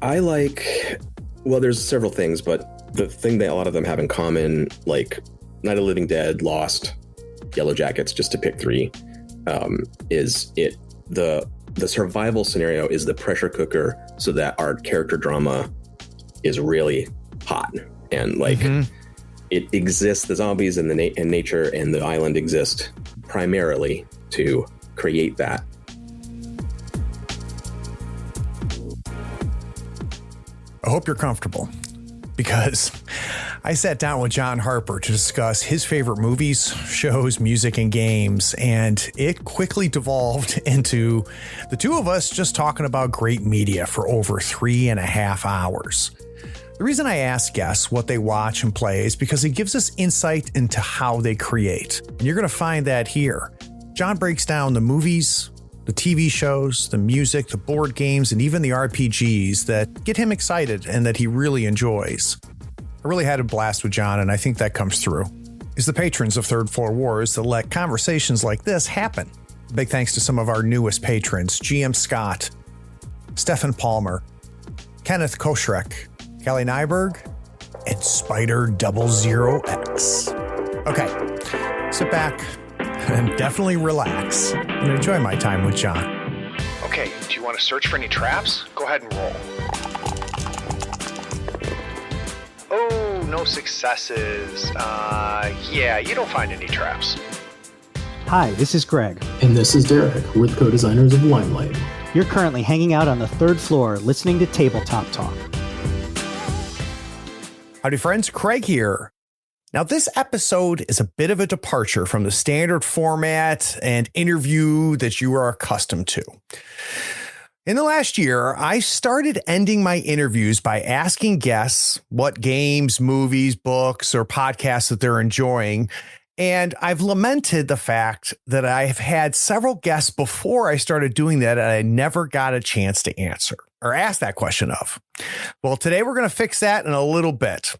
I like, well, there's several things, but the thing that a lot of them have in common, like Night of the Living Dead, Lost, Yellowjackets, just to pick three, is the survival scenario is the pressure cooker so that our character drama is really hot. And like it exists, the zombies and and nature and the island exist primarily to create that. I hope you're comfortable, because I sat down with John Harper to discuss his favorite movies, shows, music, and games, and it quickly devolved into the two of us just talking about great media for over 3.5 hours. The reason I ask guests what they watch and play is because it gives us insight into how they create, and you're going to find that here. John breaks down the movies, the TV shows, the music, the board games, and even the RPGs that get him excited and that he really enjoys. I really had a blast with John, and I think that comes through. It's the patrons of Third Floor Wars that let conversations like this happen. Big thanks to some of our newest patrons, GM Scott, Stefan Palmer, Kenneth Koshrek, Kelly Nyberg, and Spider 00X. Okay, sit back and definitely relax and enjoy my time with John. Okay, do you want to search for any traps? Go ahead and roll. Oh, no successes. Yeah, you don't find any traps. Hi, this is Greg. And this is Derek. We're the co-designers of Limelight. You're currently hanging out on the 3rd floor listening to Tabletop Talk. Howdy friends, Craig here. Now, this episode is a bit of a departure from the standard format and interview that you are accustomed to. In the last year, I started ending my interviews by asking guests what games, movies, books, or podcasts that they're enjoying. And I've lamented the fact that I've had several guests before I started doing that and I never got a chance to answer or ask that question of. Well, today we're going to fix that in a little bit.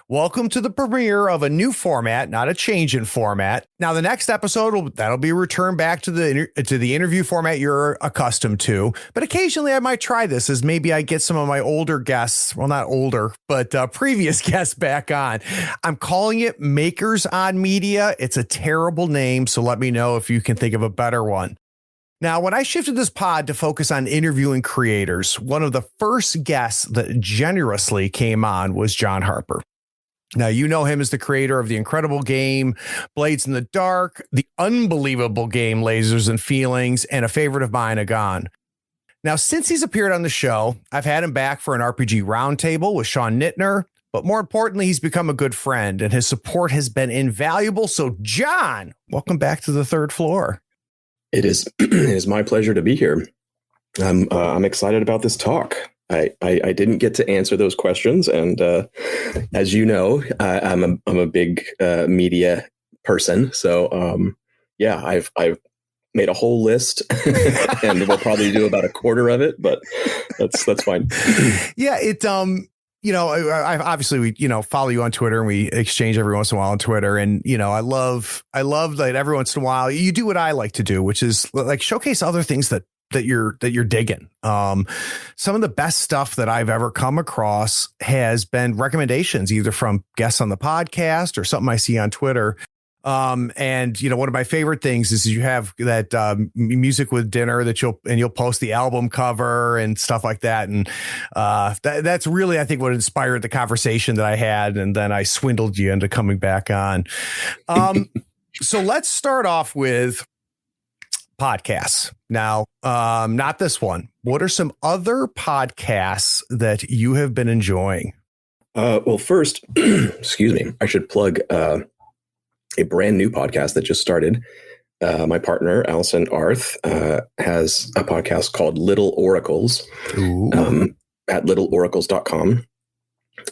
Welcome to the premiere of a new format, not a change in format. Now, the next episode, that'll be a return back to the interview format you're accustomed to. But occasionally I might try this as maybe I get some of my older guests, well, not older, but previous guests back on. I'm calling it Makers on Media. It's a terrible name, so let me know if you can think of a better one. Now, when I shifted this pod to focus on interviewing creators, one of the first guests that generously came on was John Harper. Now, you know him as the creator of the incredible game Blades in the Dark, the unbelievable game Lasers and Feelings, and a favorite of mine, AGON. Now, since he's appeared on the show, I've had him back for an RPG roundtable with Sean Nittner, but more importantly, he's become a good friend, and his support has been invaluable. So, John, welcome back to the 3rd floor. It is my pleasure to be here. I'm excited about this talk. I didn't get to answer those questions, and as you know, I'm a big media person. So yeah, I've made a whole list, and we'll probably do about a quarter of it, but that's fine. Yeah, I obviously we follow you on Twitter and we exchange every once in a while on Twitter, and I love that every once in a while you do what I like to do, which is like showcase other things that you're digging. Some of the best stuff that I've ever come across has been recommendations either from guests on the podcast or something I see on Twitter. And one of my favorite things is you have that music with dinner that you'll post the album cover and stuff like that. And that's really, I think, what inspired the conversation that I had. And then I swindled you into coming back on. So let's start off with podcasts. Now, not this one. What are some other podcasts that you have been enjoying? Well, first, excuse me, I should plug a brand new podcast that just started. My partner, Allison Arth, has a podcast called Little Oracles at littleoracles.com.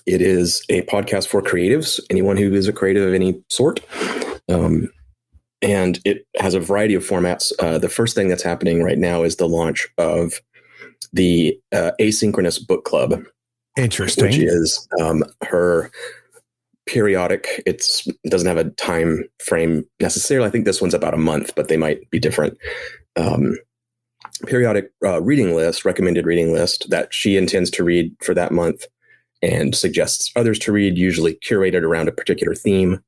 It is a podcast for creatives, anyone who is a creative of any sort. And it has a variety of formats. The first thing that's happening right now is the launch of the Asynchronous Book Club. Interesting. Which is her periodic. It doesn't have a time frame necessarily. I think this one's about a month, but they might be different. periodic recommended reading list that she intends to read for that month and suggests others to read, usually curated around a particular theme.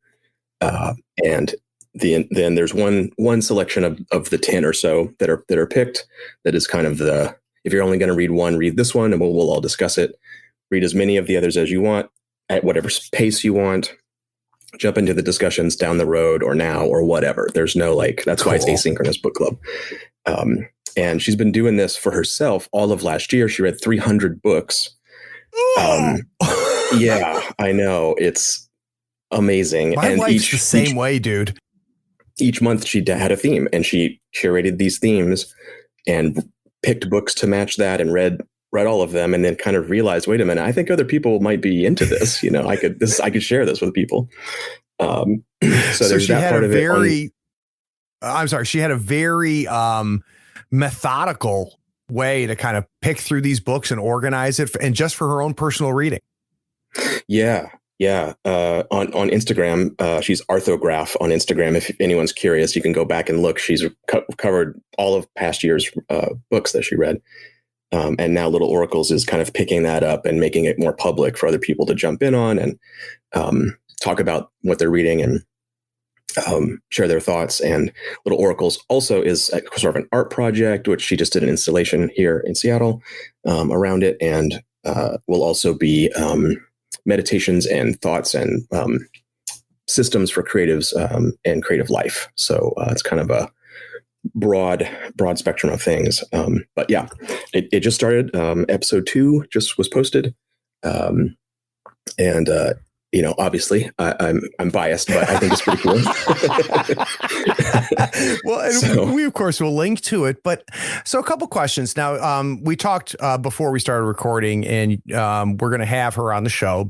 And then there's one selection of the 10 or so that are picked. That is kind of if you're only going to read one, read this one, and we'll all discuss it. Read as many of the others as you want at whatever pace you want. Jump into the discussions down the road or now or whatever. There's no that's why it's asynchronous book club. And she's been doing this for herself all of last year. She read 300 books. Yeah, I know. It's amazing. My wife's the same way, dude. Each month she had a theme, and she curated these themes and picked books to match that and read all of them, and then kind of realized, wait a minute, I think other people might be into this. I could share this with people. So there's that part of it. I'm sorry. She had a very methodical way to kind of pick through these books and organize it and just for her own personal reading. Yeah. On Instagram, she's Arthograph on Instagram. If anyone's curious, you can go back and look. She's covered all of past year's books that she read. And now Little Oracles is kind of picking that up and making it more public for other people to jump in on and talk about what they're reading and share their thoughts. And Little Oracles also is sort of an art project, which she just did an installation here in Seattle around it, and will also be meditations and thoughts and systems for creatives and creative life. So it's kind of a broad spectrum of things. But yeah, it just started. Episode 2 just was posted. And obviously I'm biased, but I think it's pretty cool. Well, and we of course will link to it, but so a couple questions. Now, we talked before we started recording, and we're going to have her on the show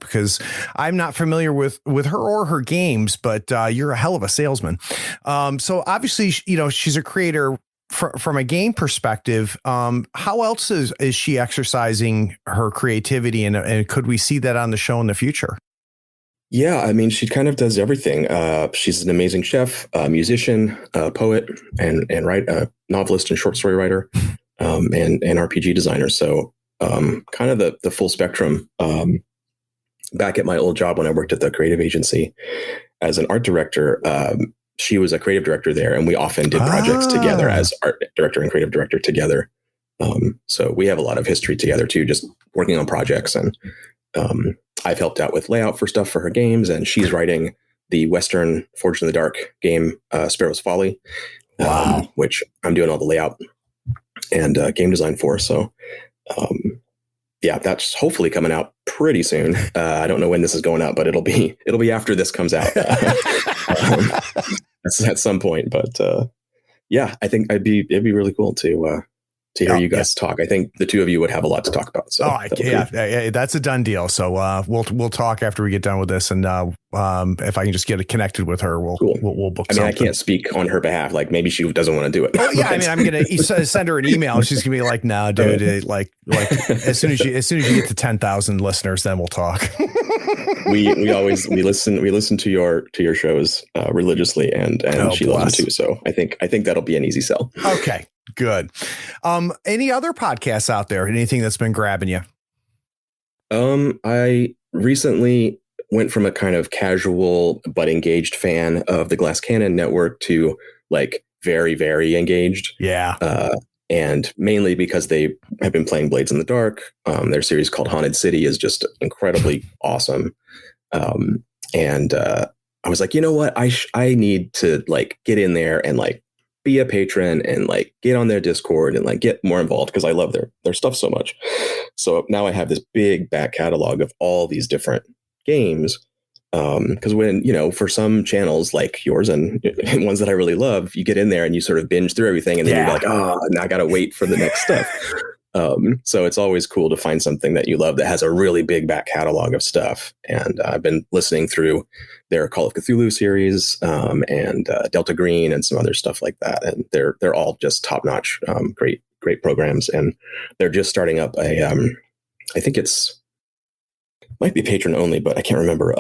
because I'm not familiar with her or her games, but you're a hell of a salesman. So obviously, she's a creator. From a game perspective, how else is she exercising her creativity, and could we see that on the show in the future? Yeah, I mean, she kind of does everything. She's an amazing chef, musician, poet, and novelist and short story writer, and RPG designer. So kind of the full spectrum. Back at my old job when I worked at the creative agency as an art director, she was a creative director there, and we often did projects together as art director and creative director together. So we have a lot of history together too, just working on projects. And I've helped out with layout for stuff for her games, and she's writing the Western Forged in the Dark game, Sparrow's Folly, which I'm doing all the layout and game design for. So yeah, that's hopefully coming out pretty soon. I don't know when this is going out, but it'll be after this comes out. That's at some point, but yeah, I think it'd be really cool to hear you guys talk. I think the two of you would have a lot to talk about. So that's a done deal. So we'll talk after we get done with this, and if I can just get connected with her, we'll book. I mean, I can't speak on her behalf. Like maybe she doesn't want to do it. Oh yeah, I mean, I'm gonna send her an email. She's gonna be like, "No, dude, like as soon as you get to 10,000 listeners, then we'll talk." we listen to your shows religiously, and she loves them too. So I think that'll be an easy sell. Okay, good. Any other podcasts out there? Anything that's been grabbing you? I recently went from a kind of casual but engaged fan of the Glass Cannon Network to like very, very engaged. Yeah. And mainly because they have been playing Blades in the Dark. Their series called Haunted City is just incredibly awesome. And I was like, you know what? I need to like get in there and like be a patron and like get on their Discord and like get more involved because I love their stuff so much. So now I have this big back catalog of all these different games. Because when, for some channels like yours and ones that I really love, you get in there and you sort of binge through everything and then you're like, now I got to wait for the next stuff. So it's always cool to find something that you love that has a really big back catalog of stuff. And I've been listening through their Call of Cthulhu series and Delta Green and some other stuff like that. And they're all just top notch, great programs. And they're just starting up I think might be patron only, but I can't remember.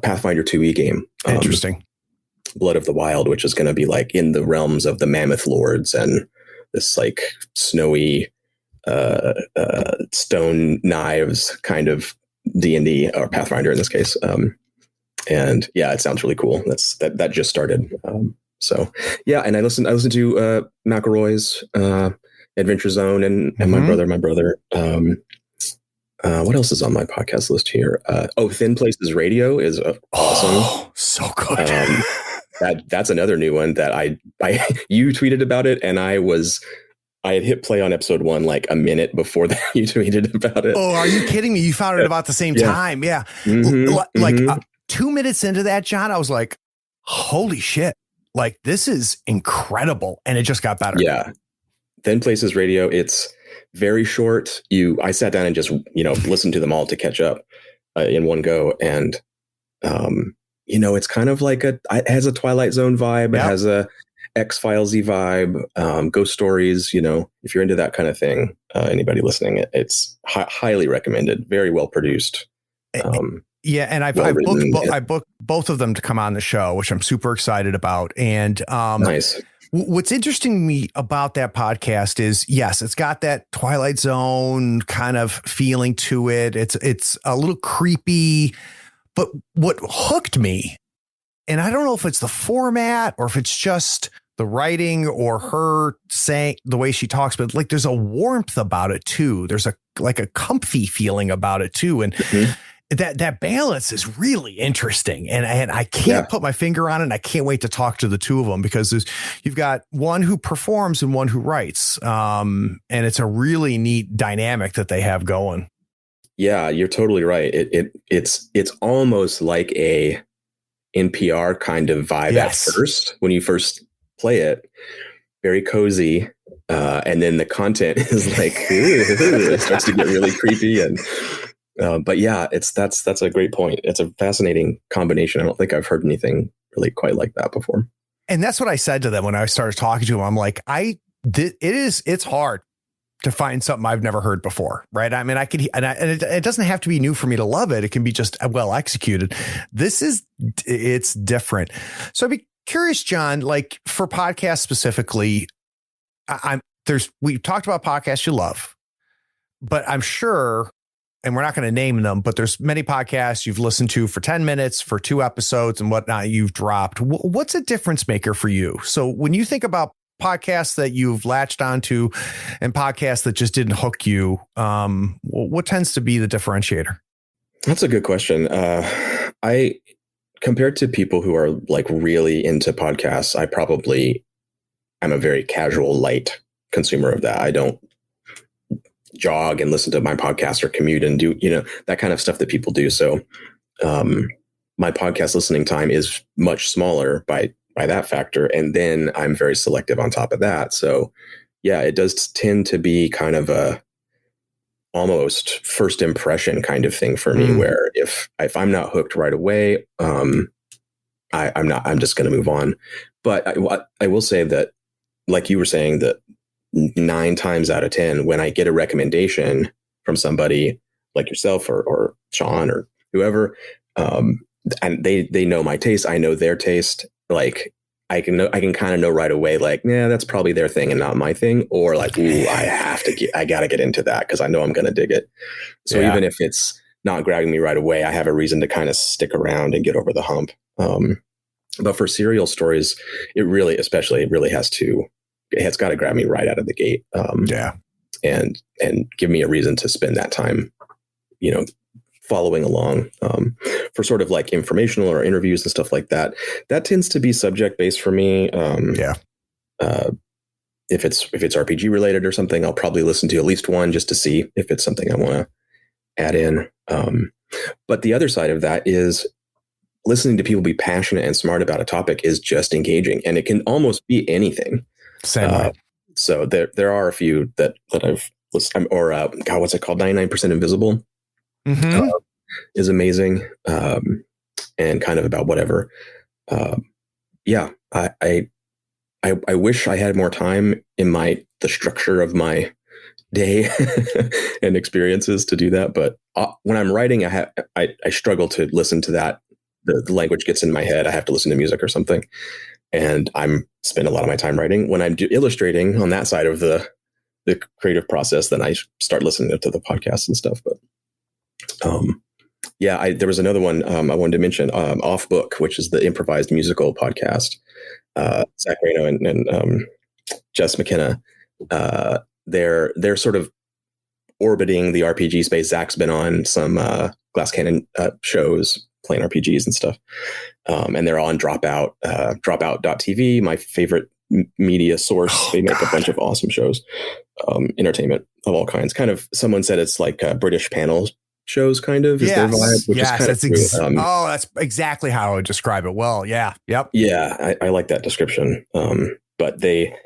Pathfinder 2e game. Interesting. Blood of the Wild, which is going to be like in the realms of the Mammoth Lords and this like snowy stone knives kind of D&D, or Pathfinder in this case. And yeah, it sounds really cool. That just started. So yeah, and I listened to McElroy's Adventure Zone and my brother. What else is on my podcast list here? Thin Places Radio is awesome. Oh, so good. That's another new one that you tweeted about it, and I had hit play on episode 1 like a minute before that you tweeted about it. Oh, are you kidding me? You found it about the same time. Yeah. 2 minutes into that, John, I was like, holy shit. Like, this is incredible. And it just got better. Yeah. Thin Places Radio. It's very short. I sat down and just, listened to them all to catch up in one go. And, it's kind of like it has a Twilight Zone vibe. Yep. It has a X-Files-y vibe, ghost stories, if you're into that kind of thing, anybody listening, it's highly recommended. Very well produced. Yeah, and I booked both of them to come on the show, which I'm super excited about. And nice. What's interesting to me about that podcast is, yes, it's got that Twilight Zone kind of feeling to it. It's a little creepy, but what hooked me, and I don't know if it's the format or if it's just the writing or her saying the way she talks, but like there's a warmth about it too. There's a comfy feeling about it too. And that balance is really interesting. And I can't put my finger on it. And I can't wait to talk to the two of them, because you've got one who performs and one who writes. And it's a really neat dynamic that they have going. Yeah, you're totally right. It's almost like a NPR kind of vibe at first when you first play it. Very cozy, and then the content is like it starts to get really creepy. And but yeah, that's a great point. It's a fascinating combination. I don't think I've heard anything really quite like that before. And that's what I said to them when I started talking to them. I'm like, it's hard to find something I've never heard before, right? I mean, it doesn't have to be new for me to love it. It can be just well executed. It's different. So I'd be curious, John, like for podcasts specifically, we've talked about podcasts you love, but I'm sure, and we're not going to name them, but there's many podcasts you've listened to for 10 minutes, for 2 episodes and whatnot you've dropped. What's a difference maker for you? So when you think about podcasts that you've latched onto and podcasts that just didn't hook you, what tends to be the differentiator? That's a good question. Compared to people who are like really into podcasts, I'm a very casual, light consumer of that. I don't jog and listen to my podcast or commute and do, that kind of stuff that people do. So my podcast listening time is much smaller by that factor. And then I'm very selective on top of that. So yeah, it does tend to be kind of a almost first impression kind of thing for me, where if I'm not hooked right away, I'm just going to move on. But I will say that, like you were saying, that 9 times out of 10, when I get a recommendation from somebody like yourself or Sean or whoever, and they know my taste, I know their taste, like I can kind of know right away, like, yeah, that's probably their thing and not my thing. Or like, ooh, I got to get into that because I know I'm going to dig it. So even if it's not grabbing me right away, I have a reason to kind of stick around and get over the hump. But for serial stories, it really has got to grab me right out of the gate. And give me a reason to spend that time, following along. For sort of like informational or interviews and stuff like that, that tends to be subject based for me. If it's RPG related or something, I'll probably listen to at least one just to see if it's something I want to add in. But the other side of that is listening to people be passionate and smart about a topic is just engaging, and it can almost be anything. Same. So there are a few that I've listened, what's it called? 99% Invisible. Is amazing, and kind of about whatever. I wish I had more time in the structure of my day and experiences to do that. But when I'm writing, I struggle to listen to that the language gets in my head. I have to listen to music or something. And I'm spend a lot of my time writing. When I'm illustrating on that side of the creative process, then I start listening to the podcasts and stuff. But there was another one I wanted to mention, Off Book, which is the improvised musical podcast. Zach Reno and Jess McKenna. They're sort of orbiting the RPG space. Zach's been on some Glass Cannon shows playing RPGs and stuff. And they're on dropout.tv, my favorite media source. They make a bunch of awesome shows, entertainment of all kinds. Kind of, someone said it's like British panel shows, kind of, is their vibe, which is kind of that's exactly how I would describe it. Well, yeah. Yep. Yeah, I like that description. But they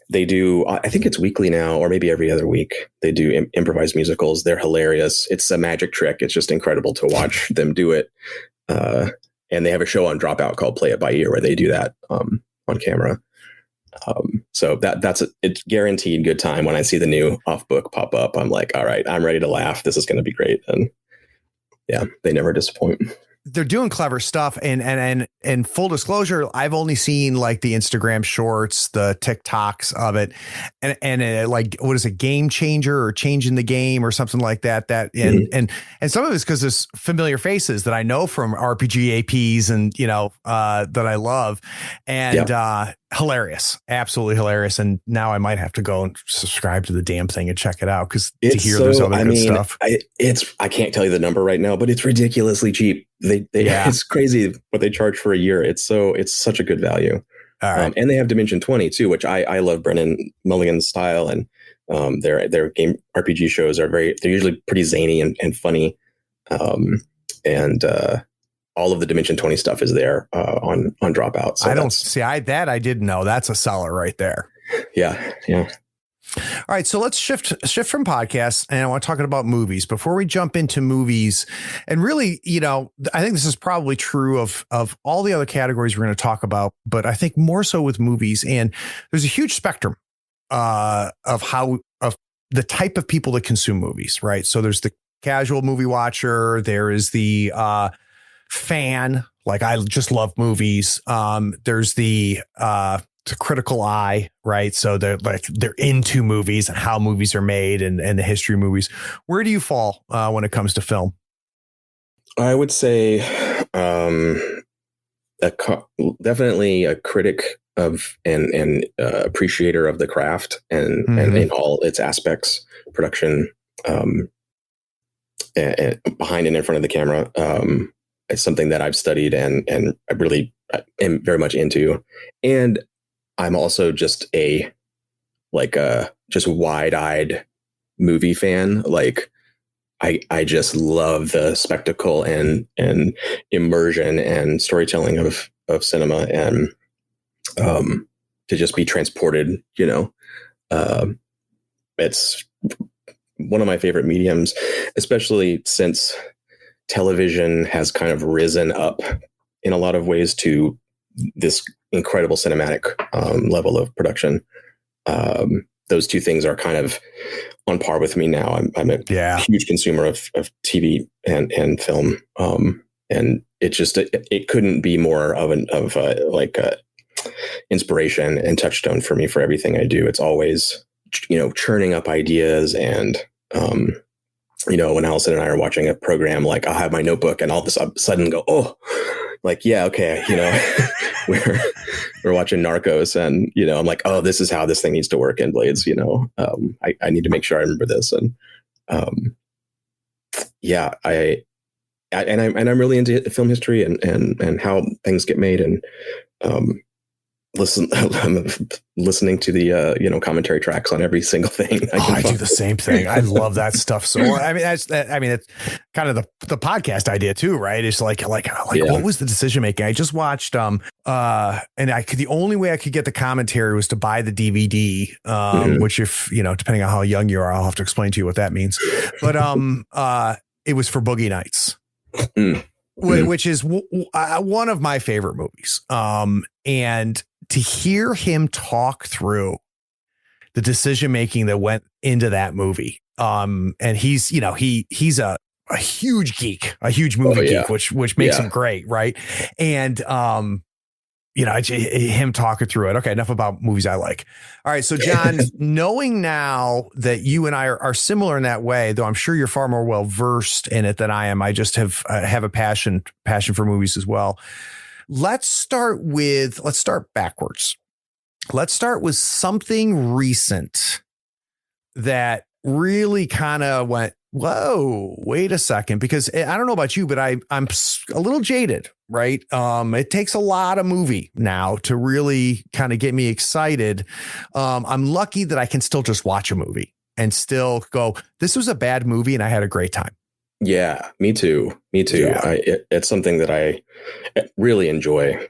do, I think it's weekly now, or maybe every other week. They do improvised musicals. They're hilarious. It's a magic trick. It's just incredible to watch them do it. And they have a show on Dropout called Play It By Ear, where they do that on camera. So it's guaranteed good time. When I see the new Off Book pop up, I'm like, all right, I'm ready to laugh. This is going to be great. And yeah, they never disappoint. They're doing clever stuff. And full disclosure, I've only seen like the Instagram shorts, the TikToks of it, and like, what is it, Game Changer or Changing the Game or something like that. And some of it's because there's familiar faces that I know from RPG APs and, that I love, and hilarious, absolutely hilarious. And now I might have to go and subscribe to the damn thing and check it out, because to hear there's other good stuff. I can't tell you the number right now, but it's ridiculously cheap. It's crazy what they charge for a year. It's such a good value. All right. And they have Dimension 20 too, which I love Brennan Mulligan's style, and their game RPG shows they're usually pretty zany and funny. And all of the Dimension 20 stuff is there on Dropout. So I didn't know. That's a seller right there. Yeah. All right, so let's shift from podcasts, and I want to talk about movies. Before we jump into movies, and really, I think this is probably true of all the other categories we're going to talk about, but I think more so with movies. And there's a huge spectrum of the type of people that consume movies, right? So there's the casual movie watcher, there is the fan, like I just love movies. There's the critical eye, right? So they're into movies and how movies are made and the history of movies. Where do you fall when it comes to film? I would say definitely a critic of and appreciator of the craft and in all its aspects, production, and behind and in front of the camera. It's something that I've studied and I really am very much into. And I'm also just just wide-eyed movie fan. Like I just love the spectacle and immersion and storytelling of cinema, and to just be transported, it's one of my favorite mediums, especially since television has kind of risen up in a lot of ways to this incredible cinematic level of production. Those two things are kind of on par with me now. I'm a huge consumer of TV and film, and it couldn't be more of a inspiration and touchstone for me for everything I do. It's always churning up ideas, and when Allison and I are watching a program, like I'll have my notebook and all of a sudden go, oh, like, yeah, okay. We're watching Narcos, and, I'm like, oh, this is how this thing needs to work in Blades. I need to make sure I remember this. And, I'm really into film history and how things get made, and, listening to the commentary tracks on every single thing. I do the same thing. I love that stuff. So it's kind of the podcast idea too, right? It's like what was the decision making? I just watched and the only way I could get the commentary was to buy the DVD, which, if depending on how young you are, I'll have to explain to you what that means. But it was for Boogie Nights. Which is one of my favorite movies. And to hear him talk through the decision making that went into that movie, and he's a a huge geek, a huge movie geek, which makes him great, right? And him talking through it. Okay, enough about movies I like. All right, so John, knowing now that you and I are similar in that way, though I'm sure you're far more well versed in it than I am. I just have a passion for movies as well. Let's start backwards. Let's start with something recent that really kind of went, whoa, wait a second, because I don't know about you, but I'm a little jaded, right? It takes a lot of movie now to really kind of get me excited. I'm lucky that I can still just watch a movie and still go, this was a bad movie and I had a great time. Yeah, me too. Yeah. It's something that I really enjoy.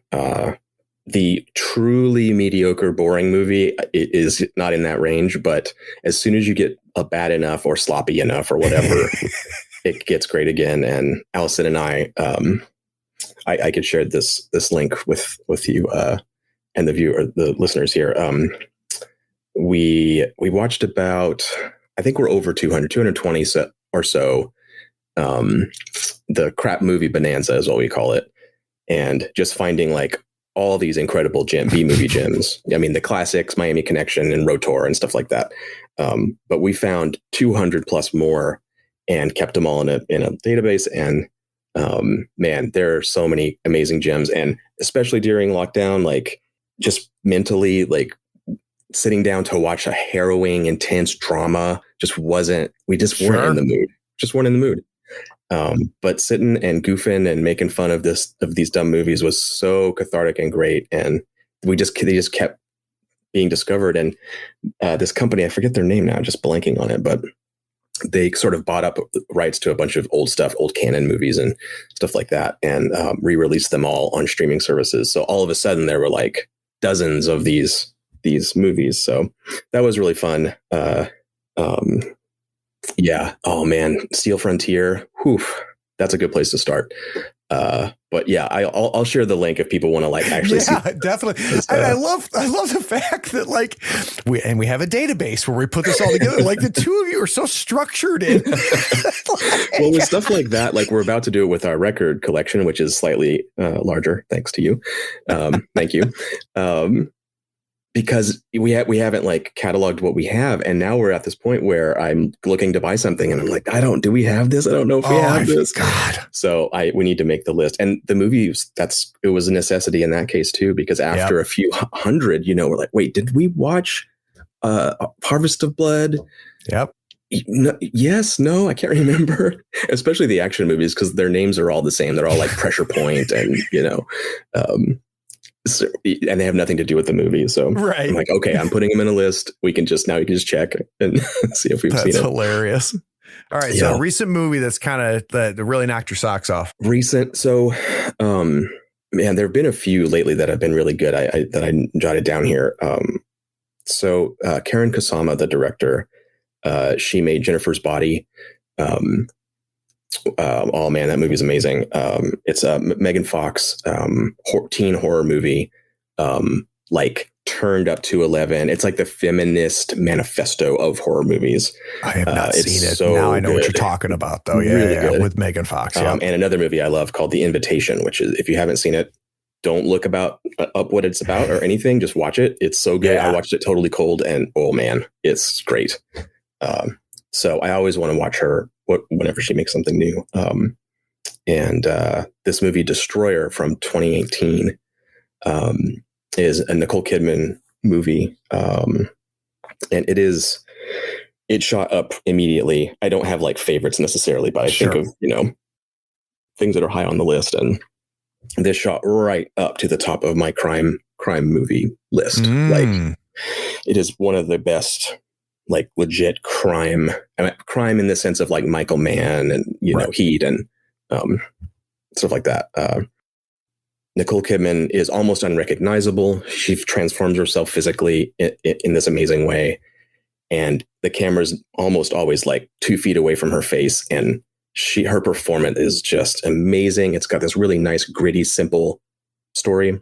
The truly mediocre, boring movie is not in that range, but as soon as you get a bad enough or sloppy enough or whatever, it gets great again. And Allison and I could share this link with you and the listeners here. We watched about, I think we're over 220 or so. The crap movie Bonanza is what we call it, and just finding like all these incredible B-movie gems. I mean, the classics, Miami Connection and Rotor and stuff like that. But we found 200 plus more and kept them all in a database. And man, there are so many amazing gems. And especially during lockdown, like just mentally, like sitting down to watch a harrowing, intense drama weren't in the mood. Just weren't in the mood. But sitting and goofing and making fun of these dumb movies was so cathartic and great. And they just kept being discovered. And this company, I forget their name now, I'm just blanking on it, but they sort of bought up rights to a bunch of old canon movies and stuff like that, and re-released them all on streaming services. So all of a sudden there were like dozens of these movies. So that was really fun. Yeah. Oh man. Steel Frontier. Whew. That's a good place to start. But yeah, I'll share the link if people want to like actually see. Yeah, definitely. I love the fact that like we have a database where we put this all together. Like the two of you are so structured in. Well, with stuff like that, like we're about to do it with our record collection, which is slightly larger, thanks to you. Thank you. Because we haven't like cataloged what we have. And now we're at this point where I'm looking to buy something and I'm like, do we have this? I don't know if we have this. God. So we need to make the list. And the movies, it was a necessity in that case too, because after a few hundred, we're like, wait, did we watch Harvest of Blood? Yep. No, yes, no, I can't remember. Especially the action movies, because their names are all the same. They're all like Pressure Point and, so, and they have nothing to do with the movie. So right. I'm like, okay, I'm putting them in a list. You can just check and see if we've seen it. That's hilarious. All right. So a recent movie that's kind of that really knocked your socks off. Recent. So, man, there have been a few lately that have been really good. That I jotted down here. So Karyn Kusama, the director, she made Jennifer's Body. Oh man, that movie is amazing. It's a Megan Fox teen horror movie, like turned up to 11. It's like the feminist manifesto of horror movies. I have not seen it. So now I know good. What you're talking about, though. Yeah, really good. With Megan Fox. Yeah. And another movie I love called The Invitation, which is, if you haven't seen it, don't look up what it's about or anything. Just watch it. It's so good. Yeah. I watched it totally cold, and oh man, it's great. So I always want to watch her whenever she makes something new. And this movie Destroyer from 2018 is a Nicole Kidman movie. And it shot up immediately. I don't have like favorites necessarily, but I think of, things that are high on the list. And this shot right up to the top of my crime movie list. Like it is one of the best, like legit crime in the sense of like Michael Mann and, Heat and stuff like that. Nicole Kidman is almost unrecognizable. She transforms herself physically in this amazing way. And the camera's almost always like 2 feet away from her face. And her performance is just amazing. It's got this really nice, gritty, simple story.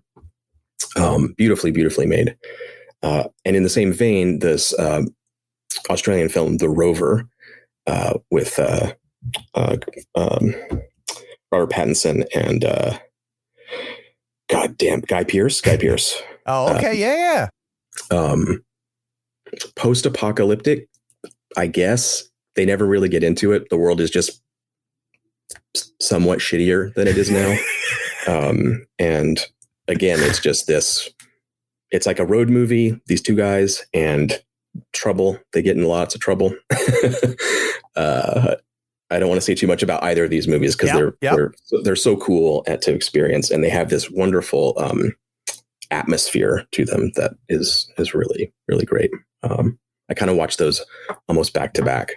Beautifully made. And in the same vein, this Australian film, The Rover, with Robert Pattinson and goddamn Guy Pearce. Oh, okay, yeah. Post-apocalyptic, I guess. They never really get into it. The world is just somewhat shittier than it is now. And again, it's just this. It's like a road movie. These two guys and trouble. They get in lots of trouble. I don't want to say too much about either of these movies because they're so cool to experience, and they have this wonderful atmosphere to them that is really, really great. I kind of watch those almost back to back.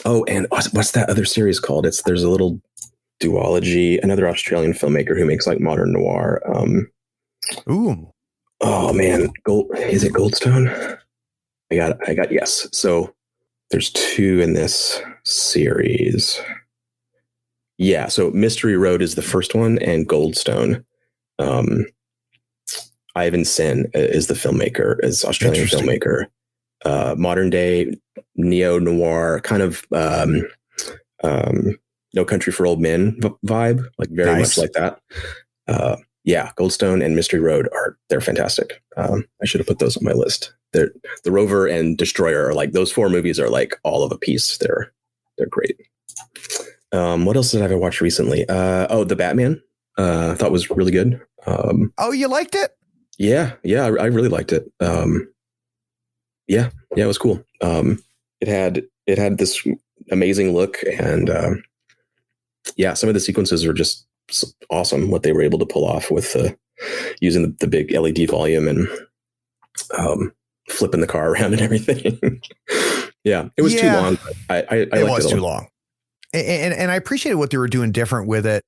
And what's that other series called? There's a little duology, another Australian filmmaker who makes like modern noir. Ooh. Oh man, is it Goldstone? I got yes. So there's two in this series. Yeah, so Mystery Road is the first one, and Goldstone. Ivan Sen is the filmmaker, is Australian filmmaker. Modern day neo-noir, kind of No Country for Old Men vibe, like very much like that. Yeah, Goldstone and Mystery Road they're fantastic. I should have put those on my list. The Rover and Destroyer are like, those four movies are like all of a piece. They're great. What else did I watch recently? The Batman. I thought was really good. You liked it? Yeah, I really liked it. Yeah, it was cool. It had this amazing look, and some of the sequences are just awesome. What they were able to pull off with using the big LED volume and flipping the car around and everything. Yeah, it was too long. But I liked it was too long, and I appreciated what they were doing different with it.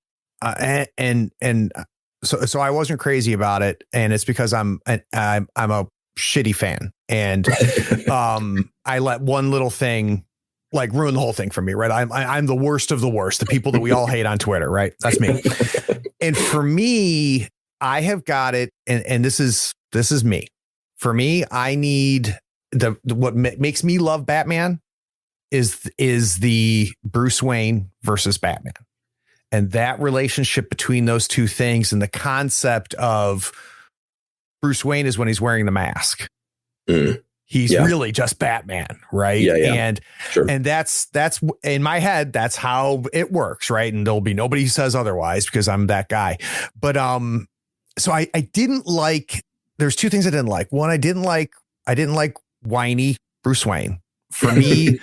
So I wasn't crazy about it, and it's because I'm a shitty fan, and I let one little thing like ruin the whole thing for me, right? I'm the worst of the worst, the people that we all hate on Twitter, right? That's me. And for me, I have got it, and this is me. For me, I need what makes me love Batman is the Bruce Wayne versus Batman. And that relationship between those two things, and the concept of Bruce Wayne is when he's wearing the mask. He's really just Batman, right? Yeah. And that's in my head, that's how it works, right? And there'll be nobody who says otherwise because I'm that guy. But so I didn't like. There's two things I didn't like. One, I didn't like whiny Bruce Wayne. For me,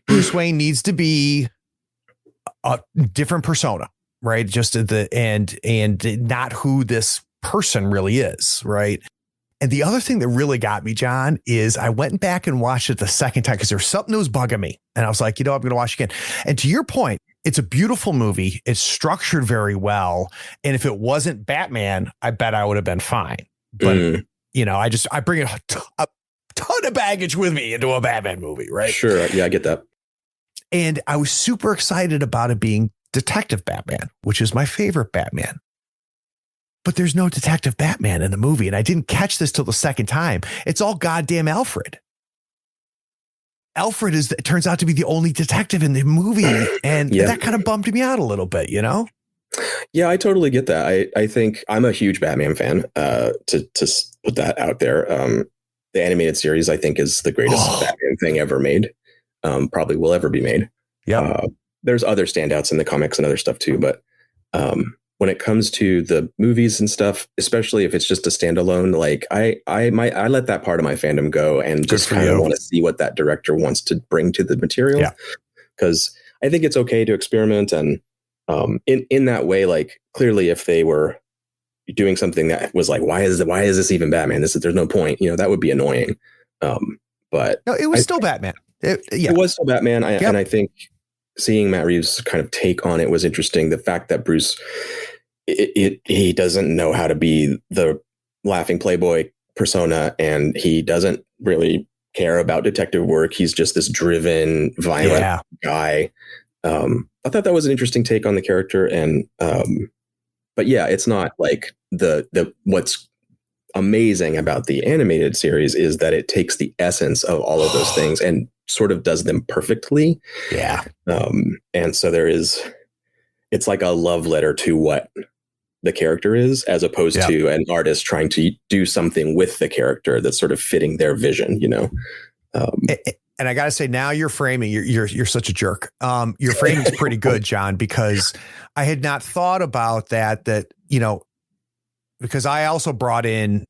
Bruce Wayne needs to be a different persona, right? Just and not who this person really is, right? And the other thing that really got me, John, is I went back and watched it the second time because there was something that was bugging me, and I was like, I'm going to watch it again. And to your point, it's a beautiful movie. It's structured very well, and if it wasn't Batman, I bet I would have been fine. But I bring a ton of baggage with me into a Batman movie, right? Sure, yeah, I get that. And I was super excited about it being Detective Batman, which is my favorite Batman. But there's no Detective Batman in the movie. And I didn't catch this till the second time. It's all goddamn Alfred. Alfred turns out to be the only detective in the movie. And that kind of bummed me out a little bit, Yeah, I totally get that. I think I'm a huge Batman fan, to put that out there. The animated series, I think, is the greatest Batman thing ever made. Probably will ever be made. Yeah. There's other standouts in the comics and other stuff too, but when it comes to the movies and stuff, especially if it's just a standalone, like I let that part of my fandom go and just kind of want to see what that director wants to bring to the material. Yeah. Because I think it's okay to experiment, and in that way, like clearly if they were doing something that was like, why is this even Batman? There's no point, that would be annoying. But no, it was still Batman. It was still Batman. And I think seeing Matt Reeves' kind of take on it was interesting. The fact that Bruce, he doesn't know how to be the laughing playboy persona, and he doesn't really care about detective work. He's just this driven, violent guy. I thought that was an interesting take on the character. And, but yeah, it's not like what's amazing about the animated series is that it takes the essence of all of those things and sort of does them perfectly. Yeah. And so it's like a love letter to what the character is, as opposed to an artist trying to do something with the character that's sort of fitting their vision, you know? And I got to say, now you're framing, you're such a jerk. Your framing is pretty good, John, because I had not thought about that, you know, because I also brought in,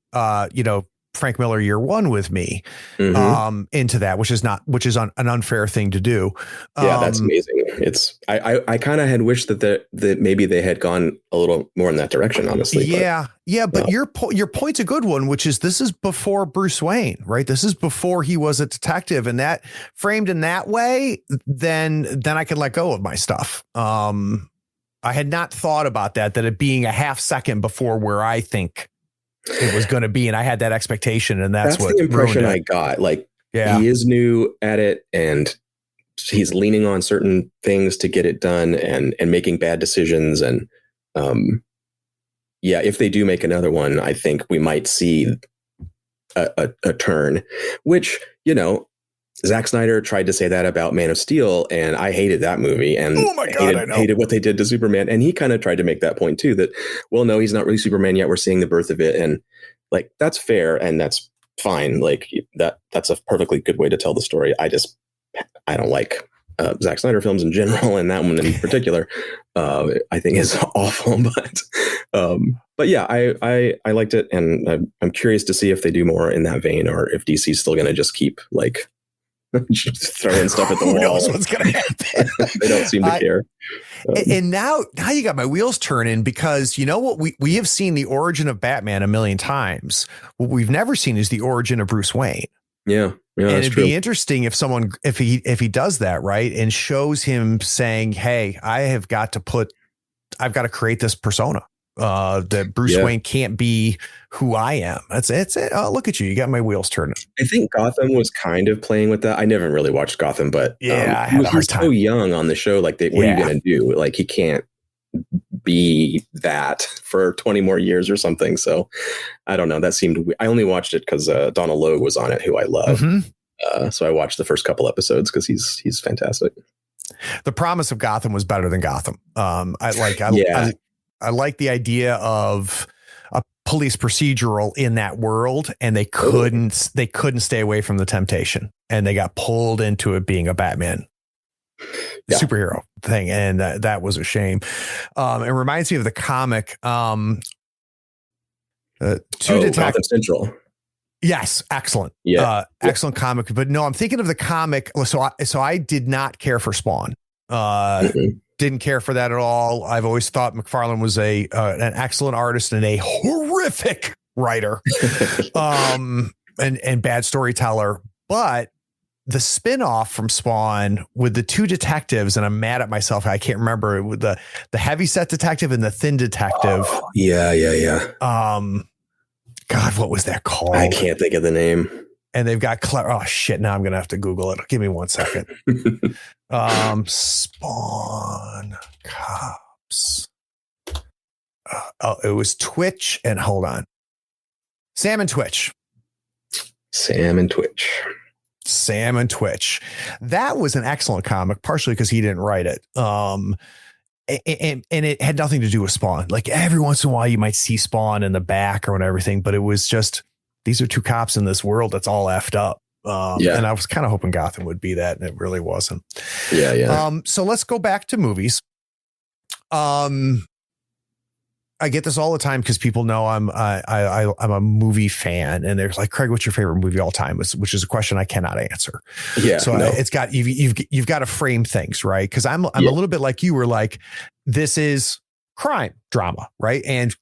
you know, Frank Miller Year One with me into that, which is an unfair thing to do. Yeah, that's amazing. It's I kind of had wished that maybe they had gone a little more in that direction, honestly. But your point's a good one, which is this is before Bruce Wayne, right? This is before he was a detective, and that framed in that way, then I could let go of my stuff. I had not thought about that it being a half second before where I think it was going to be, and I had that expectation, and that's what the impression I got. Like, he is new at it, and he's leaning on certain things to get it done, and making bad decisions. And if they do make another one, I think we might see a turn, which, you know, Zack Snyder tried to say that about Man of Steel, and I hated that movie, and oh my God, hated what they did to Superman. And he kind of tried to make that point too, that, well, no, he's not really Superman yet. We're seeing the birth of it. And like, that's fair. And that's fine. Like that's a perfectly good way to tell the story. I don't like Zack Snyder films in general, and that one in particular, I think is awful. But yeah, I liked it, and I'm curious to see if they do more in that vein, or if DC's still going to just keep like just throwing stuff at the wall. Who knows what's going to happen? They don't seem to care. And now you got my wheels turning, because you know what, we have seen the origin of Batman a million times. What we've never seen is the origin of Bruce Wayne. Yeah. And it'd be interesting if he does that, right, and shows him saying, "Hey, I've got to create this persona. That Bruce Wayne can't be who I am." That's it. Oh, look at you. You got my wheels turning. I think Gotham was kind of playing with that. I never really watched Gotham, but I had a hard time. So young on the show. Like, what are you going to do? Like, he can't be that for 20 more years or something. So I don't know. That seemed, I only watched it because Donald Logue was on it, who I love. So I watched the first couple episodes because he's fantastic. The promise of Gotham was better than Gotham. I like the idea of a police procedural in that world, and they couldn't stay away from the temptation, and they got pulled into it being a Batman superhero thing. And that was a shame. It reminds me of the comic, Gotham Central. Yes. Excellent. Excellent comic. But no, I'm thinking of the comic. So I did not care for Spawn. Didn't care for that at all. I've always thought McFarlane was an excellent artist and a horrific writer, and bad storyteller. But the spinoff from Spawn with the two detectives, and I'm mad at myself, I can't remember, with the heavyset detective and the thin detective. Oh, yeah. God, what was that called? I can't think of the name. And they've got oh shit! Now I'm gonna have to Google it. Give me 1 second. Spawn cops. It was Twitch, and hold on. Sam and Twitch. That was an excellent comic, partially because he didn't write it. And it had nothing to do with Spawn. Like, every once in a while you might see Spawn in the back or everything, but it was just, these are two cops in this world that's all effed up. And I was kind of hoping Gotham would be that, and it really wasn't. So let's go back to movies. I get this all the time because people know I'm a movie fan, and they're like, "Craig, what's your favorite movie all time?" Which is a question I cannot answer. It's got you've got to frame things right, because I'm a little bit like you were like, this is crime drama, right? And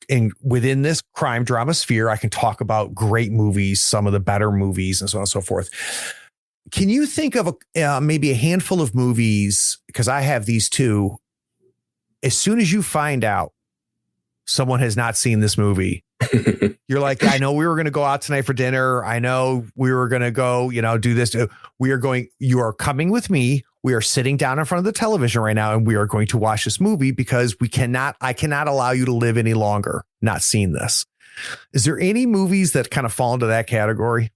within this crime drama sphere, I can talk about great movies, some of the better movies, and so on and so forth. Can you think of maybe a handful of movies? Because I have these two. As soon as you find out someone has not seen this movie, you're like, I know we were going to go out tonight for dinner. I know we were going to go, do this. You are coming with me. We are sitting down in front of the television right now, and we are going to watch this movie because I cannot allow you to live any longer not seeing this. Is there any movies that kind of fall into that category?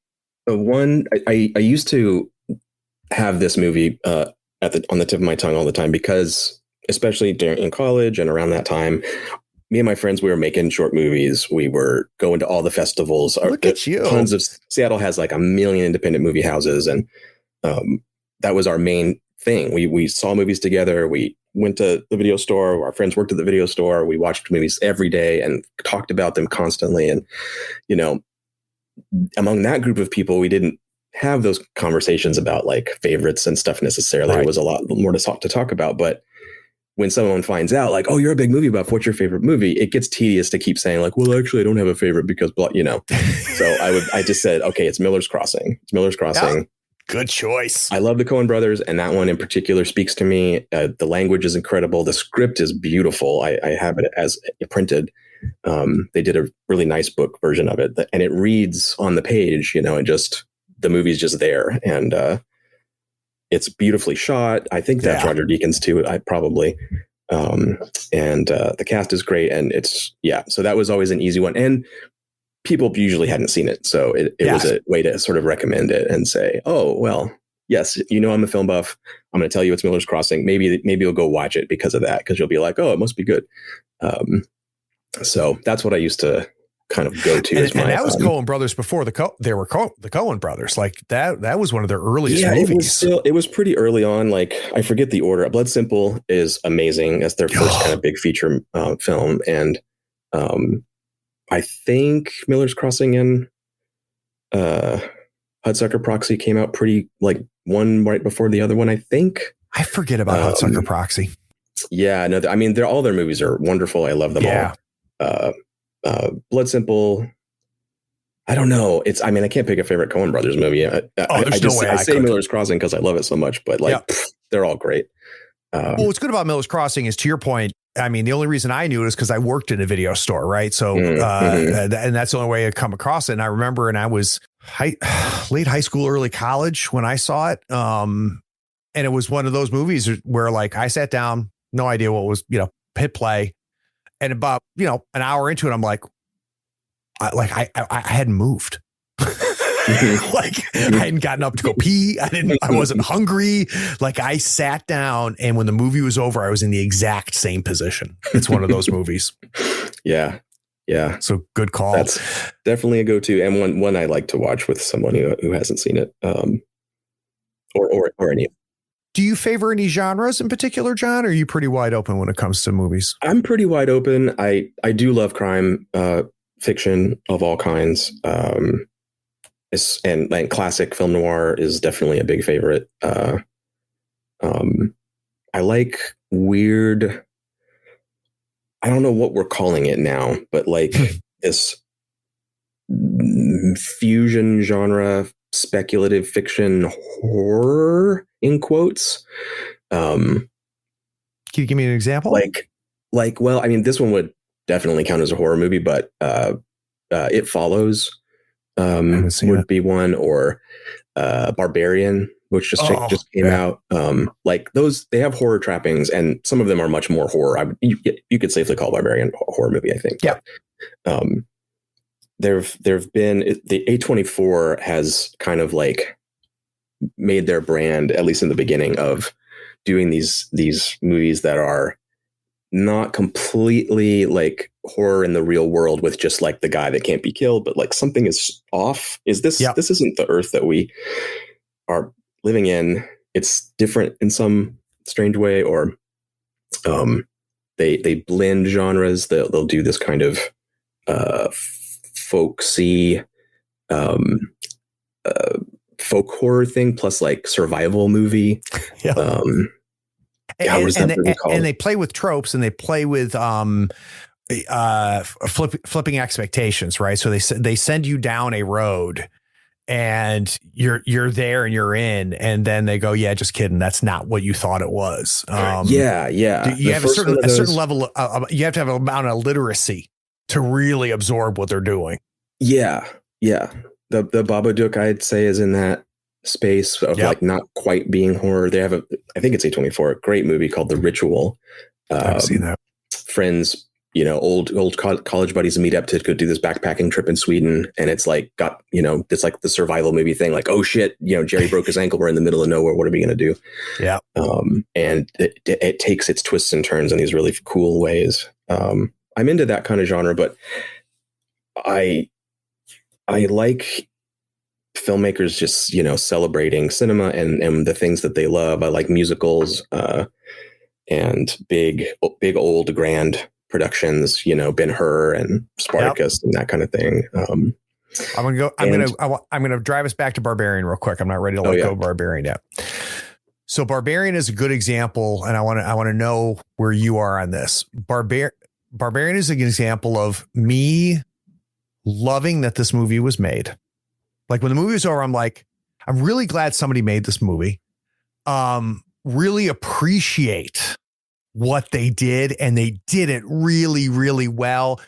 One, I used to have this movie on the tip of my tongue all the time because, especially in college and around that time, me and my friends, we were making short movies. We were going to all the festivals. Look at you. Seattle has like 1 million independent movie houses. And that was our main thing. We saw movies together. We went to the video store. Our friends worked at the video store. We watched movies every day and talked about them constantly. And, you know, among that group of people, we didn't have those conversations about like favorites and stuff necessarily. Right. It was a lot more to talk about. But when someone finds out like, oh, you're a big movie buff, what's your favorite movie? It gets tedious to keep saying like, well, actually, I don't have a favorite because, you know. So I just said, okay, it's Miller's Crossing. It's Miller's Crossing. Yeah. Good choice. I love the Coen brothers, and that one in particular speaks to me. The language is incredible. The script is beautiful. I have it as printed. They did a really nice book version of it, and it reads on the page, you know, and just the movie's just there. And it's beautifully shot. I think that's Roger Deakins too. Probably. And the cast is great. And so that was always an easy one. And people usually hadn't seen it. So it was a way to sort of recommend it and say, oh, well, yes, you know, I'm a film buff. I'm going to tell you it's Miller's Crossing. Maybe you'll go watch it because of that. Because you'll be like, oh, it must be good. So that's what I used to kind of go to. And that was Coen brothers before the Coen brothers. Like that was one of their earliest movies. It was pretty early on. Like I forget the order. Blood Simple is amazing. That's their first kind of big feature film. And I think Miller's Crossing and Hudsucker Proxy came out pretty like one right before the other one. I think I forget about Hudsucker Proxy. Yeah, no, I mean all their movies are wonderful. I love them all. Blood Simple. I don't know. I mean, I can't pick a favorite Coen brothers movie. I say Miller's Crossing because I love it so much, but like they're all great. Well, what's good about Miller's Crossing is, to your point, I mean, the only reason I knew it is because I worked in a video store, right? So, and that's the only way I come across it. And I remember, and I was late high school, early college when I saw it. And it was one of those movies where like I sat down, no idea what was, hit play. And about, an hour into it, I'm like I hadn't moved. Like I hadn't gotten up to go pee. I wasn't hungry. Like I sat down, and when the movie was over, I was in the exact same position. It's one of those movies. Yeah. So good call. That's definitely a go-to, and one I like to watch with someone who hasn't seen it, or any. Do you favor any genres in particular, John? Or are you pretty wide open when it comes to movies? I'm pretty wide open. I do love crime fiction of all kinds. And classic film noir is definitely a big favorite. I like weird. I don't know what we're calling it now, but like this fusion genre, speculative fiction horror in quotes. Can you give me an example? Well, I mean, this one would definitely count as a horror movie, but It Follows would be one, or Barbarian, which just came out. Like those, they have horror trappings, and some of them are much more horror. You could safely call Barbarian a horror movie, I think. Yeah. But, there've been the A24 has kind of like made their brand, at least in the beginning, of doing these movies that are not completely like horror in the real world with just like the guy that can't be killed, but like something is off. This isn't the Earth that we are living in. It's different in some strange way, or they blend genres. They'll do this kind of folksy folk horror thing plus like survival movie. And they play with tropes, and they play with flipping expectations, right? So they send you down a road, and you're there and you're in, and then they go, yeah, just kidding, that's not what you thought it was. You have a certain level of, you have to have an amount of literacy to really absorb what they're doing. The Babadook, I'd say, is in that space of like not quite being horror. They have I think it's A24, a great movie called The Ritual. I've seen that. Friends old college buddies meet up to go do this backpacking trip in Sweden. And it's like, it's like the survival movie thing. Like, oh shit, Jerry broke his ankle. We're in the middle of nowhere. What are we going to do? Yeah. And it takes its twists and turns in these really cool ways. I'm into that kind of genre, but I like filmmakers just, celebrating cinema and the things that they love. I like musicals, and big old grand productions, Ben-Hur and Spartacus and that kind of thing. I'm gonna drive us back to Barbarian real quick. I'm not ready to let go of Barbarian yet. So Barbarian is a good example, and I want to know where you are on this. Barbarian is an example of me loving that this movie was made. Like when the movie was over, I'm like, I'm really glad somebody made this movie. Really appreciate what they did, and they did it really, really well.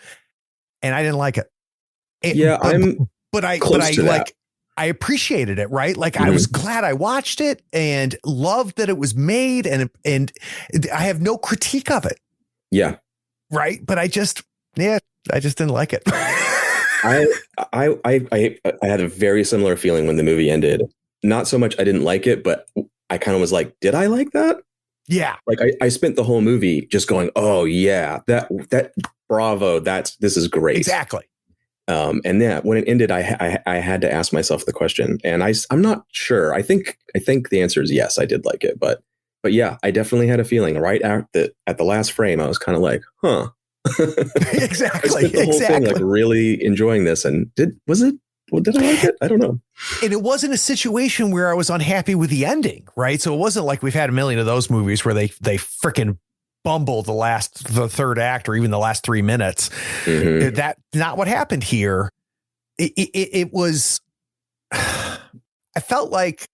And I didn't like it. I appreciated it, right? Like I was glad I watched it and loved that it was made, and I have no critique of it. Yeah. Right. But I just didn't like it. I had a very similar feeling when the movie ended. Not so much I didn't like it, but I kind of was like, did I like that? Yeah. Like I spent the whole movie just going, oh yeah, that bravo. This is great. Exactly. And yeah, when it ended, I had to ask myself the question, and I'm not sure. I think the answer is yes, I did like it, but yeah, I definitely had a feeling right at the last frame. I was kind of like, huh. Exactly. The whole thing, like really enjoying this, and did I like it? I don't know. And it wasn't a situation where I was unhappy with the ending, right? So it wasn't like we've had a million of those movies where they freaking bumble the third act or even the last 3 minutes. Mm-hmm. That's not what happened here. It was, I felt like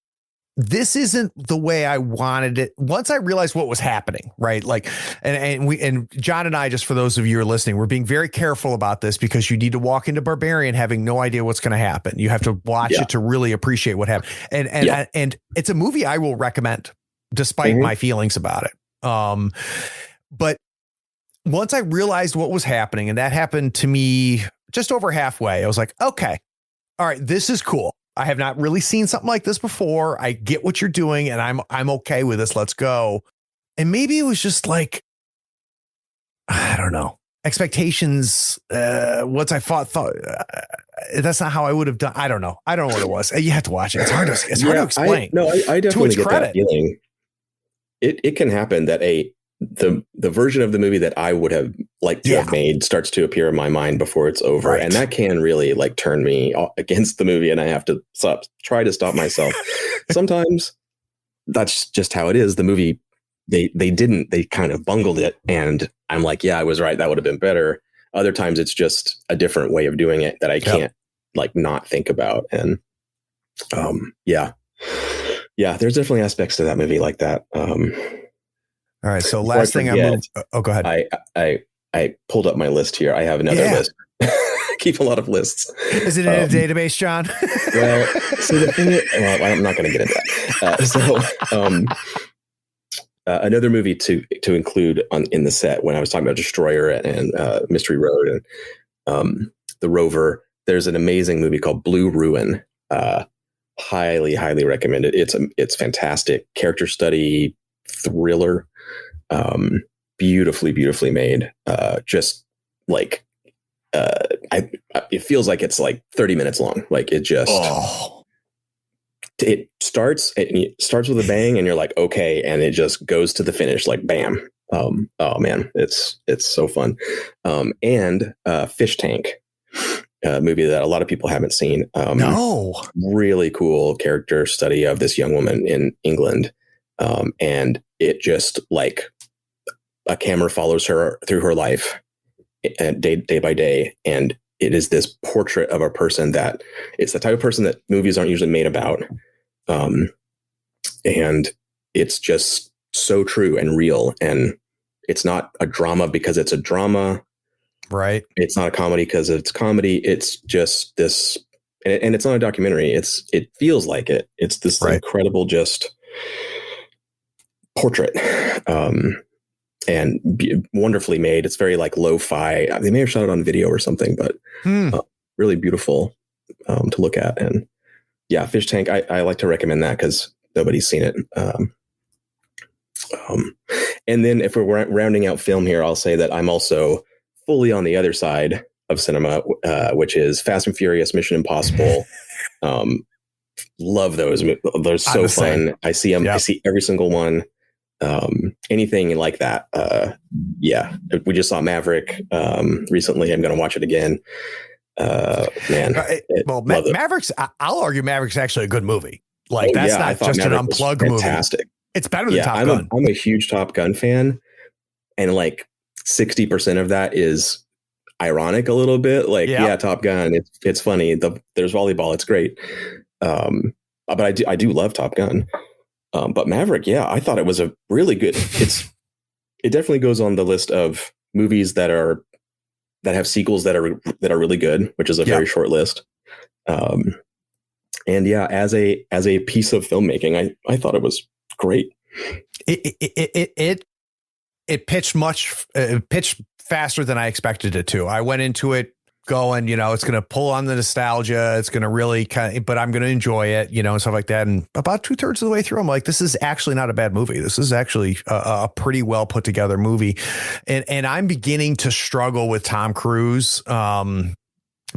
this isn't the way I wanted it. Once I realized what was happening, right? Like, and John and I, just for those of you who are listening, we're being very careful about this because you need to walk into Barbarian having no idea what's going to happen. You have to watch it to really appreciate what happened. And it's a movie I will recommend despite my feelings about it. But once I realized what was happening, and that happened to me just over halfway, I was like, okay, all right, this is cool. I have not really seen something like this before. I get what you're doing, and I'm okay with this. Let's go. And maybe it was just like, I don't know, expectations. Once I thought that's not how I would have done. I don't know. I don't know what it was. You have to watch it. It's hard to explain. I definitely get that feeling. It can happen that the version of the movie that I would have liked to have made starts to appear in my mind before it's over. Right. And that can really like turn me against the movie, and I have to try to stop myself. Sometimes that's just how it is. The movie, they kind of bungled it, and I'm like, yeah, I was right. That would have been better. Other times it's just a different way of doing it that I can't like not think about. And there's definitely aspects to that movie like that. All right. So last thing go ahead. I pulled up my list here. I have another list. Keep a lot of lists. Is it in a database, John? Well, so the thing is, I'm not going to get into that. Another movie to include in the set when I was talking about Destroyer and Mystery Road and the Rover, there's an amazing movie called Blue Ruin. Highly, highly recommended. It's fantastic character study thriller. Beautifully made. Just like it feels like it's like 30 minutes long. Like it just it starts with a bang, and you're like, okay, and it just goes to the finish like bam. Oh man, it's so fun. And Fish Tank, movie that a lot of people haven't seen. No, really cool character study of this young woman in England. And it just like a camera follows her through her life day by day. And it is this portrait of a person that it's the type of person that movies aren't usually made about. And it's just so true and real. And it's not a drama because it's a drama. Right. It's not a comedy because it's comedy. It's just this, and it's not a documentary. It feels like it. It's this incredible just portrait. wonderfully made. It's very like lo-fi. They may have shot it on video or something, but really beautiful to look at. And yeah, Fish Tank, I like to recommend that because nobody's seen it. And then if we're rounding out film here, I'll say that I'm also fully on the other side of cinema, which is Fast and Furious, Mission Impossible. Love those. They're so fun. I see them. Yep. I see every single one. Anything like that. Yeah, we just saw Maverick recently. I'm going to watch it again. Man, Maverick's. I'll argue Maverick's actually a good movie. Like that's not just Maverick an unplugged movie. Fantastic. It's better than Top Gun. I'm a huge Top Gun fan, and like 60% of that is ironic a little bit. Like, yeah, Top Gun. It's funny. There's volleyball. It's great. But I do love Top Gun. But Maverick, yeah, I thought it was a really good. It definitely goes on the list of movies that have sequels that are really good, which is a very short list. And yeah, as a piece of filmmaking, I thought it was great. It pitched faster than I expected it to. I went into it going, it's going to pull on the nostalgia. It's going to really but I'm going to enjoy it, and stuff like that. And about 2/3 of the way through, I'm like, this is actually not a bad movie. This is actually a pretty well put together movie. And I'm beginning to struggle with Tom Cruise,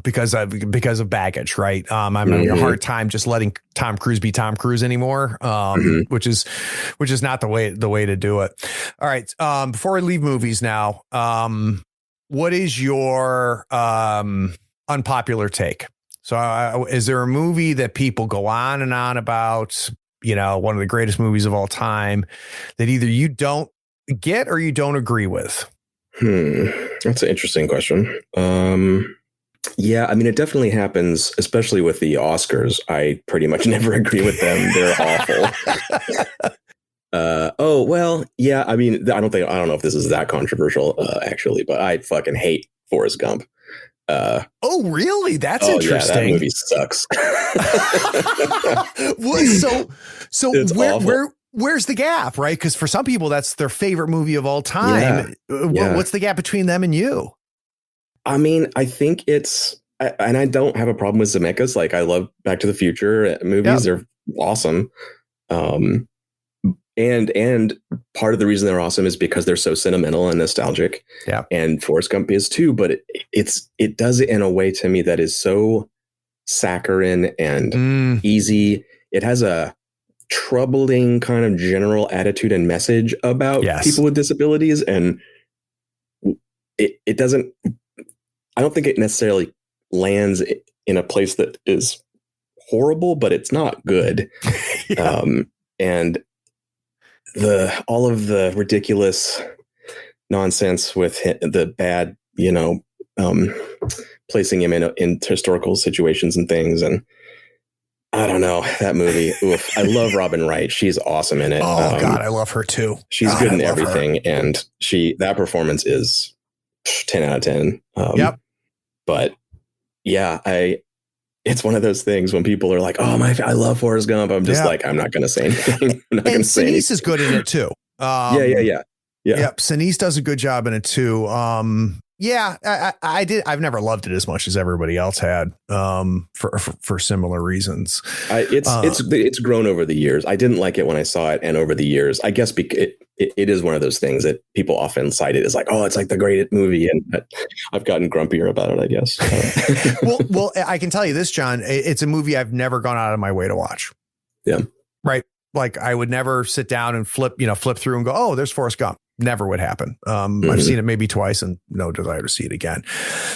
because of baggage, right? I'm having a hard time just letting Tom Cruise be Tom Cruise anymore, which is not the way to do it. All right. Before we leave movies now, what is your unpopular take? So is there a movie that people go on and on about, one of the greatest movies of all time, that either you don't get or you don't agree with? That's an interesting question. Yeah, I mean, it definitely happens, especially with the Oscars. I pretty much never agree with them. They're awful. Oh, well, yeah, I mean, I don't know if this is that controversial, actually, but I fucking hate Forrest Gump. Oh, really? That's interesting. Yeah, that movie sucks. Where's the gap, right? Because for some people, that's their favorite movie of all time. Yeah. What's the gap between them and you? I mean, I think and I don't have a problem with Zemeckis. Like, I love Back to the Future movies. Yep. They're awesome. And part of the reason they're awesome is because they're so sentimental and nostalgic. Yeah. And Forrest Gump is too, but it does it in a way to me that is so saccharine and easy. It has a troubling kind of general attitude and message about people with disabilities. And it doesn't, I don't think it necessarily lands in a place that is horrible, but it's not good. And all of the ridiculous nonsense with the bad, placing him in historical situations and things. And I don't know, that movie. Oof. I love Robin Wright. She's awesome in it. Oh God, I love her too. She's good in everything. Her. And that performance is 10 out of 10. But yeah, it's one of those things when people are like, "Oh, I love Forrest Gump." I'm just like, I'm not going to say anything. I'm not going to say anything. Sinise is good in it too. Yeah. Yep. Sinise does a good job in it too. I've never loved it as much as everybody else had, for similar reasons. It's grown over the years. I didn't like it when I saw it, and over the years, I guess it is one of those things that people often cite it as like, oh, it's like the greatest movie, and I've gotten grumpier about it, I guess. Well, I can tell you this, John. It's a movie I've never gone out of my way to watch. Yeah. Right. Like I would never sit down and flip through and go, oh, there's Forrest Gump. Never would happen. I've seen it maybe twice and no desire to see it again.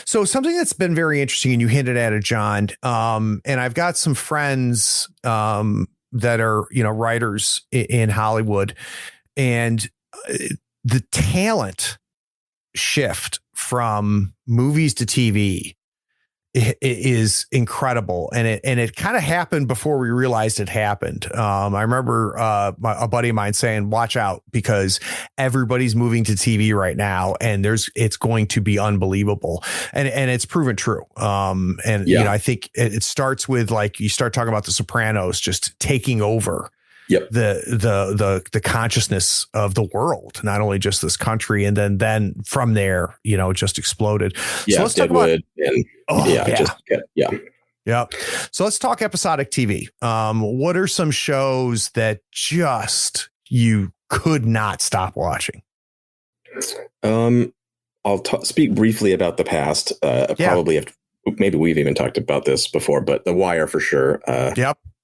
So something that's been very interesting, and you hinted at it, John, and I've got some friends that are, writers in Hollywood, and the talent shift from movies to TV is incredible. And it kind of happened before we realized it happened. I remember a buddy of mine saying, watch out, because everybody's moving to TV right now, and it's going to be unbelievable. And it's proven true. I think it starts with, like, you start talking about The Sopranos just taking over Yep. the consciousness of the world, not only just this country. And then from there, it just exploded. Yeah. So let's Deadwood talk about, yeah. So let's talk episodic TV. What are some shows that just you could not stop watching? I'll speak briefly about the past. Probably maybe we've even talked about this before, but The Wire for sure.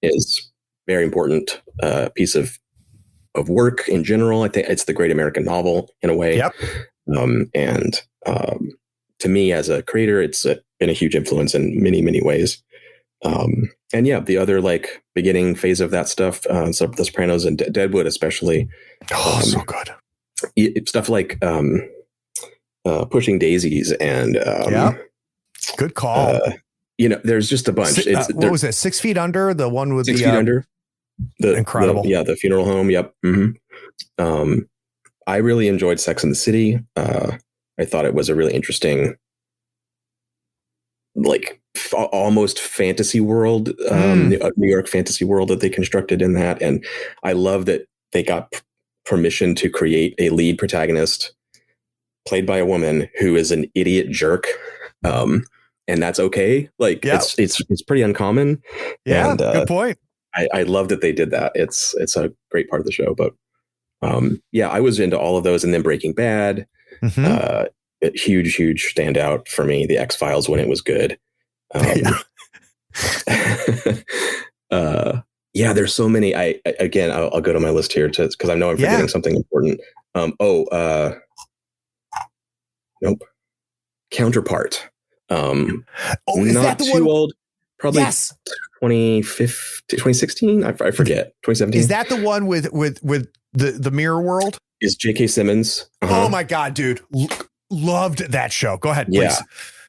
Is very important piece of work in general. I think it's the great American novel in a way. Yep. To me as a creator, it's been a huge influence in many, many ways. The other like beginning phase of that stuff, so The Sopranos and Deadwood, especially. So good. Stuff like Pushing Daisies and good call. There's just a bunch. What was it? 6 Feet Under, the one with 6 Feet Under. Incredible. The funeral home. Yep. Mm-hmm. I really enjoyed Sex and the City. I thought it was a really interesting, like almost fantasy world, New York fantasy world that they constructed in that. And I love that they got permission to create a lead protagonist played by a woman who is an idiot jerk. And that's okay. Like it's pretty uncommon. Yeah. And, good point. I love that they did that. It's a great part of the show, but I was into all of those, and then Breaking Bad, huge standout for me. The X-Files when it was good. There's so many. I'll go to my list here because I know I'm forgetting something important. Nope. Counterpart. Is not that the too one? old. Probably 2016. I forget. 2017. Is that the one with the Mirror World? Is J.K. Simmons? Oh my God, dude. Loved that show. Go ahead, please.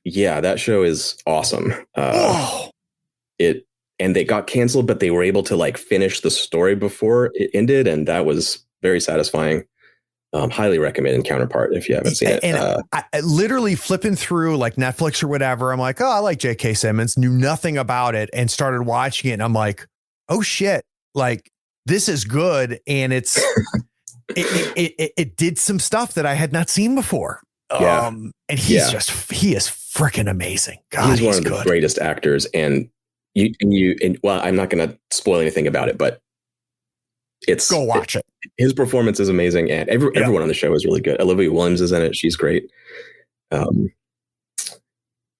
Yeah, that show is awesome. And they got canceled, but they were able to like finish the story before it ended, and that was very satisfying. Highly recommend Counterpart if you haven't seen it. And I literally flipping through like Netflix or whatever, I'm like, oh, I like J.K. Simmons, knew nothing about it, and started watching it. And I'm like, oh shit, like this is good. And it did some stuff that I had not seen before. And he is freaking amazing. God, he's one of the greatest actors. And I'm not going to spoil anything about it, but go watch it. His performance is amazing, and everyone on the show is really good. Olivia Williams is in it; she's great. What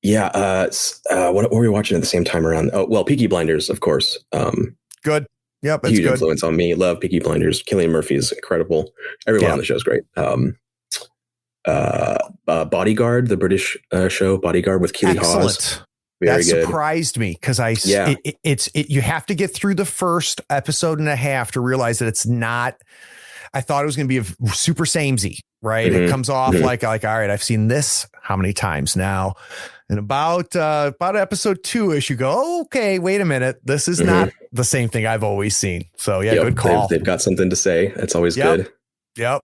were we watching at the same time around? Oh, well, Peaky Blinders, of course. Good. Yep, it's huge good. Influence on me. Love Peaky Blinders. Cillian Murphy's incredible. Everyone on the show is great. Bodyguard, the British show Bodyguard with Keely Hawes. Very that good. Surprised me because you have to get through the first episode and a half to realize that it's not. I thought it was going to be a super samey, right? It comes off like all right, I've seen this how many times now, and about episode 2-ish, you go, oh, okay, wait a minute, this is not the same thing I've always seen. So good call. They've got something to say. That's always good. Yep.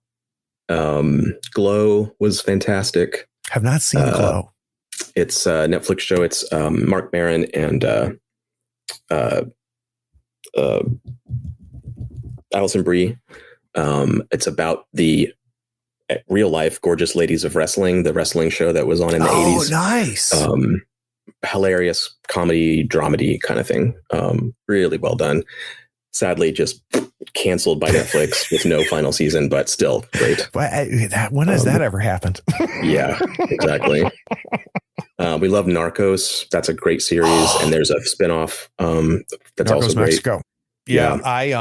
Glow was fantastic. Have not seen Glow. It's a Netflix show. It's Mark Maron and Alison Brie. It's about the real life gorgeous ladies of wrestling, the wrestling show that was on in the 80s. Oh, nice. Hilarious comedy, dramedy kind of thing. Really well done. Sadly, just canceled by Netflix with no final season, but still great. When has that ever happened? Yeah, exactly. We love Narcos. That's a great series, and there's a spinoff that's Narcos also great. Mexico. Yeah, I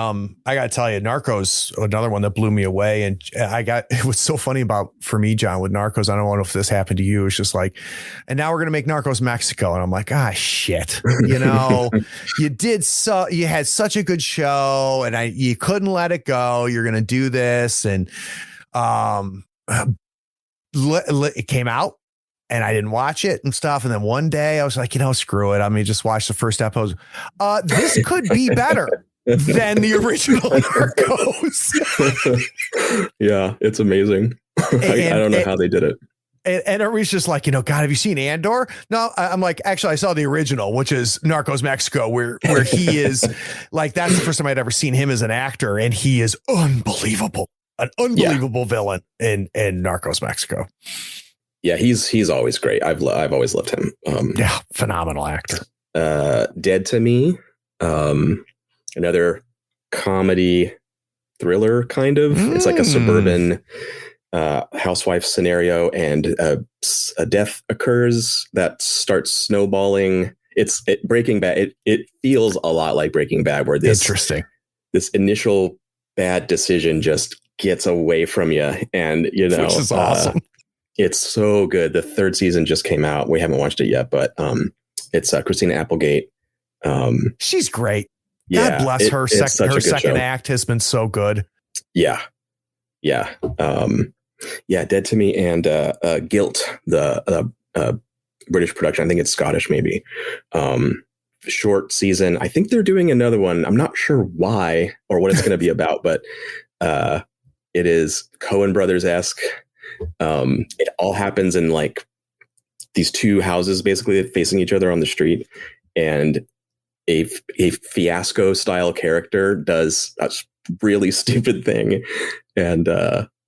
got to tell you, Narcos, another one that blew me away. And it was so funny for me, John, with Narcos. I don't know if this happened to you. It's just like, and now we're going to make Narcos Mexico. And I'm like, shit, you had such a good show and you couldn't let it go. You're going to do this. And, it came out. And I didn't watch it and stuff. And then one day I was like, screw it. I mean, just watch the first episode. This could be better than the original Narcos. Yeah, it's amazing. I don't know how they did it. And everybody's just like, God, have you seen Andor? No, I'm like, actually, I saw the original, which is Narcos Mexico, where he is like, that's the first time I'd ever seen him as an actor. And he is unbelievable, an unbelievable villain in Narcos Mexico. Yeah, he's always great. I've always loved him. Yeah, phenomenal actor. Dead to Me, another comedy thriller kind of. It's like a suburban housewife scenario, and a death occurs that starts snowballing. It's Breaking Bad. It feels a lot like Breaking Bad, where this initial bad decision just gets away from you, and which is awesome. It's so good. The third season just came out. We haven't watched it yet, but it's Christina Applegate. She's great. God bless her. Her second act has been so good. Yeah. Dead to Me and Guilt, the British production. I think it's Scottish, maybe. Short season. I think they're doing another one. I'm not sure why or what it's going to be about, but it is Coen Brothers-esque. It all happens in like these two houses basically facing each other on the street, and a fiasco style character does a really stupid thing, and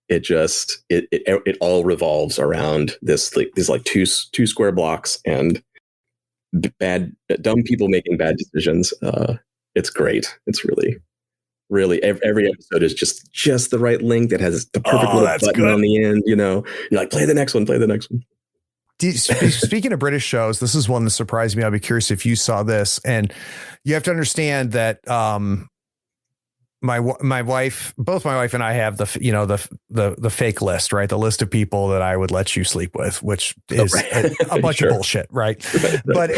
it all revolves around these two square blocks and dumb people making bad decisions. It's great. It's really every episode is just the right length. It has the perfect little button on the end. You're like, play the next one. Speaking of British shows, this is one that surprised me. I'll be curious if you saw this, and you have to understand that both my wife and I have the fake list, right? The list of people that I would let you sleep with, which is a bunch of bullshit, right? But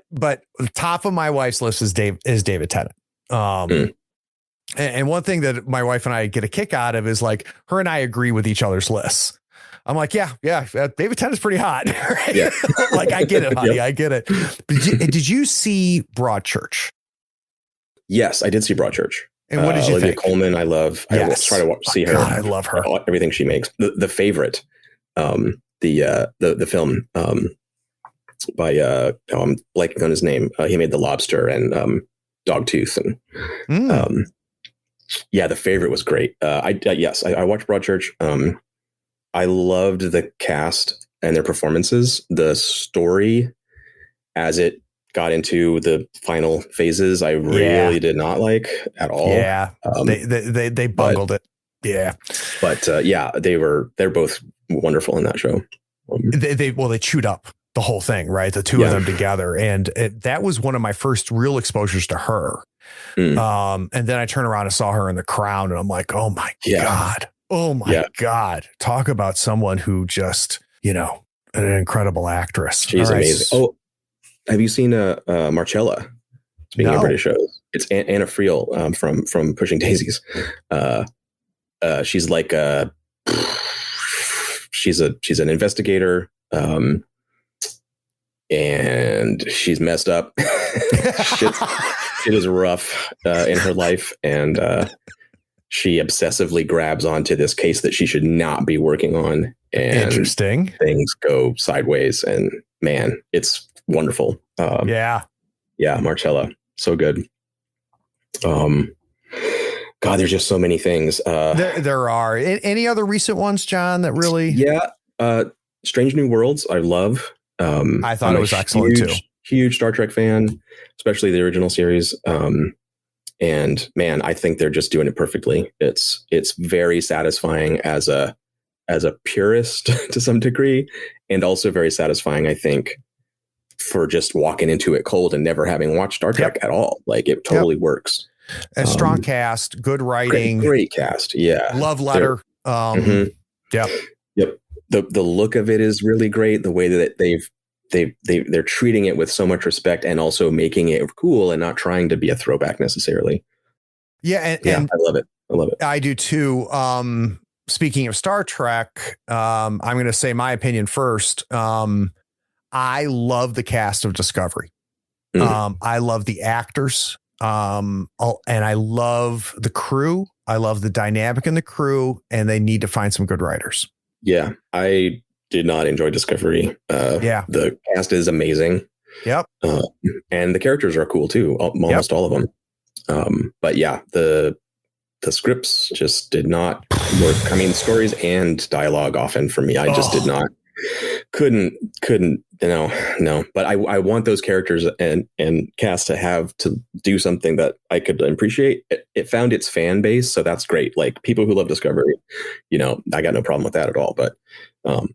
the top of my wife's list is David Tennant. And one thing that my wife and I get a kick out of is like her and I agree with each other's lists. I'm like, yeah, David Tennant's pretty hot. Right? Yeah. Like, I get it, honey. Yep. I get it. But did you see Broadchurch? Yes, I did see Broadchurch. And what did you Olivia think? Colman, I love. Yes. I try to see her. God, I love her. Everything she makes. The Favorite, the film by I'm blanking on his name. He made The Lobster and Dogtooth, and The Favorite was great. I watched Broadchurch. I loved the cast and their performances. The story, as it got into the final phases, I really did not like at all. Yeah, they bungled it. Yeah, but they're both wonderful in that show. They chewed up the whole thing, right? The two of them together, and that was one of my first real exposures to her. And then I turned around and saw her in The Crown, and I'm like, oh my God. Oh my God. Talk about someone who just, an incredible actress. She's amazing. Oh, have you seen Marcella? Speaking of British shows, it's Anna Friel from Pushing Daisies. She's like she's an investigator, and she's messed up. Shit is rough in her life, and she obsessively grabs onto this case that she should not be working on. And interesting. Things go sideways, and man, it's wonderful. Marcella, so good. God, there's just so many things. There are. Any other recent ones, John, that really? Strange New Worlds, I love. I thought it was excellent too. Huge Star Trek fan, especially the original series. And man, I think they're just doing it perfectly. It's very satisfying as a purist to some degree, and also very satisfying, I think, for just walking into it cold and never having watched Star Trek at all. Like, it totally works. A strong cast, good writing, great cast. Yeah, love letter. Yep. The look of it is really great. The way that they're treating it with so much respect, and also making it cool and not trying to be a throwback necessarily. And I love it. I do too. Speaking of Star Trek, I'm going to say my opinion first. I love the cast of Discovery. I love the actors. And I love the crew. I love the dynamic in the crew, and they need to find some good writers. Yeah, I did not enjoy Discovery. The cast is amazing. Yep. And the characters are cool too. Almost all of them. But yeah, the scripts just did not work. I mean, stories and dialogue often for me, I just did not, couldn't, no. But I want those characters and cast to do something that I could appreciate. It found its fan base, so that's great. Like people who love Discovery, I got no problem with that at all. But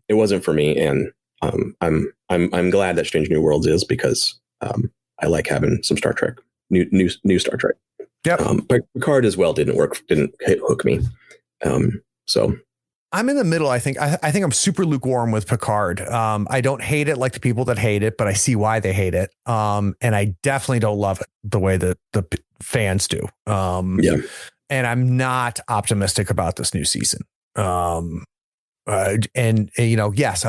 it wasn't for me, and I'm glad that Strange New Worlds is, because I like having some Star Trek, new Star Trek. Yep. But Picard as well didn't hook me. So I'm in the middle. I think I'm super lukewarm with Picard. I don't hate it like the people that hate it, but I see why they hate it. And I definitely don't love it the way that the fans do. And I'm not optimistic about this new season. Yes, I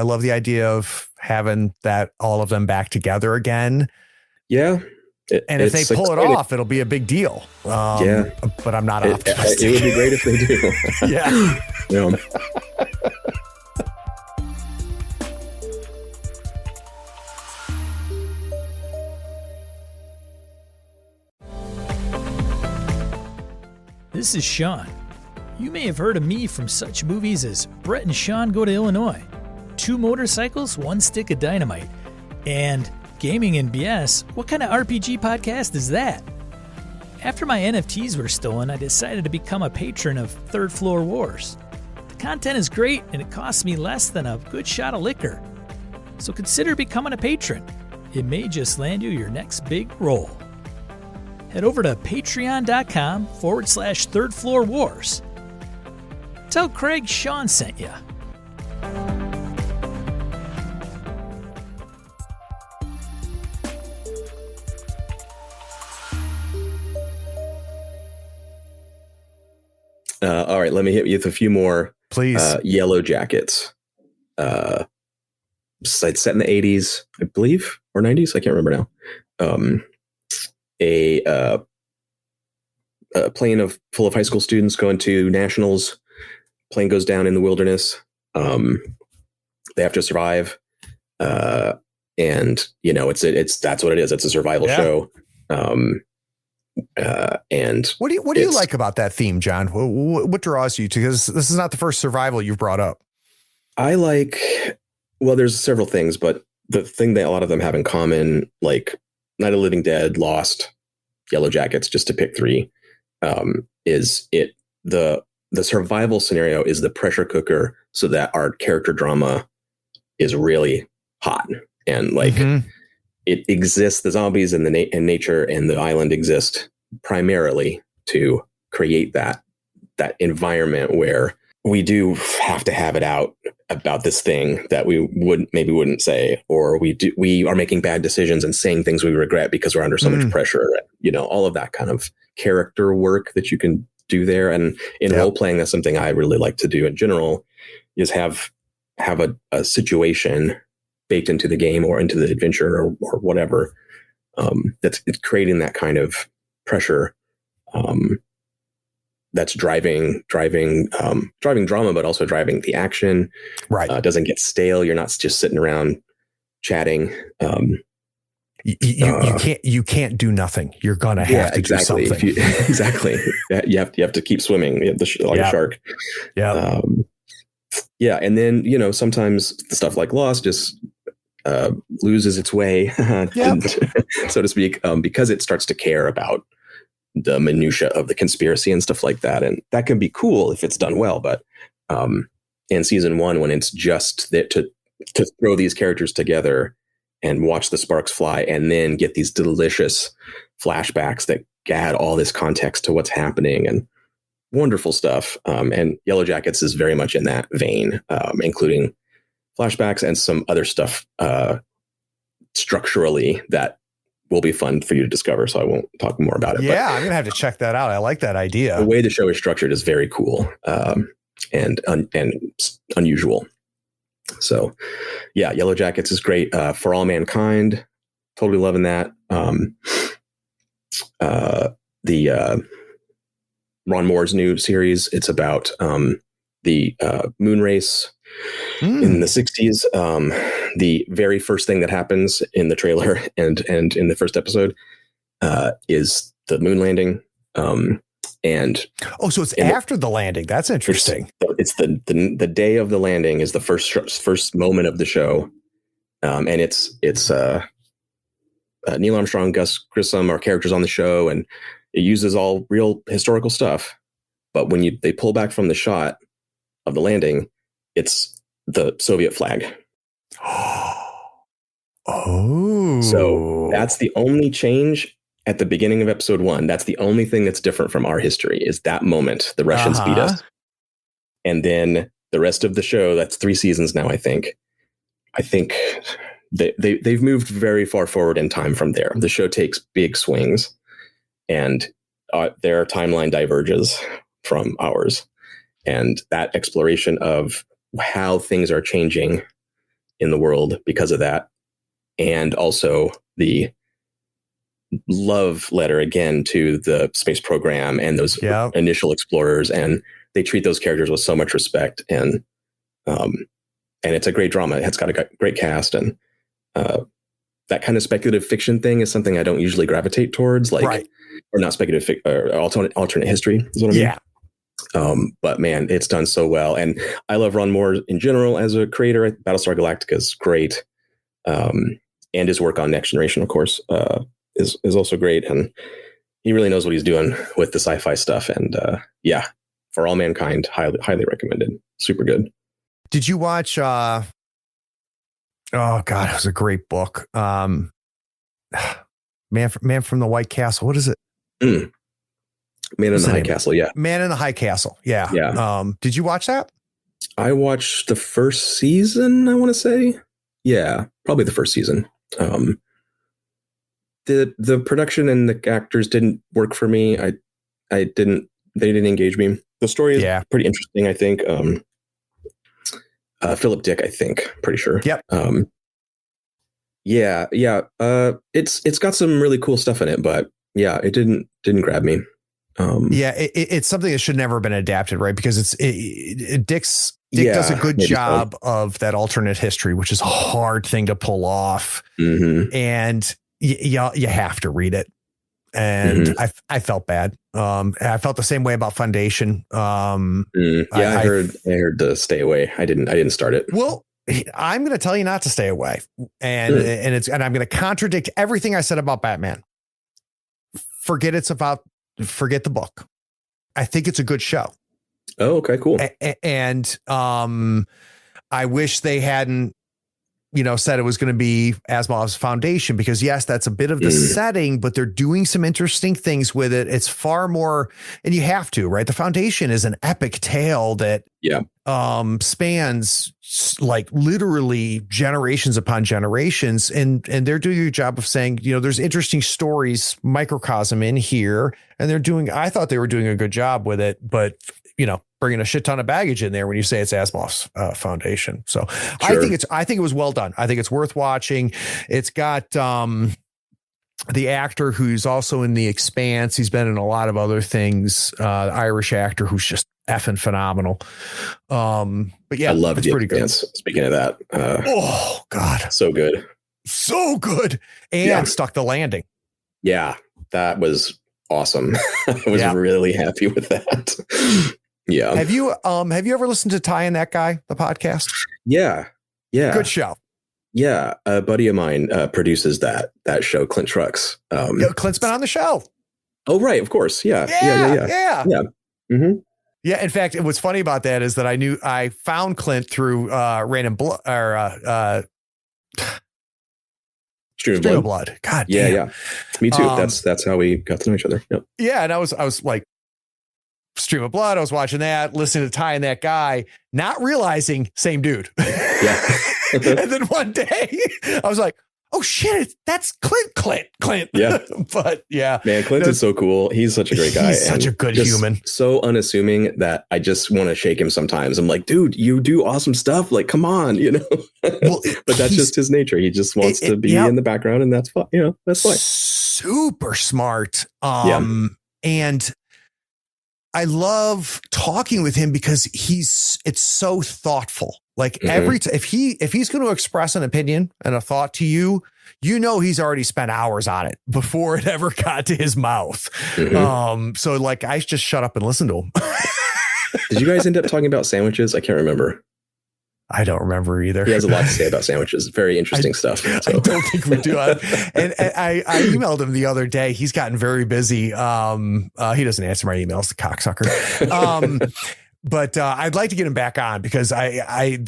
love the idea of having all of them back together again. Yeah. And if they pull it off, it'll be a big deal. But I'm not optimistic. It would be great if they do. Yeah. This is Sean. You may have heard of me from such movies as Brett and Sean Go to Illinois, 2 Motorcycles, 1 Stick of Dynamite, and Gaming and BS. What kind of RPG podcast is that? After my NFTs were stolen, I decided to become a patron of Third Floor Wars. The content is great, and it costs me less than a good shot of liquor. So consider becoming a patron. It may just land you your next big role. Head over to patreon.com/Third Floor Wars. Tell Craig Sean sent you. All right, let me hit you with a few more. Please. Yellowjackets. It's set in the 80s, I believe, or 90s. I can't remember now. A plane full of high school students going to nationals. Plane goes down in the wilderness. They have to survive. And it's that's what it is. It's a survival show. And what do you like about that theme, John? What draws you to? Because this is not the first survival you've brought up. There's several things, but the thing that a lot of them have in common, like Night of the Living Dead, Lost, Yellowjackets, just to pick 3, is the survival scenario is the pressure cooker, so that our character drama is really hot, and it exists. The zombies and and nature and the island exist primarily to create that environment where we do have to have it out about this thing that we wouldn't say, or we are making bad decisions and saying things we regret because we're under so much pressure. All of that kind of character work that you can do there. And in role playing, that's something I really like to do in general, is have a situation baked into the game or into the adventure or whatever, that's creating that kind of pressure, that's driving drama, but also driving the action. Right. Doesn't get stale. You're not just sitting around chatting. You can't do nothing. You're gonna have to do something. Exactly. You have to keep swimming like a shark. Yeah. And then sometimes the stuff like Lost just loses its way, so to speak, because it starts to care about the minutia of the conspiracy and stuff like that, and that can be cool if it's done well. But in season 1, when it's just that to throw these characters together and watch the sparks fly, and then get these delicious flashbacks that add all this context to what's happening, and wonderful stuff. And Yellowjackets is very much in that vein, including flashbacks and some other stuff structurally that will be fun for you to discover. So I won't talk more about it. Yeah, I'm going to have to check that out. I like that idea. The way the show is structured is very cool and unusual. So yeah, Yellowjackets is great. For All Mankind, totally loving that. The Ron Moore's new series, it's about the moon race In the 60s, the very first thing that happens in the trailer and in the first episode is the moon landing. And so it's after the landing. That's interesting. It's the day of the landing is the first moment of the show, and it's Neil Armstrong, Gus Grissom are characters on the show, and it uses all real historical stuff. But when they pull back from the shot of the landing, it's the Soviet flag. Oh, so that's the only change at the beginning of episode 1. That's the only thing that's different from our history is that moment. The Russians beat us. And then the rest of the show, that's 3 seasons now, I think they've moved very far forward in time from there. The show takes big swings and their timeline diverges from ours. And that exploration of how things are changing in the world because of that. And also the love letter again to the space program and those initial explorers. And they treat those characters with so much respect. And it's a great drama. It's got a great cast. And that kind of speculative fiction thing is something I don't usually gravitate towards, or not speculative, or alternate history is what I mean. Yeah. But man, it's done so well. And I love Ron Moore in general as a creator. Battlestar Galactica is great. And his work on Next Generation, of course, is also great. And he really knows what he's doing with the sci-fi stuff. And For All Mankind, highly recommended. Super good. Did you watch, oh God, it was a great book. Man from the White Castle. What is it? Man in the High Castle. Yeah. Man in the High Castle. Yeah. Yeah. Did you watch that? I watched the first season, I want to say. Yeah, probably the first season. The production and the actors didn't work for me. They didn't engage me. The story is pretty interesting, I think. Philip Dick, I think, pretty sure. Yep. It's got some really cool stuff in it, but it didn't grab me. It's something that should never have been adapted, right? Because Dick does a good job of that alternate history, which is a hard thing to pull off. Mm-hmm. And you have to read it. And I felt bad. I felt the same way about Foundation. I heard to stay away. I didn't start it. Well, I'm going to tell you not to stay away. And I'm going to contradict everything I said about Batman. Forget the book. I think it's a good show. Oh, okay, cool. And I wish they hadn't, said it was going to be Asimov's Foundation, because yes, that's a bit of the setting, but they're doing some interesting things with it. It's far more, and you have to, right? The Foundation is an epic tale that spans like literally generations upon generations. And they're doing a job of saying, there's interesting stories, microcosm in here. And I thought they were doing a good job with it, but bringing a shit ton of baggage in there when you say it's Asimov's Foundation. So sure. I think it was well done. I think it's worth watching. It's got the actor who's also in The Expanse. He's been in a lot of other things. The Irish actor who's just effing phenomenal. But yeah, I love The Expanse. Speaking of that, oh God, so good. And stuck the landing. Yeah, that was awesome. I was really happy with that. Yeah. Have you ever listened to Ty and That Guy, the podcast? Yeah. Good show. Yeah. A buddy of mine produces that show, Clint Trucks. Clint's been on the show. Oh, right. Of course. Yeah. Mm-hmm. Yeah. In fact, what's funny about that is that I found Clint through Stream of Blood. God damn. Yeah. Me too. That's how we got to know each other. Yep. Yeah. And I was like, Stream of Blood. I was watching that, listening to Ty and That Guy, not realizing same dude. Yeah. And then one day I was like, oh shit, that's Clint. Yeah. But yeah, man, Clint is so cool. He's such a great guy. He's such a good human. So unassuming that I just want to shake him sometimes. I'm like, dude, you do awesome stuff. Like, come on, Well, but that's just his nature. He just wants to be in the background, and that's fine. That's fine. Super smart. And I love talking with him because it's so thoughtful. Like if he's going to express an opinion and a thought to you, he's already spent hours on it before it ever got to his mouth. So like I just shut up and listen to him. Did you guys end up talking about sandwiches? I can't remember. I don't remember either. He has a lot to say about sandwiches. Very interesting stuff. So. I don't think we do. And I emailed him the other day. He's gotten very busy. He doesn't answer my emails, the cocksucker. But I'd like to get him back on because in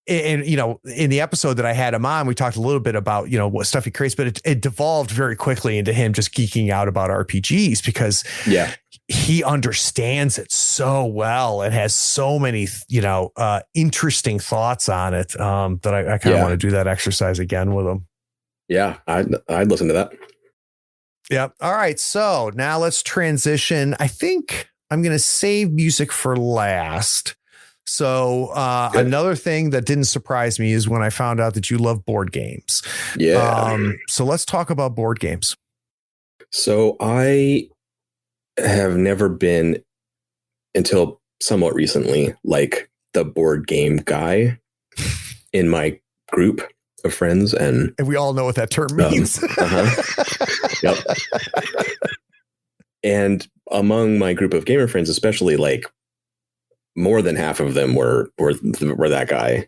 the episode that I had him on, we talked a little bit about, what stuff he creates, but it devolved very quickly into him just geeking out about RPGs because he understands it so well and has so many, interesting thoughts on it that I kind of want to do that exercise again with him. Yeah, I'd listen to that. Yeah. All right. So now let's transition. I think I'm going to save music for last. So another thing that didn't surprise me is when I found out that you love board games. Yeah. So let's talk about board games. So I have never been, until somewhat recently, like the board game guy in my group of friends. And we all know what that term means. Yep. And among my group of gamer friends, especially, like more than half of them were that guy.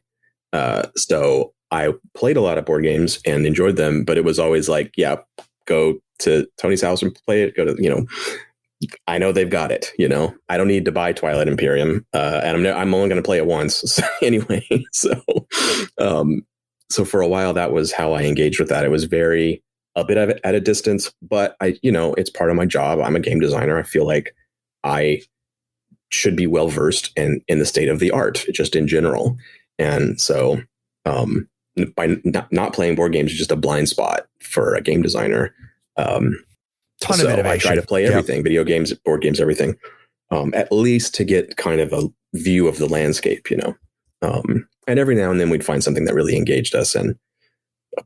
So I played a lot of board games and enjoyed them, but it was always like, go to Tony's house and play it. Go to, I know they've got it, I don't need to buy Twilight Imperium. And I'm only going to play it once. So anyway. So for a while, that was how I engaged with that. It was a bit of it at a distance, but it's part of my job. I'm a game designer. I feel like I should be well versed in the state of the art, just in general. And so by not playing board games is just a blind spot for a game designer. Ton of innovation. I try to play everything, video games, board games, everything, at least to get kind of a view of the landscape, and every now and then we'd find something that really engaged us and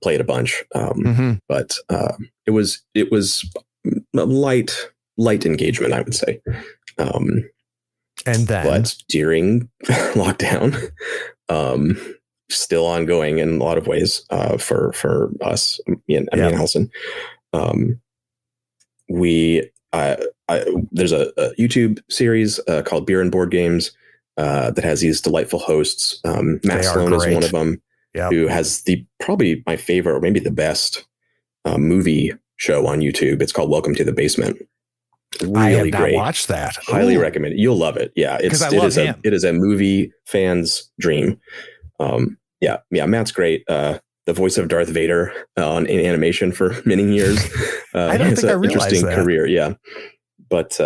played a bunch. But it was a light engagement, I would say. And then, but during lockdown, still ongoing in a lot of ways for us, me and Allison. There's a YouTube series called Beer and Board Games that has these delightful hosts. Matt Sloan is one of them, who has probably my favorite, or maybe the best movie show on YouTube. It's called Welcome to the Basement. Really I have not great. watched that. Highly recommend it. You'll love it. Yeah, it is a movie fan's dream. Matt's great. The voice of Darth Vader in animation for many years. I don't think I realized interesting that. Career. Yeah, but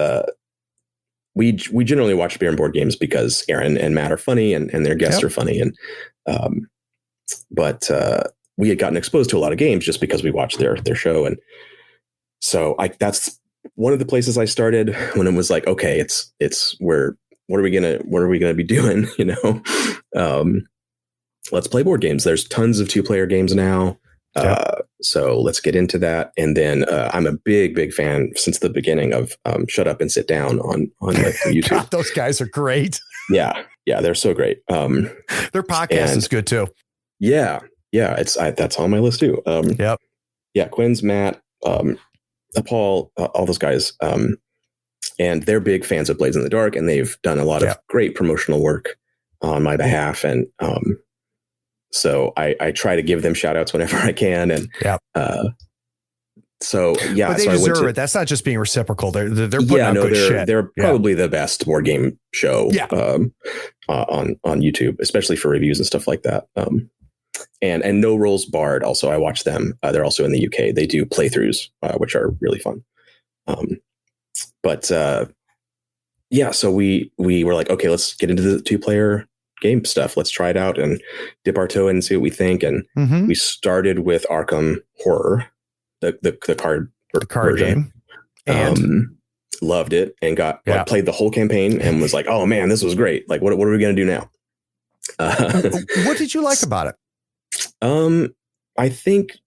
we generally watch Beer and Board Games because Aaron and Matt are funny and their guests are funny, and but we had gotten exposed to a lot of games just because we watched their show, and so that's one of the places I started when it was like, okay, it's where what are we gonna be doing? Let's play board games. There's tons of 2-player games now. So let's get into that. And then I'm a big fan since the beginning of Shut Up and Sit Down on YouTube. God, those guys are great. Yeah, they're so great. Their podcast is good too. Yeah, that's on my list too. Yeah, Quinn's, Matt, Paul, all those guys. And they're big fans of Blades in the Dark, and they've done a lot of great promotional work on my behalf. And so I try to give them shout outs whenever I can. And so but they deserve it. That's not just being reciprocal. They're putting out good shit. They're probably the best board game show on YouTube, especially for reviews and stuff like that. And No Rules Barred. Also, I watch them. They're also in the UK. They do playthroughs, which are really fun. So we were like, okay, let's get into the 2-player game stuff. Let's try it out and dip our toe in and see what we think. And we started with Arkham Horror, the card game, and loved it, and played the whole campaign and was like, oh man, this was great. Like, what are we going to do now? What did you like about it? I think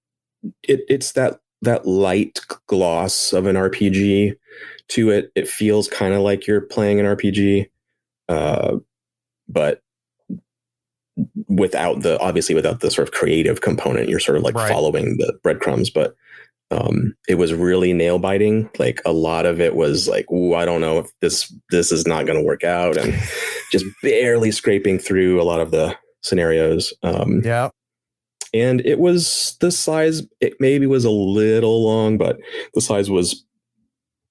it's that light gloss of an RPG to it. It feels kind of like you're playing an RPG, but without the sort of creative component. You're sort of like following the breadcrumbs, but it was really nail biting. Like a lot of it was like, ooh, I don't know if this is not going to work out, and just barely scraping through a lot of the scenarios. Yeah. And it was the size, it maybe was a little long, but the size was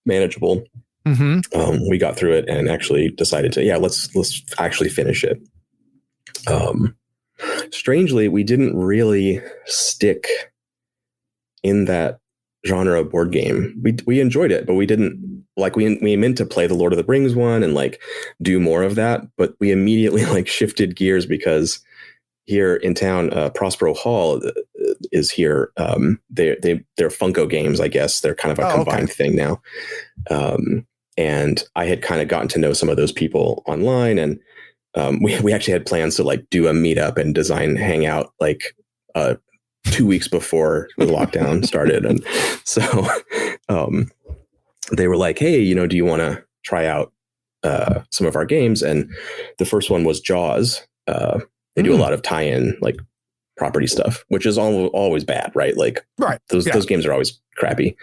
manageable. Mm-hmm. We got through it and actually decided to, let's actually finish it. Strangely, we didn't really stick in that genre of board game. We enjoyed it, but we didn't like, we meant to play the Lord of the Rings one and like do more of that, but we immediately like shifted gears because here in town, Prospero Hall is here. They're Funko games, I guess. They're kind of a combined thing now. And I had kind of gotten to know some of those people online, and we actually had plans to like do a meetup and design hangout like 2 weeks before the lockdown started. And so they were like, hey, do you want to try out some of our games? And the first one was Jaws. They do a lot of tie-in like property stuff, which is always bad, right? Like those games are always crappy.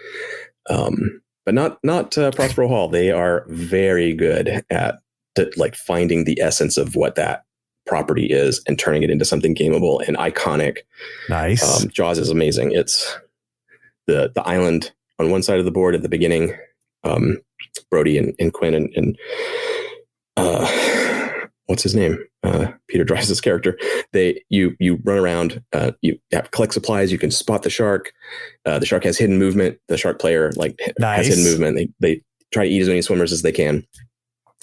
But not Prospero Hall. They are very good at like finding the essence of what that property is and turning it into something gameable and iconic. Nice. Jaws is amazing. It's the island on one side of the board at the beginning. Brody and Quinn and what's his name? Peter drives this character. You run around, you have collect supplies, you can spot the shark. The shark has hidden movement. The shark player has hidden movement. They try to eat as many swimmers as they can.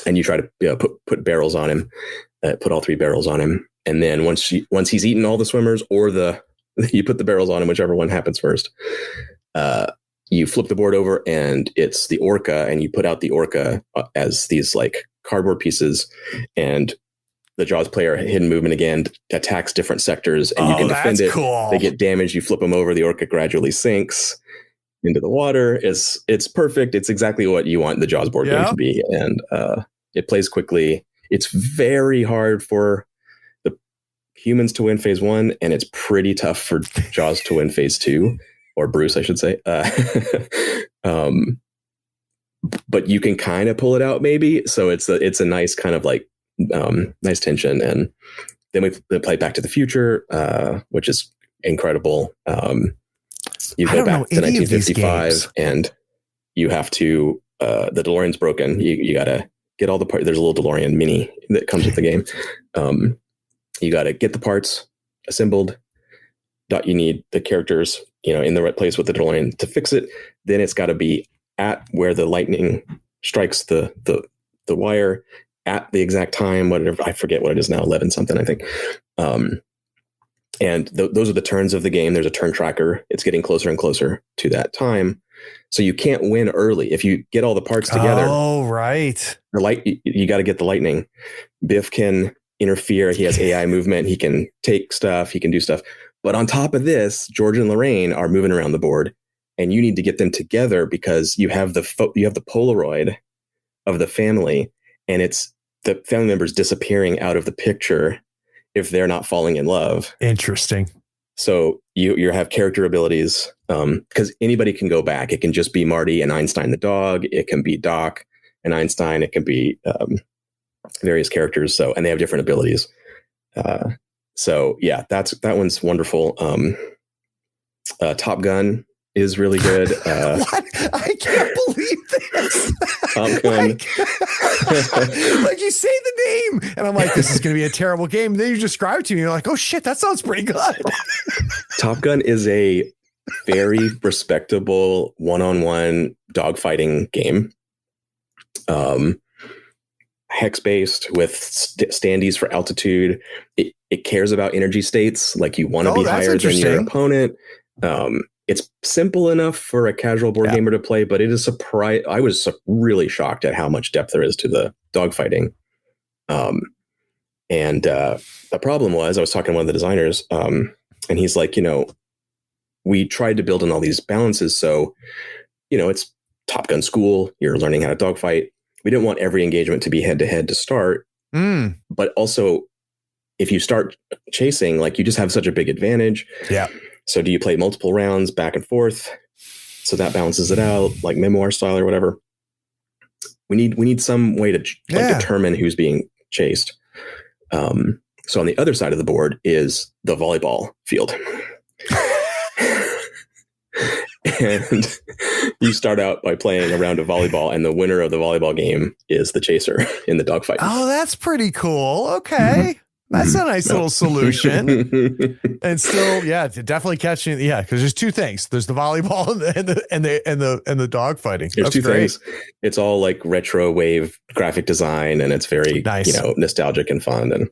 And you try to put barrels on him, put all 3 barrels on him. And then once he's eaten all the swimmers, or you put the barrels on him, whichever one happens first, you flip the board over and it's the orca, and you put out the orca as these like cardboard pieces, and the Jaws player, hidden movement again, attacks different sectors, and you can defend it. Cool. They get damaged. You flip them over. The orca gradually sinks into the water. It's perfect. It's exactly what you want the Jaws board game to be. And it plays quickly. It's very hard for the humans to win phase 1, and it's pretty tough for Jaws to win phase 2, or Bruce, I should say. But you can kind of pull it out maybe. So it's a nice kind of like nice tension. And then we play Back to the Future, which is incredible. You go back to 1955 and you have to, the DeLorean's broken. You got to get all the parts. There's a little DeLorean mini that comes with the game. You got to get the parts assembled. You need the characters, in the right place with the DeLorean to fix it. Then it's got to be at where the lightning strikes the wire at the exact time, whatever, I forget what it is now, 11 something, I think. And those are the turns of the game. There's a turn tracker. It's getting closer and closer to that time. So you can't win early. If you get all the parts together. Oh, right. You got to get the lightning. Biff can interfere. He has AI movement. He can take stuff. He can do stuff. But on top of this, George and Lorraine are moving around the board, and you need to get them together because you have the Polaroid of the family, and it's the family members disappearing out of the picture if they're not falling in love. Interesting. So you have character abilities, because anybody can go back. It can just be Marty and Einstein the dog. It can be Doc and Einstein. It can be various characters. So, and they have different abilities. So yeah, that one's wonderful. Top Gun is really good. What? I can't believe this. Top Gun. Like you say the name, and I'm like, this is going to be a terrible game. Then you describe it to me, and you're like, oh shit, that sounds pretty good. Top Gun is a very respectable one-on-one dogfighting game. Hex based with standees for altitude. It cares about energy states. Like you want to be higher than your opponent. It's simple enough for a casual board gamer to play, but it is surprise. I was really shocked at how much depth there is to the dogfighting. And the problem was, I was talking to one of the designers, and he's like, we tried to build in all these balances. So, it's Top Gun school. You're learning how to dogfight. We didn't want every engagement to be head to head to start, but also if you start chasing, like you just have such a big advantage. Yeah. So do you play multiple rounds back and forth? So that balances it out, like memoir style or whatever. We need some way to determine who's being chased. So on the other side of the board is the volleyball field. And you start out by playing a round of volleyball, and the winner of the volleyball game is the chaser in the dogfight. Oh, that's pretty cool. Okay. That's a nice little solution. And still, definitely catching. Yeah, because there's two things. There's the volleyball and the dog fighting. There's two things. It's all like retro wave graphic design, and it's very nice, nostalgic and fun. And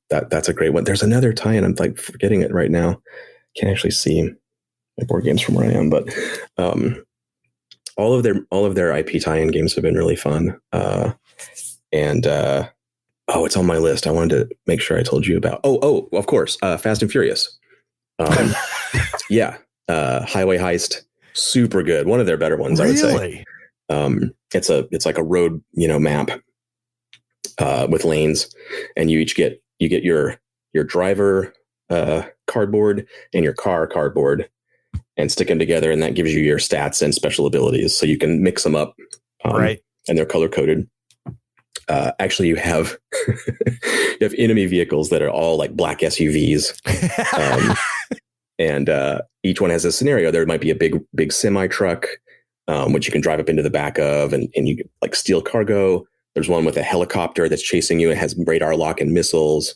that's a great one. There's another tie-in. I'm like forgetting it right now. Can't actually see my board games from where I am, but all of their IP tie-in games have been really fun. It's on my list. I wanted to make sure I told you about. Of course, Fast and Furious. Highway Heist, super good. One of their better ones, really? I would say. It's like a road, map with lanes, and you get your driver cardboard and your car cardboard, and stick them together, and that gives you your stats and special abilities. So you can mix them up, right? And they're color coded. Actually, you have enemy vehicles that are all like black SUVs, and each one has a scenario. There might be a big semi truck, which you can drive up into the back of, and you can like steal cargo. There's one with a helicopter that's chasing you. It has radar lock and missiles.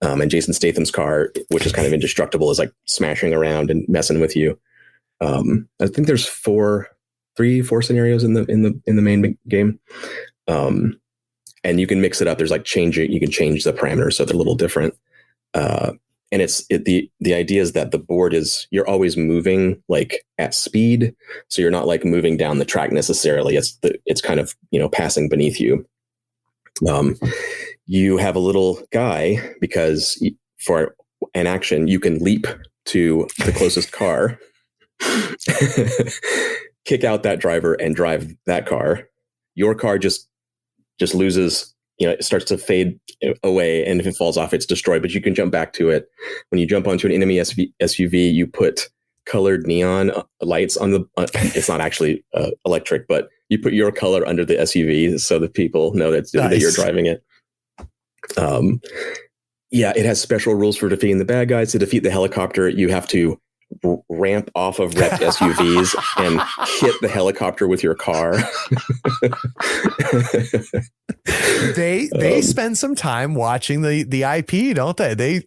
And Jason Statham's car, which is kind of indestructible, is like smashing around and messing with you. I think there's 4 scenarios in the main game. And you can mix it up. There's like you can change the parameters so they're a little different. And the idea is that the board you're always moving like at speed. So you're not like moving down the track necessarily. It's kind of, passing beneath you. You have a little guy because for an action, you can leap to the closest car, kick out that driver and drive that car. Your car just loses, it starts to fade away. And if it falls off, it's destroyed, but you can jump back to it. When you jump onto an enemy SUV, you put colored neon lights on it's not actually electric, but you put your color under the SUV so that people know that you're driving it. It has special rules for defeating the bad guys. To defeat the helicopter, you have to ramp off of wrecked SUVs and hit the helicopter with your car. They spend some time watching the IP, don't they? They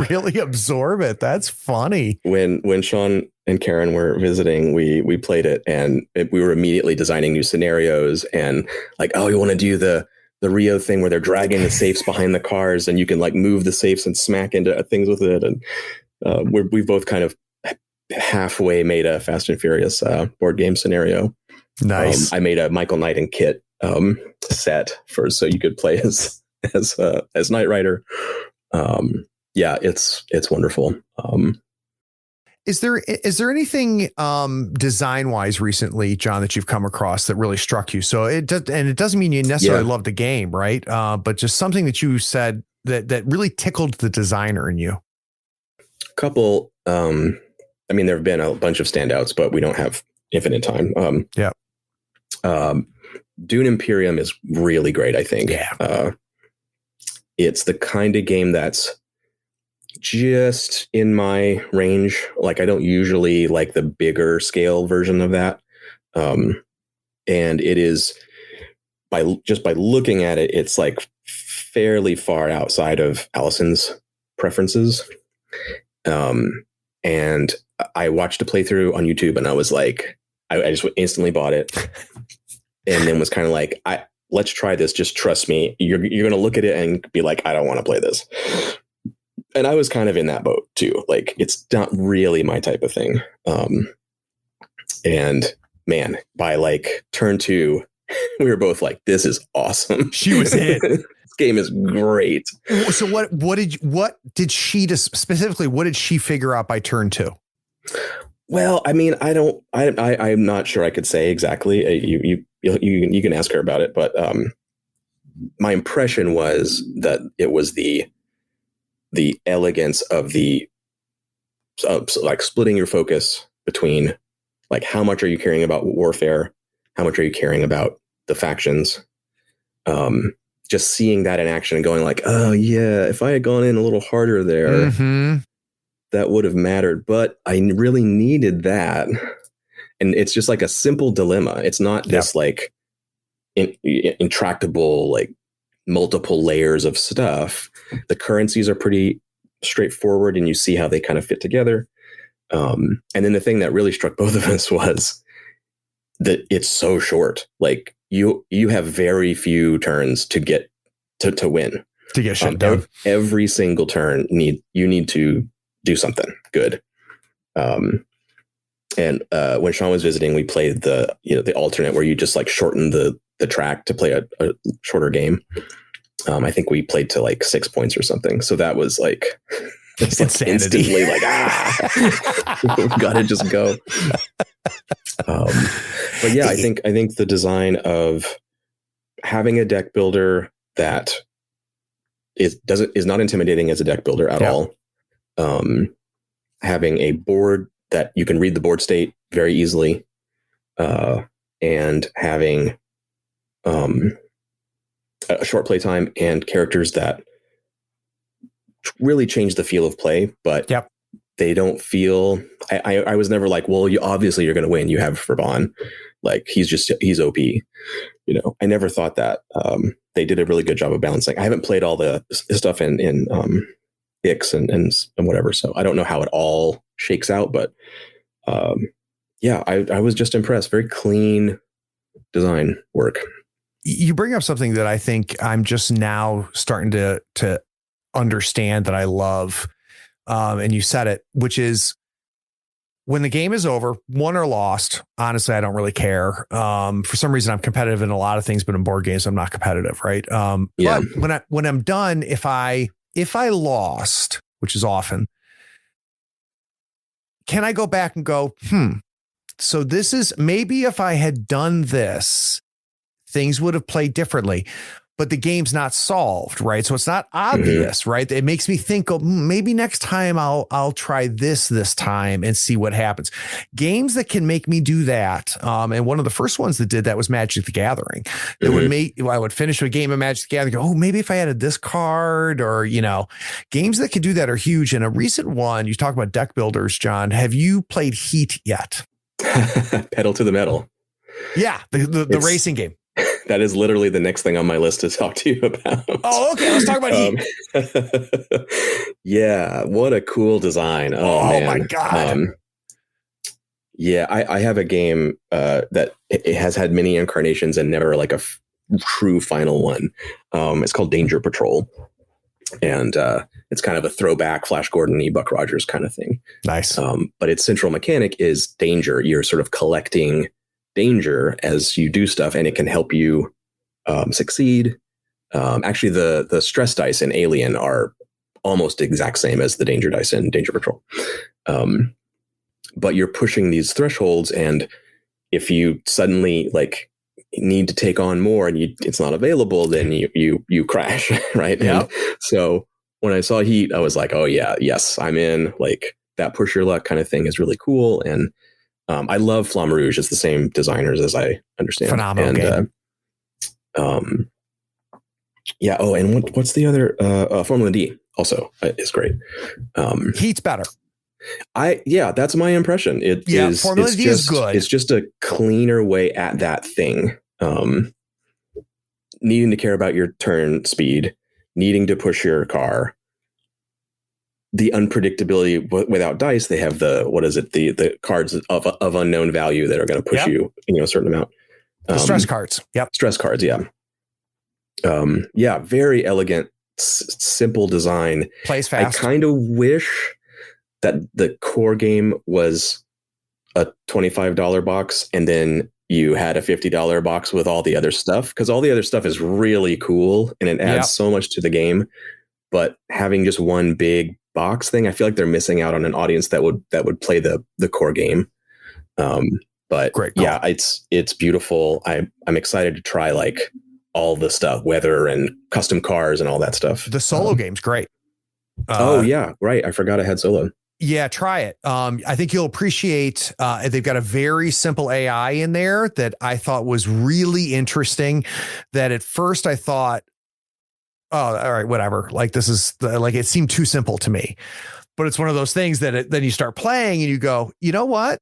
really absorb it. That's funny. When Sean and Karyn were visiting, we played it, and we were immediately designing new scenarios, and like, you want to do the Rio thing where they're dragging the safes behind the cars, and you can like move the safes and smack into things with it. And we've both kind of halfway made a Fast and Furious board game scenario. Nice. I made a Michael Knight and Kit set so you could play as Knight Rider. It's wonderful. Is there anything design wise recently, John, that you've come across that really struck you? So it doesn't mean you necessarily love the game, right? But just something that you said that really tickled the designer in you. A couple. There have been a bunch of standouts, but we don't have infinite time. Dune Imperium is really great, I think. Yeah. It's the kind of game that's just in my range. Like, I don't usually like the bigger scale version of that. And it is by looking at it, it's like fairly far outside of Allison's preferences. And I watched a playthrough on YouTube, and I was like, I just instantly bought it, and then was kind of like, let's try this. Just trust me. You're going to look at it and be like, I don't want to play this. And I was kind of in that boat too. Like, it's not really my type of thing. And man, by like turn 2, we were both like, this is awesome. She was in. This game is great. So what did she specifically, what did she figure out by turn 2? Well, I'm not sure I could say exactly. You can ask her about it, but my impression was that it was the elegance of the like splitting your focus between like how much are you caring about warfare, how much are you caring about the factions. Just seeing that in action and going like, oh yeah, if I had gone in a little harder there, that would have mattered. But I really needed that. And it's just like a simple dilemma. It's not this like intractable, like multiple layers of stuff. The currencies are pretty straightforward and you see how they kind of fit together. And then the thing that really struck both of us was that it's so short. Like you have very few turns to get to win, to get shit done. Every single turn you need to do something good. And when Sean was visiting, we played the alternate where you just like shorten the track to play a shorter game. I think we played to like 6 points or something. So that was like, it's like instantly like, gotta just go. But yeah, I think the design of having a deck builder that is not intimidating as a deck builder at all. Having a board that you can read the board state very easily, and having a short play time and characters that really change the feel of play, but they don't feel. I was never like, well, you're going to win. You have Furban, like he's OP. I never thought that. They did a really good job of balancing. I haven't played all the stuff in Ix and whatever, so I don't know how it all shakes out. But I was just impressed. Very clean design work. You bring up something that I think I'm just now starting to understand that I love. And you said it, which is when the game is over, won or lost, honestly, I don't really care. For some reason, I'm competitive in a lot of things, but in board games, I'm not competitive. Right. But when I'm done, if I lost, which is often, can I go back and go, so this is maybe if I had done this, things would have played differently, but the game's not solved, right? So it's not obvious, right? It makes me think, maybe next time I'll try this time and see what happens. Games that can make me do that. And one of the first ones that did that was Magic the Gathering. I would finish a game of Magic the Gathering, go, maybe if I added this card, or, games that can do that are huge. And a recent one, you talk about deck builders, John, have you played Heat yet? Pedal to the metal. Yeah. The racing game. That is literally the next thing on my list to talk to you about. Oh, okay. Let's talk about Heat. Yeah. What a cool design. Oh man. My God. I have a game that it has had many incarnations and never like a true final one. It's called Danger Patrol. And it's kind of a throwback Flash Gordon-y Buck Rogers kind of thing. Nice. But its central mechanic is danger. You're sort of collecting danger as you do stuff, and it can help you succeed. Actually, the stress dice in Alien are almost exact same as the danger dice in Danger Patrol. But you're pushing these thresholds, and if you suddenly like need to take on more and it's not available, then you crash, right? Yeah. And so when I saw Heat, I was like, oh yeah, yes, I'm in. Like that push your luck kind of thing is really cool. And I love Flamme Rouge. It's the same designers as I understand. Phenomenal game. Yeah. Oh, and what's the other? Formula D also is great. Heat's better. That's my impression. Formula D is good. It's just a cleaner way at that thing. Needing to care about your turn speed, needing to push your car. The unpredictability without dice, they have the cards of unknown value that are going to push you, a certain amount. The stress cards. Yep. Stress cards. Yeah. Very elegant, simple design. Plays fast. I kind of wish that the core game was a $25 box and then you had a $50 box with all the other stuff, because all the other stuff is really cool and it adds so much to the game. But having just one big box thing, I feel like they're missing out on an audience that would play the core game. But great call. It's beautiful. I'm excited to try like all the stuff, weather and custom cars and all that stuff. The solo game's great. Oh yeah, right. I forgot I had solo. Yeah, try it. I think you'll appreciate. They've got a very simple AI in there that I thought was really interesting. That at first I thought, oh, all right, whatever. Like this is like it seemed too simple to me. But it's one of those things that then you start playing and you go, you know what?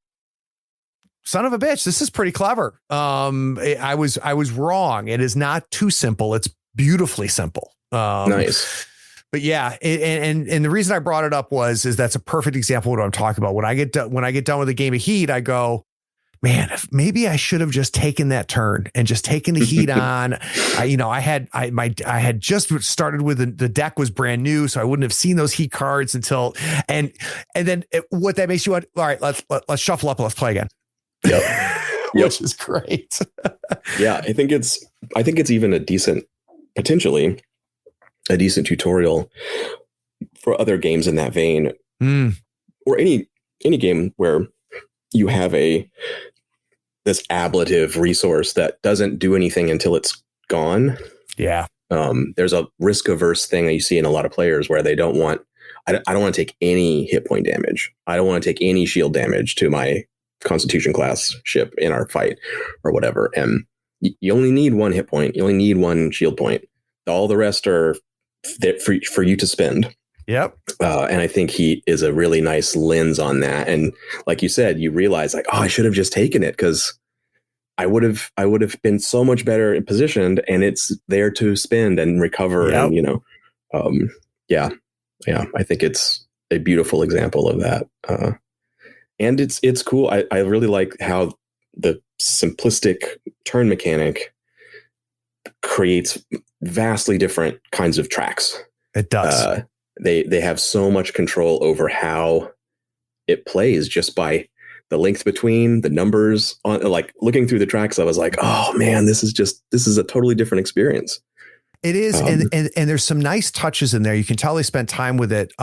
Son of a bitch, this is pretty clever. I was wrong. It is not too simple. It's beautifully simple. Nice. But yeah, and the reason I brought it up is that's a perfect example of what I'm talking about. When I get done with a game of Heat, I go, man, maybe I should have just taken that turn and just taken the Heat on. I had just started with the deck was brand new, so I wouldn't have seen those Heat cards until and then what that makes you want. All right, let's shuffle up and let's play again. Yep. Which is great. Yeah, I think it's even potentially a decent tutorial for other games in that vein, or any game where you have this ablative resource that doesn't do anything until it's gone. Yeah. There's a risk averse thing that you see in a lot of players where they don't want, I don't want to take any hit point damage. I don't want to take any shield damage to my Constitution class ship in our fight or whatever. And you only need one hit point. You only need one shield point. All the rest are there for you to spend. Yep. And I think Heat is a really nice lens on that. And like you said, you realize like, oh, I should have just taken it because I would have been so much better positioned, and it's there to spend and recover. Yep. And yeah. I think it's a beautiful example of that. And it's cool. I really like how the simplistic turn mechanic creates vastly different kinds of tracks. It does. They have so much control over how it plays just by the length between the numbers on, like looking through the tracks. I was like, oh man, this is a totally different experience. It is. And there's some nice touches in there. You can tell they spent time with it.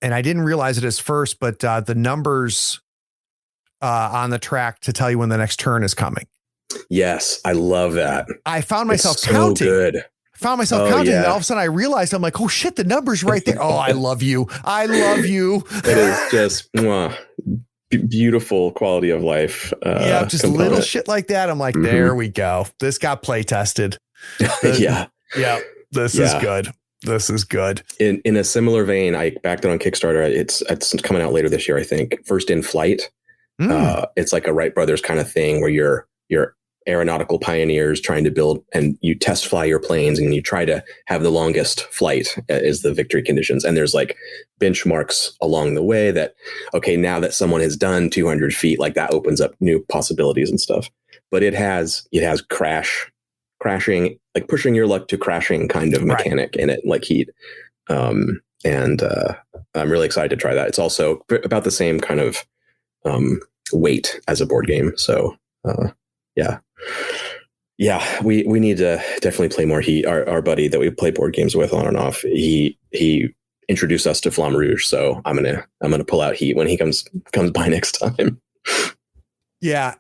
And I didn't realize it as first, but the numbers on the track to tell you when the next turn is coming. Yes. I love that. I found myself so counting. Good. Counting, yeah. and all of a sudden I realized, I'm like, oh shit, the number's right there. Oh, I love you. It is just beautiful quality of life. Just component. Little shit like that. I'm like, there we go. This got play tested. Yeah. This is good. This is good. In a similar vein, I backed it on Kickstarter. It's coming out later this year, I think. First in Flight. It's like a Wright Brothers kind of thing where you're aeronautical pioneers trying to build, and you test fly your planes and you try to have the longest flight is the victory conditions. And there's like benchmarks along the way that, okay, now that someone has done 200 feet, like that opens up new possibilities and stuff. But it has crashing, like pushing your luck to crashing kind of mechanic in it, like Heat. And I'm really excited to try that. It's also about the same kind of weight as a board game. So we need to definitely play more Heat. Our buddy that we play board games with on and off, he introduced us to Flamme Rouge, so I'm gonna pull out Heat when he comes by next time. Yeah,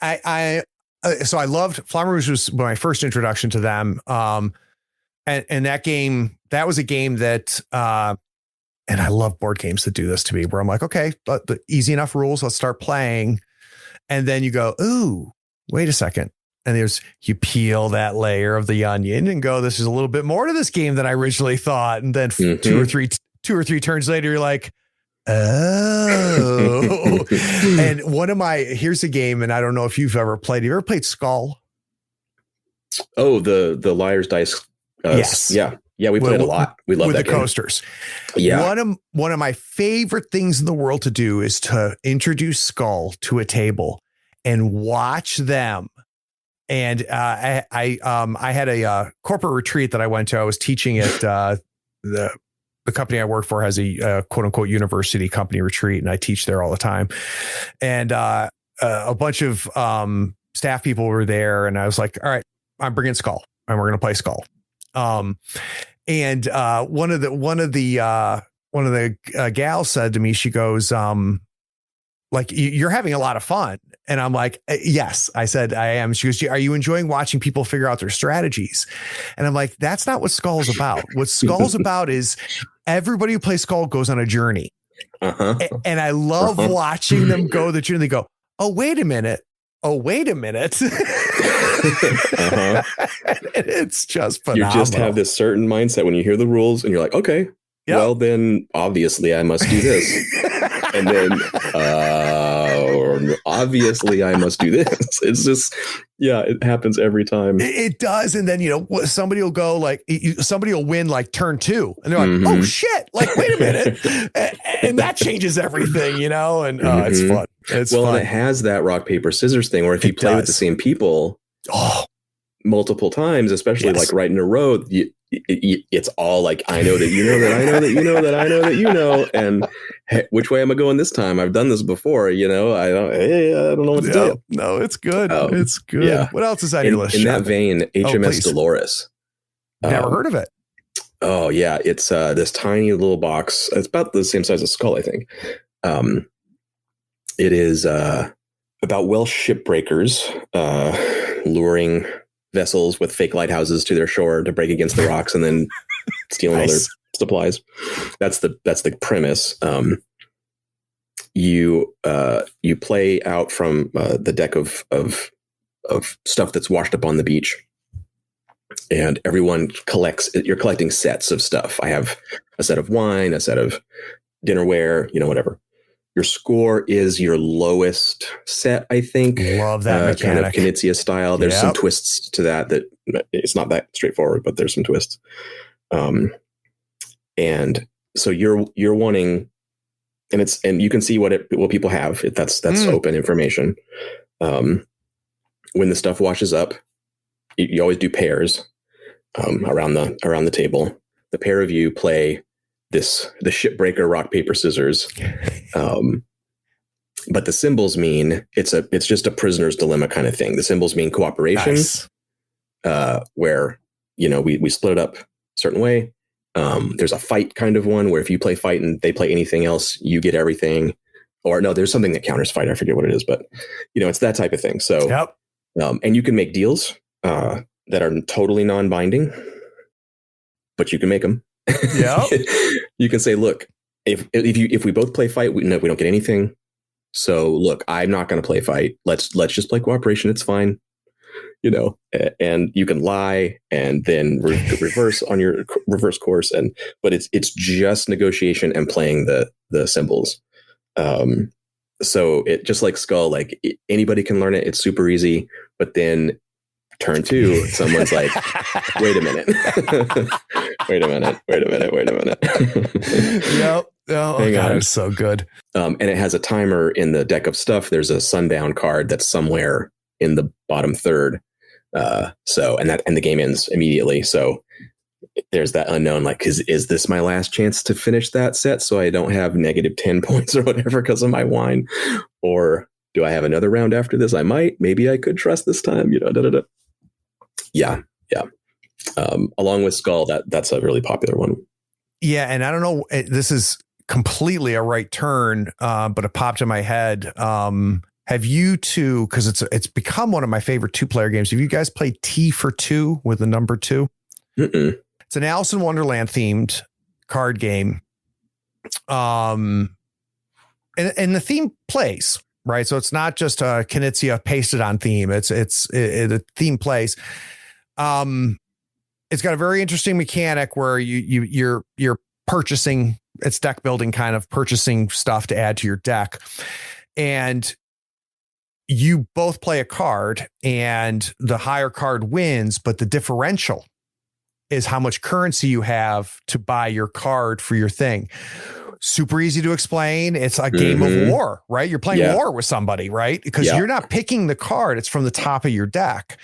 so I loved Flamme Rouge. Was my first introduction to them, and that was a game that and I love board games that do this to me, where I'm like, okay, but the easy enough rules, let's start playing, and then you go, ooh, wait a second. And you peel that layer of the onion and go, this is a little bit more to this game than I originally thought. And then two or three turns later, you're like, oh. And here's a game, and I don't know if you've ever played. Have you ever played Skull? Oh, the Liar's Dice. Yes. Yeah. We played a lot. We love that with the game. coasters. Yeah. One of my favorite things in the world to do is to introduce Skull to a table and watch them. And I had a corporate retreat that I went to. I was teaching at the company I work for has a quote unquote university company retreat, and I teach there all the time. And a bunch of staff people were there, and I was like, all right, I'm bringing Skull, and we're going to play Skull. And one of the gals said to me, she goes, like, you're having a lot of fun. And I'm like, yes, I said, I am. She goes, are you enjoying watching people figure out their strategies? And I'm like, that's not what Skull's about. What Skull's about is everybody who plays Skull goes on a journey. And I love watching them go the journey. They go, oh, wait a minute. It's just phenomenal. You just have this certain mindset when you hear the rules and you're like, okay, well, then obviously I must do this. And then obviously I must do this. It's just, it happens every time. It does. And then, somebody will go like, somebody will win like turn 2 and they're like, oh shit, like, wait a minute. And that changes everything, and it's fun. It's fun. And it has that rock, paper, scissors thing where if you play with the same people multiple times, especially like right in a row, it's all like, I know that you know that I know that you know that I know that you know, and hey, which way am I going this time? I've done this before, I don't know what to do. No, it's good. It's good. Yeah. What else is on your list? In that vein, HMS Dolores. Never heard of it. Oh yeah, it's this tiny little box. It's about the same size as Skull, I think. It is about Welsh shipbreakers luring vessels with fake lighthouses to their shore to break against the rocks and then stealing all their supplies. That's the premise. You play out from the deck of stuff that's washed up on the beach, and everyone collects. You're collecting sets of stuff. I have a set of wine, a set of dinnerware, whatever. Your score is your lowest set, I think. Love that kind of Knizia style. There's some twists to that it's not that straightforward, but there's some twists. And so you're wanting, and you can see what people have. That's open information. When the stuff washes up, you always do pairs around the table. The pair of you play the shipbreaker rock, paper, scissors. But the symbols mean it's just a prisoner's dilemma kind of thing. The symbols mean cooperation, where, we split it up a certain way. There's a fight kind of one where if you play fight and they play anything else, you get everything. Or no, there's something that counters fight. I forget what it is, but it's that type of thing. So, and you can make deals that are totally non-binding, but you can make them. Yeah. You can say, look, if we both play fight, we don't get anything. So look, I'm not going to play fight. Let's just play cooperation. It's fine. And you can lie and then reverse on your reverse course. But it's just negotiation and playing the symbols. So it just like Skull, like anybody can learn it. It's super easy. But then turn 2, someone's like, wait a minute. Wait a minute. Yep. Oh, hang on. It's so good. And it has a timer in the deck of stuff. There's a sundown card that's somewhere in the bottom third. And the game ends immediately. So there's that unknown, like, is this my last chance to finish that set so I don't have negative 10 points or whatever because of my wine? Or do I have another round after this? I might. Maybe I could trust this time. Yeah. Along with Skull, that's a really popular one. Yeah, and I don't know, this is completely a right turn, but it popped in my head. Have you two, because it's become one of my favorite 2-player games, have you guys played T for 2 with the number 2? Mm-mm. It's an Alice in Wonderland themed card game. And the theme plays, right? So it's not just a Knizia pasted on theme. It's a theme plays. It's got a very interesting mechanic where you're purchasing, it's deck building, kind of purchasing stuff to add to your deck. And you both play a card and the higher card wins, but the differential is how much currency you have to buy your card for your thing. Super easy to explain. It's a game of war, right? You're playing war with somebody, right? Because you're not picking the card. It's from the top of your deck.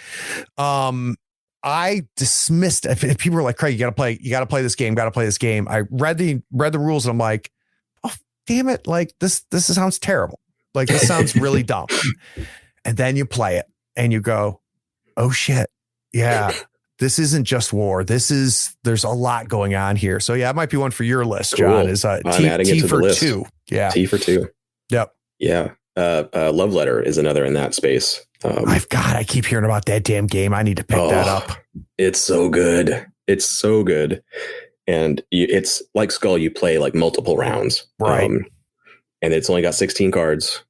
I dismissed, if people were like, Craig, you got to play this game. I read the rules and I'm like, oh, damn it. Like this sounds terrible. Like this sounds really dumb. And then you play it and you go, oh shit. Yeah. This isn't just war. There's a lot going on here. So yeah, it might be one for your list, John. Is I'm adding it to for the list. 2. Yeah. T for 2. Yep. Yeah. Love Letter is another in that space. I keep hearing about that damn game. I need to pick that up. It's so good. It's so good. And it's like Skull, you play like multiple rounds. Right. And it's only got 16 cards.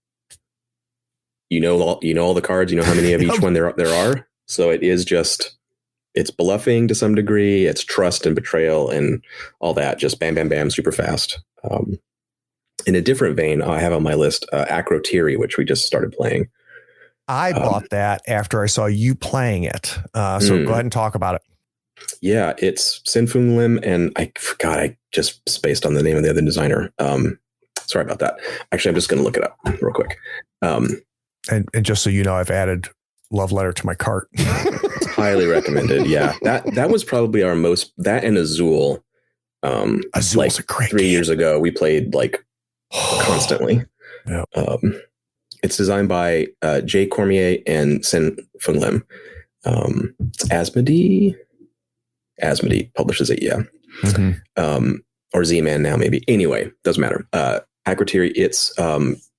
You know all the cards, you know how many of each one there are. So it is just, it's bluffing to some degree. It's trust and betrayal and all that. Just bam, bam, bam, super fast. In a different vein, I have on my list Acrotiri, which we just started playing. I bought that after I saw you playing it. So go ahead and talk about it. Yeah, it's Sinfung Lim, and I forgot, I just spaced on the name of the other designer. Sorry about that. Actually, I'm just going to look it up real quick. And just so you know, I've added Love Letter to my cart. Highly recommended. Yeah, that was probably our most, that and Azul. Azul's like a great 3 game. years ago, we played like constantly. Yep. It's designed by Jay Cormier and Sin Fung Lim. It's Asmodee publishes it, yeah. Mm-hmm. Or Z-Man now, maybe. Anyway, doesn't matter. Acrotiri, it's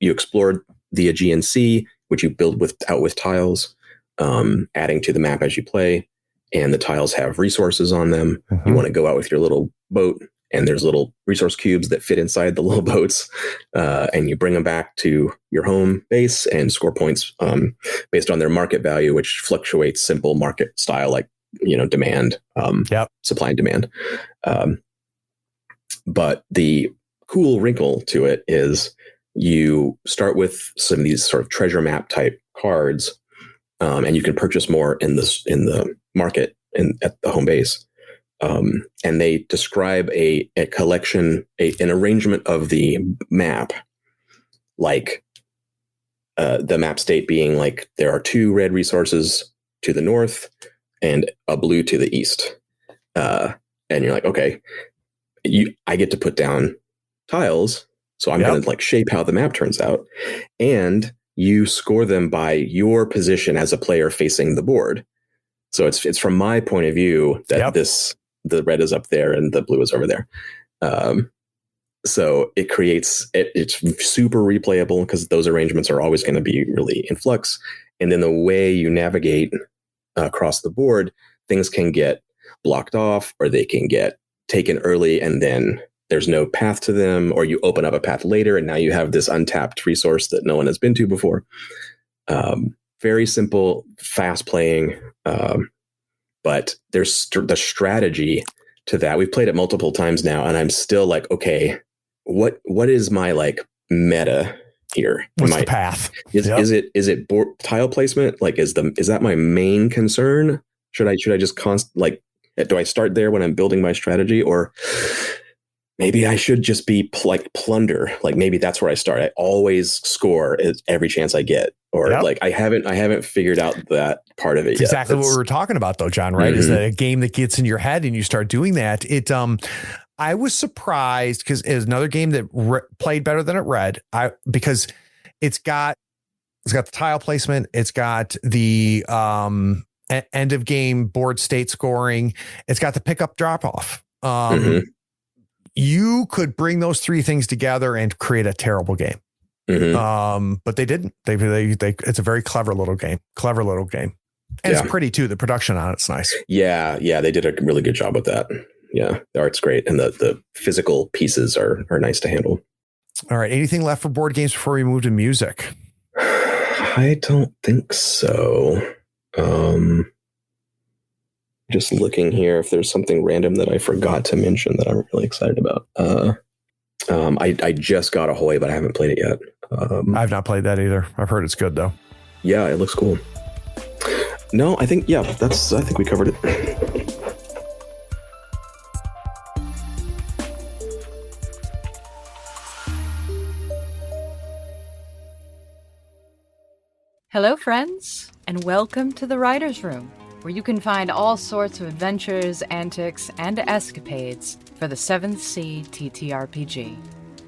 you explore the Aegean Sea, which you build out with tiles, adding to the map as you play. And the tiles have resources on them. Mm-hmm. You want to go out with your little boat, and there's little resource cubes that fit inside the little boats, and you bring them back to your home base and score points based on their market value, which fluctuates simple market style, like, demand, supply and demand. But the cool wrinkle to it is you start with some of these sort of treasure map type cards, and you can purchase more in the market at the home base. And they describe a collection, an arrangement of the map, like the map state being like there are 2 red resources to the north and a blue to the east. And you're like, okay, I get to put down tiles, so I'm going to like shape how the map turns out, and you score them by your position as a player facing the board. So it's from my point of view that the red is up there and the blue is over there. So it creates it's super replayable because those arrangements are always going to be really in flux. And then the way you navigate across the board, things can get blocked off, or they can get taken early and then there's no path to them, or you open up a path later and now you have this untapped resource that no one has been to before. Very simple, fast playing, but there's the strategy to that. We've played it multiple times now, and I'm still like, okay, what is my like meta here? What's the path? Is it board tile placement? Like, is that my main concern? Should I just do I start there when I'm building my strategy, or maybe I should just be like plunder? Like maybe that's where I start. I always score every chance I get, or like I haven't figured out that part of it yet. Exactly what we were talking about though, John, right? Mm-hmm. Is that a game that gets in your head and you start doing that. I was surprised because it was another game that played better than it read. Because it's got the tile placement. It's got the end of game board state scoring. It's got the pickup drop off. You could bring those 3 things together and create a terrible game. Mm-hmm. But they didn't. They it's a very clever little game. And it's pretty too. The production on it's nice. Yeah, they did a really good job with that. Yeah, the art's great, and the physical pieces are nice to handle. All right, anything left for board games before we move to music? I don't think so. Just looking here if there's something random that I forgot to mention that I'm really excited about. I just got Ahoy, but I haven't played it yet. I've not played that either. I've heard it's good though. Yeah, it looks cool. No, I think we covered it. Hello, friends, and welcome to the Writer's Room, where you can find all sorts of adventures, antics, and escapades for the 7th Sea TTRPG.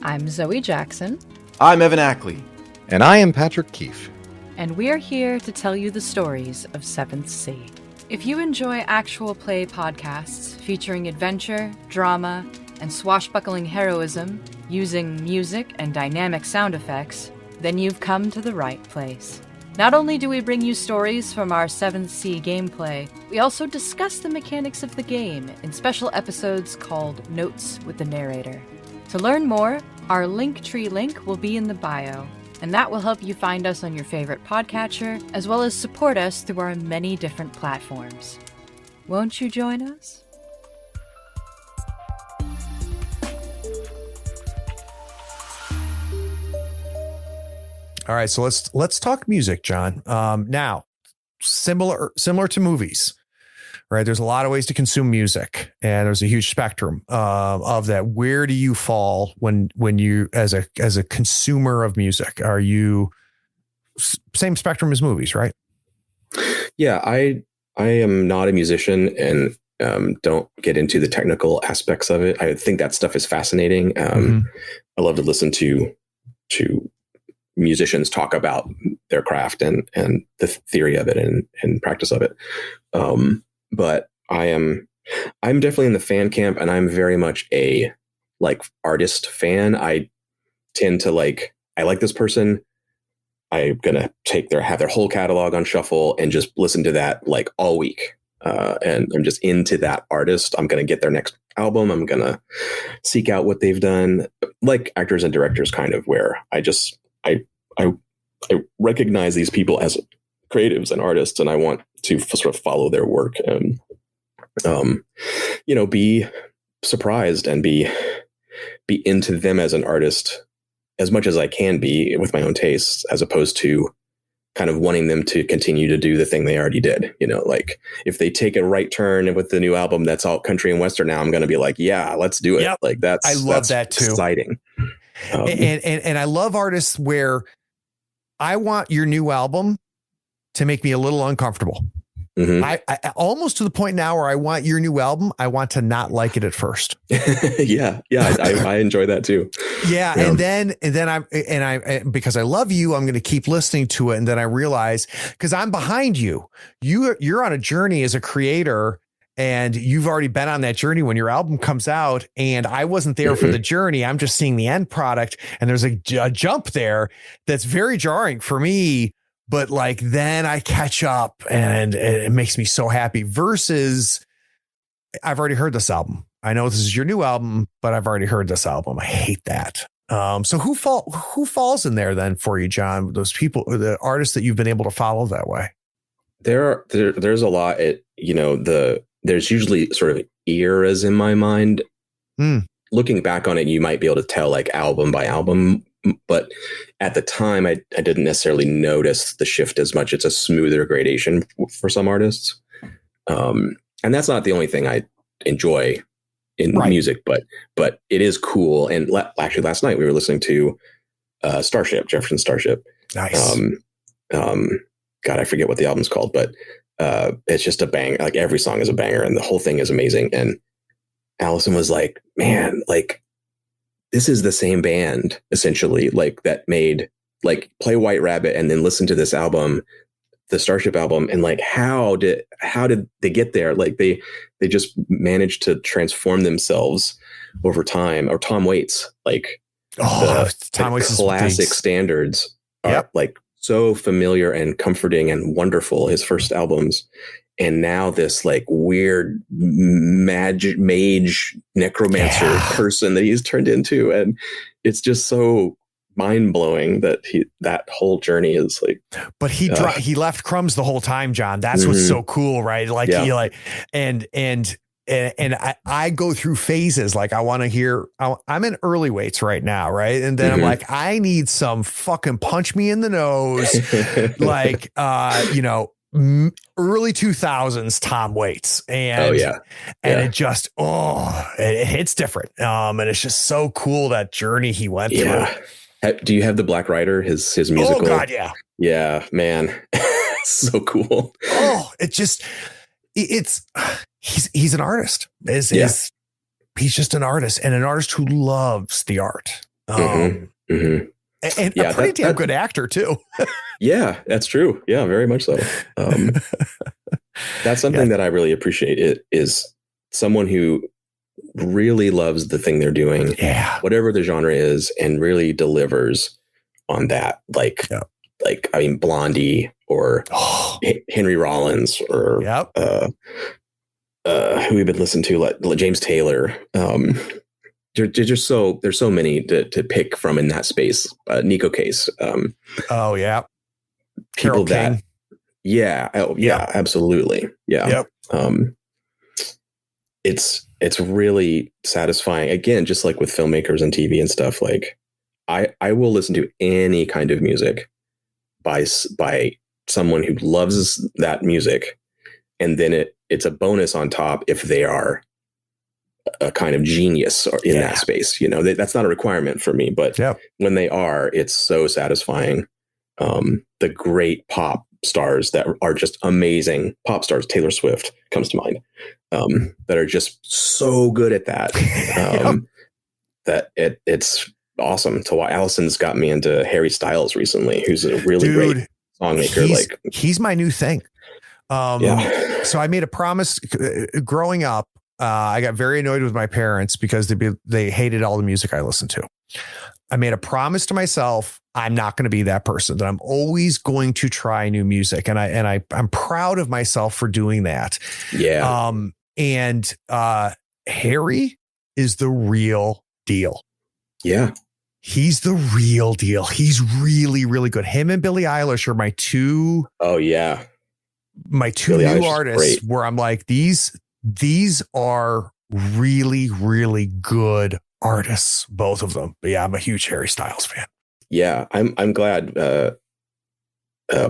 I'm Zoe Jackson. I'm Evan Ackley. And I am Patrick Keefe. And we're here to tell you the stories of 7th Sea. If you enjoy actual play podcasts featuring adventure, drama, and swashbuckling heroism using music and dynamic sound effects, then you've come to the right place. Not only do we bring you stories from our 7th Sea gameplay, we also discuss the mechanics of the game in special episodes called Notes with the Narrator. To learn more, our Linktree link will be in the bio, and that will help you find us on your favorite podcatcher, as well as support us through our many different platforms. Won't you join us? All right, so let's talk music, John. Now, similar to movies, right? There's a lot of ways to consume music, and there's a huge spectrum of that. Where do you fall when you, as a consumer of music, are you same spectrum as movies, right? Yeah, I am not a musician and don't get into the technical aspects of it. I think that stuff is fascinating. I love to listen to musicians talk about their craft and the theory of it and practice of it. But I'm definitely in the fan camp, and I'm very much a artist fan. I tend to I like this person. I'm going to have their whole catalog on shuffle and just listen to that all week. And I'm just into that artist. I'm going to get their next album. I'm going to seek out what they've done, like actors and directors, kind of, where I recognize these people as creatives and artists, and I want to sort of follow their work and, be surprised and be into them as an artist as much as I can be with my own tastes, as opposed to kind of wanting them to continue to do the thing they already did. If they take a right turn with the new album that's all country and Western now, I'm going to be like, yeah, let's do it. Yep. I love that too. Exciting. And I love artists where I want your new album to make me a little uncomfortable. Mm-hmm. I almost to the point now where I want your new album, I want to not like it at first. Yeah. I enjoy that too. Yeah. And then I because I love you, I'm going to keep listening to it. And then I realize, because I'm behind you, you're on a journey as a creator, and you've already been on that journey when your album comes out, and I wasn't there for the journey. I'm just seeing the end product, and there's a jump there that's very jarring for me. But then I catch up, and it makes me so happy, versus I've already heard this album. I know this is your new album, but I've already heard this album. I hate that. So who falls in there then for you, John? Those people, the artists that you've been able to follow that way? There's a lot. There's usually sort of eras in my mind. Looking back on it, you might be able to tell album by album, but at the time I didn't necessarily notice the shift as much. It's a smoother gradation for some artists. And that's not the only thing I enjoy in music, but it is cool. And actually last night we were listening to Jefferson Starship. Nice. God, I forget what the album's called, but it's just a bang. Every song is a banger, and the whole thing is amazing. And Allison was like, man, this is the same band essentially, that made Play White Rabbit and then listen to this album, the Starship album. And how did they get there? They just managed to transform themselves over time. Or Tom Waits, Tom Waits' classic standards are so familiar and comforting and wonderful, his first albums. And now this that mage necromancer person that he's turned into. And it's just so mind blowing that whole journey is but he left crumbs the whole time, John. That's what's so cool, right? I go through phases. I want to hear, I'm in early weights right now. Right. And then I'm like, I need some fucking punch me in the nose. Early 2000s Tom Waits. And it just, it hits different. And it's just so cool, that journey he went through. Do you have the Black Rider, his musical? Oh God. Yeah. Yeah, man. So cool. He's an artist. He's just an artist, and an artist who loves the art. And a pretty damn good actor too. Yeah, that's true. Yeah, very much so. That's something that I really appreciate. It is someone who really loves the thing they're doing, whatever the genre is, and really delivers on that. Like I mean, Blondie or Henry Rollins or who we've been listening to, like James Taylor. There's so many to pick from in that space. Neko Case. People that. Absolutely. Yeah. It's really satisfying. Again, just like with filmmakers and TV and stuff, like I will listen to any kind of music by someone who loves that music. And then it's a bonus on top if they are a kind of genius in that space. You know, that's not a requirement for me, but when they are, it's so satisfying. The great pop stars that are just amazing pop stars, Taylor Swift comes to mind, that are just so good at that, that it's awesome to watch. Allison's got me into Harry Styles recently, who's a really great songmaker. He's my new thing. So I made a promise growing up. I got very annoyed with my parents because they hated all the music I listened to. I made a promise to myself. I'm not going to be that person, that I'm always going to try new music. And I'm proud of myself for doing that. Yeah. And Harry is the real deal. Yeah. He's the real deal. He's really, really good. Him and Billie Eilish are my two. Oh yeah. My two Billie new Eilish artists where I'm like, these are really, really good artists, both of them. But yeah, I'm a huge Harry Styles fan. Yeah, I'm glad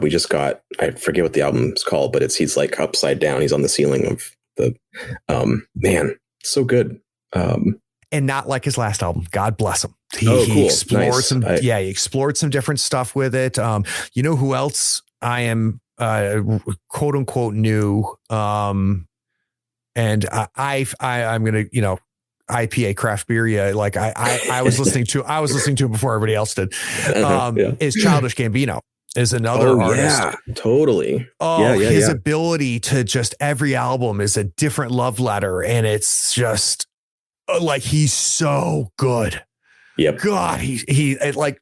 we just got, I forget what the album's called, but he's like upside down. He's on the ceiling of the man, so good. And not like his last album. God bless him. He explored he explored some different stuff with it. You know who else I am quote unquote new? And I'm gonna, IPA craft beer. Yeah. Like I was listening to it before everybody else did. Is Childish Gambino is another artist. Yeah, totally. His ability to just every album is a different love letter. And it's just like, he's so good. Yep. God, he like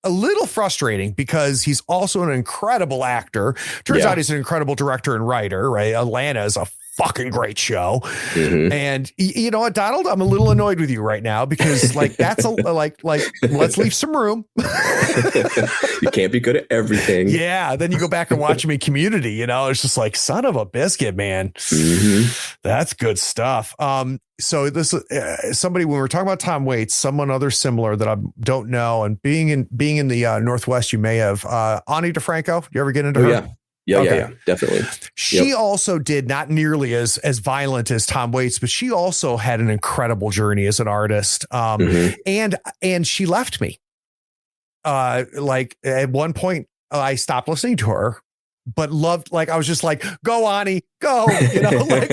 a little frustrating because he's also an incredible actor. Turns out he's an incredible director and writer, right? Atlanta is a fucking great show. Mm-hmm. And you know what, Donald, I'm a little annoyed with you right now because like, that's like, let's leave some room. You can't be good at everything. Yeah. Then you go back and watch him in Community, it's just like, son of a biscuit, man. Mm-hmm. That's good stuff. So this somebody, when we're talking about Tom Waits, someone other similar that I don't know, and being in the Northwest, you may have Ani DiFranco. You ever get into her? Yeah. Yeah, definitely. She also did not nearly as violent as Tom Waits, but she also had an incredible journey as an artist. And she left me. Like at one point, I stopped listening to her, but loved, like, I was just like, go Ani, go, like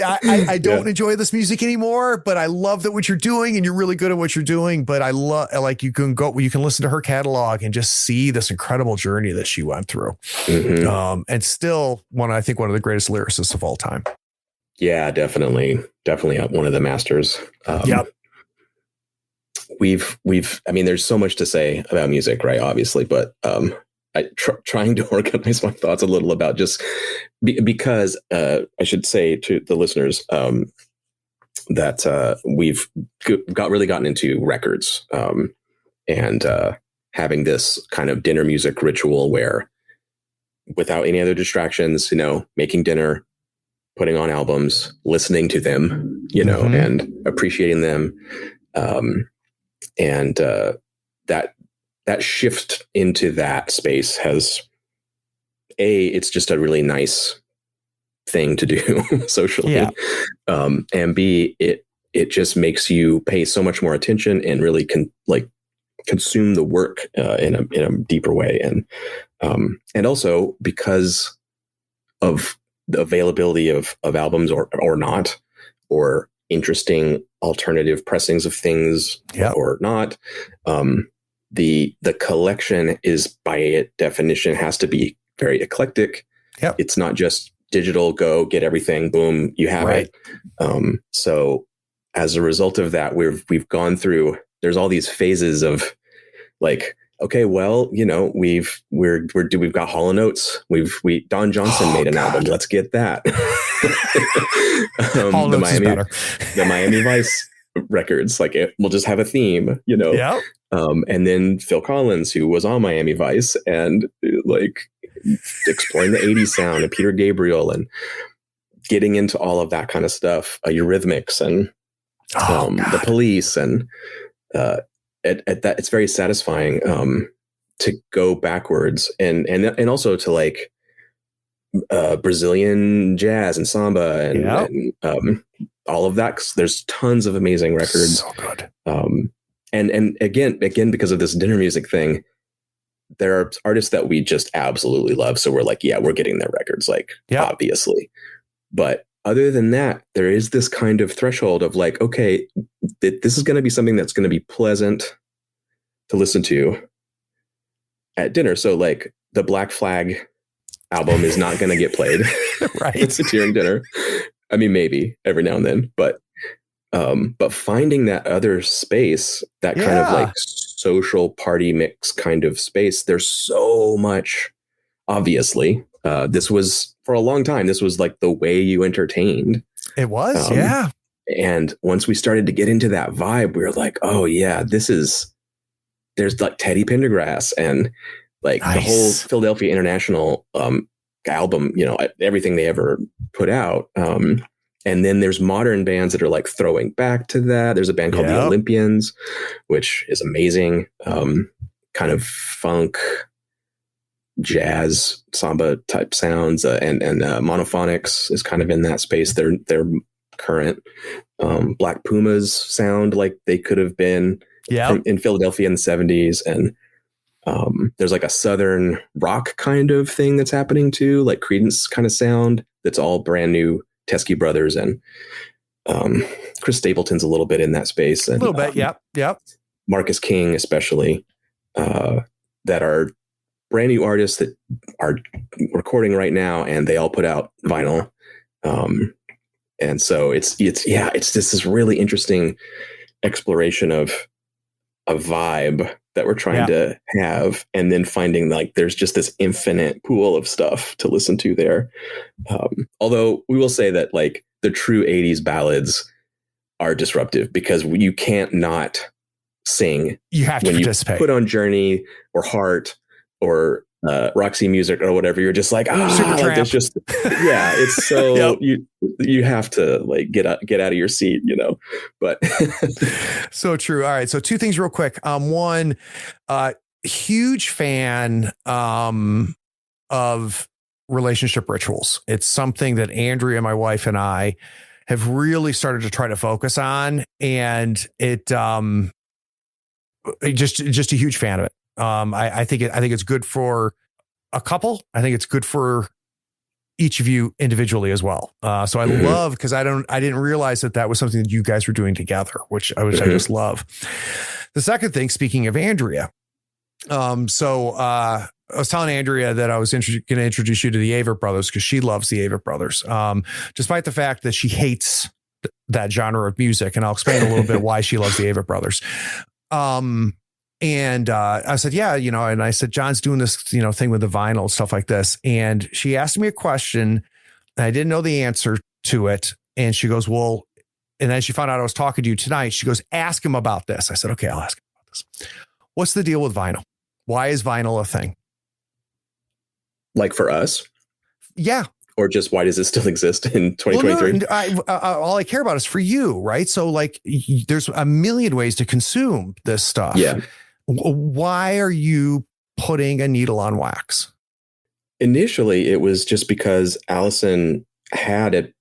I don't enjoy this music anymore, but I love that what you're doing and you're really good at what you're doing. But I love, like, you can listen to her catalog and just see this incredible journey that she went through. Mm-hmm. And still I think one of the greatest lyricists of all time. Yeah, definitely one of the masters. There's so much to say about music, right? Obviously, but, trying to organize my thoughts a little about just because I should say to the listeners that we've gotten into records and having this kind of dinner music ritual where without any other distractions, making dinner, putting on albums, listening to them, mm-hmm. and appreciating them. That shift into that space has it's just a really nice thing to do socially. Yeah. And B, it just makes you pay so much more attention and really consume the work in a deeper way. And also because of the availability of albums or not, or interesting alternative pressings of things or not, the collection is by definition has to be very eclectic. Yep. It's not just digital, go get everything, boom, you have it. So as a result of that, we've gone through, there's all these phases of like okay, well, we've got Hall & Oates. Don Johnson made an album. Let's get that. Hall & Oates is better. The Miami Vice records, like we'll just have a theme, Yeah. And then Phil Collins, who was on Miami Vice, and like exploring the 80s sound, and Peter Gabriel, and getting into all of that kind of stuff, Eurythmics, and the Police, and at that, it's very satisfying to go backwards and also to like Brazilian jazz and samba and all of that. 'Cause there's tons of amazing records. So good. And again, because of this dinner music thing, there are artists that we just absolutely love. So we're like, yeah, we're getting their records, like obviously. But other than that, there is this kind of threshold of like, okay, this is going to be something that's going to be pleasant to listen to at dinner. So like the Black Flag album is not going to get played. Right. It's during dinner. I mean, maybe every now and then, but finding that other space, that kind of like social party mix kind of space, there's so much, obviously. This was, for a long time, this was like the way you entertained. It was, And once we started to get into that vibe, we were like, oh yeah, there's like Teddy Pendergrass and like the whole Philadelphia International album, everything they ever put out. And then there's modern bands that are like throwing back to that. There's a band called the Olympians, which is amazing. Kind of funk, jazz, samba type sounds, and Monophonics is kind of in that space. They're current. Black Pumas sound like they could have been in Philadelphia in the 70s. And there's like a Southern rock kind of thing that's happening too, like Creedence kind of sound that's all brand new. Teskey Brothers and Chris Stapleton's a little bit in that space. And, a little bit, yep. Marcus King, especially, that are brand new artists that are recording right now, and they all put out vinyl. And so it's just this really interesting exploration of a vibe that we're trying to have, and then finding like there's just this infinite pool of stuff to listen to there. Although we will say that like the true 80s ballads are disruptive because you can't not sing. You have to participate. You put on Journey or Heart or Roxy Music or whatever, you're just like, like there's just it's so you have to like get out of your seat, but so true. All right, so two things real quick. One, huge fan of relationship rituals. It's something that Andrea, my wife, and I have really started to try to focus on, and it just a huge fan of it. I think it's good for a couple. I think it's good for each of you individually as well. So I love, because I didn't realize that was something that you guys were doing together, which I just love. The second thing, speaking of Andrea, I was telling Andrea that I was going to introduce you to the Avett Brothers because she loves the Avett Brothers, despite the fact that she hates that genre of music. And I'll explain a little bit why she loves the Avett Brothers. And I said, and I said, John's doing this, thing with the vinyl, stuff like this. And she asked me a question and I didn't know the answer to it. And she goes, well, and then she found out I was talking to you tonight. She goes, ask him about this. I said, okay, I'll ask him about this. What's the deal with vinyl? Why is vinyl a thing? Like for us? Yeah. Or just why does it still exist in 2023? Well, all I care about is for you, right? So like there's a million ways to consume this stuff. Yeah. Why are you putting a needle on wax? Initially, it was just because Allison had a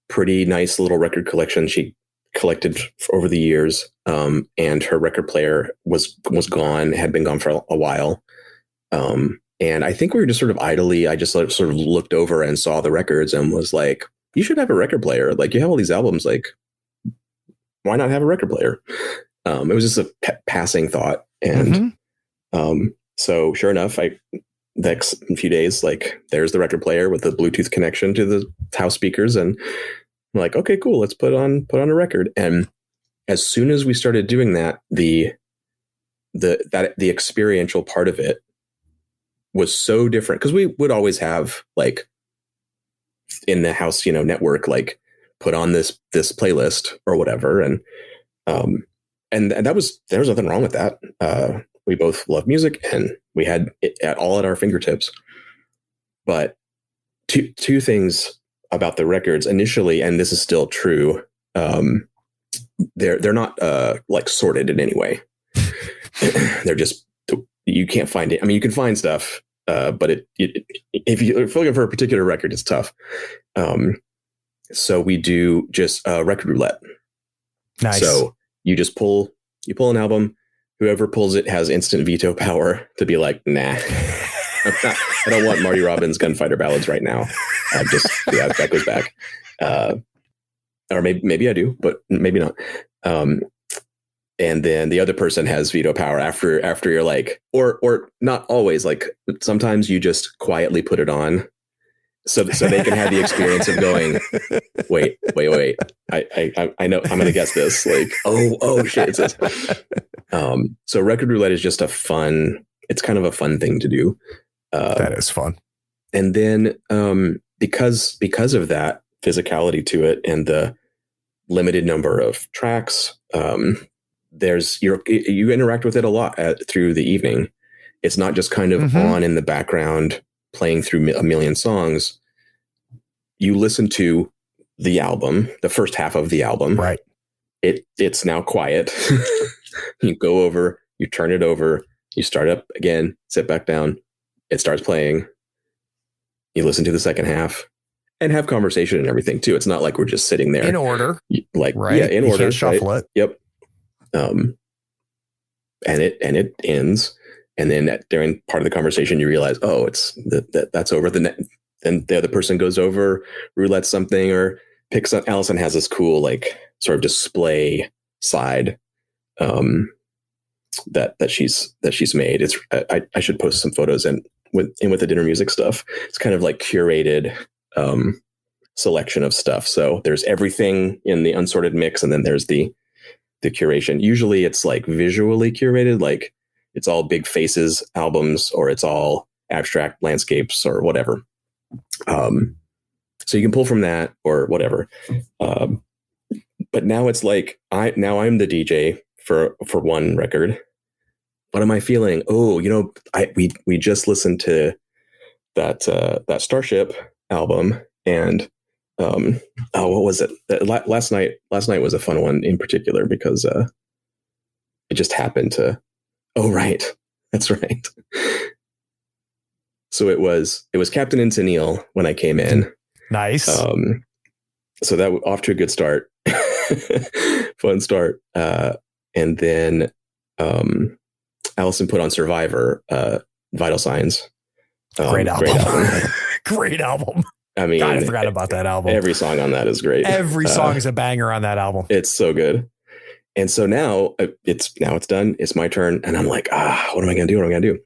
pretty nice little record collection she collected over the years. And her record player was gone, had been gone for a while. And I think we were just sort of idly, I just sort of looked over and saw the records and was like, you should have a record player. Like, you have all these albums, like, why not have a record player? It was just a passing thought. And so sure enough, next few days, like, there's the record player with the Bluetooth connection to the house speakers. And I'm like, okay, cool, let's put on a record. And as soon as we started doing that, the the experiential part of it was so different, because we would always have like in the house, network, like put on this playlist or whatever, and there was nothing wrong with that. We both love music and we had it all at our fingertips. But two things about the records initially, and this is still true. They're not like sorted in any way. They're just, you can't find it. I mean, you can find stuff, but if you're looking for a particular record, it's tough. So we do just record roulette. Nice. So you pull an album. Whoever pulls it has instant veto power to be like, nah, I don't want Marty Robbins' Gunfighter Ballads right now. That goes back. Or maybe I do, but maybe not. And then the other person has veto power after you're like, or not always, like sometimes you just quietly put it on so they can have the experience of going, wait. I know, I'm going to guess this. Like, oh shit. It's this. So record roulette is just it's kind of a fun thing to do. That is fun. And then, because of that physicality to it and the limited number of tracks, you interact with it a lot through the evening. It's not just kind of on in the background playing through a million songs. You listen to the album, the first half of the album. Right. It's now quiet. You go over, you turn it over, you start up again, sit back down. It starts playing. You listen to the second half and have conversation and everything too. It's not like we're just sitting there in order, like, right? Yeah, in order. Can't shuffle it. Yep. And it ends. And then during part of the conversation, you realize, it's that's over. Then the other person goes over, roulette something, or picks up. Allison has this cool, like, sort of display side that she's made. It's I should post some photos with the dinner music stuff. It's kind of like curated selection of stuff. So there's everything in the unsorted mix, and then there's the curation. Usually it's like visually curated, like it's all big faces albums, or it's all abstract landscapes or whatever. So you can pull from that or whatever. But now it's like I'm the DJ for one record. What am I feeling? Oh, we just listened to that Starship album, and what was it? Last night was a fun one in particular because it just happened to. Oh, right, that's right. So it was Captain and Tennille when I came in. Nice. So that off to a good start. Fun start. And then Allison put on Survivor, Vital Signs. Great album. Great album. I mean, God, I forgot about that album. Every song on that is great. Every song is a banger on that album. It's so good. And so now it's done. It's my turn, and I'm like, what am I going to do? What am I going to do?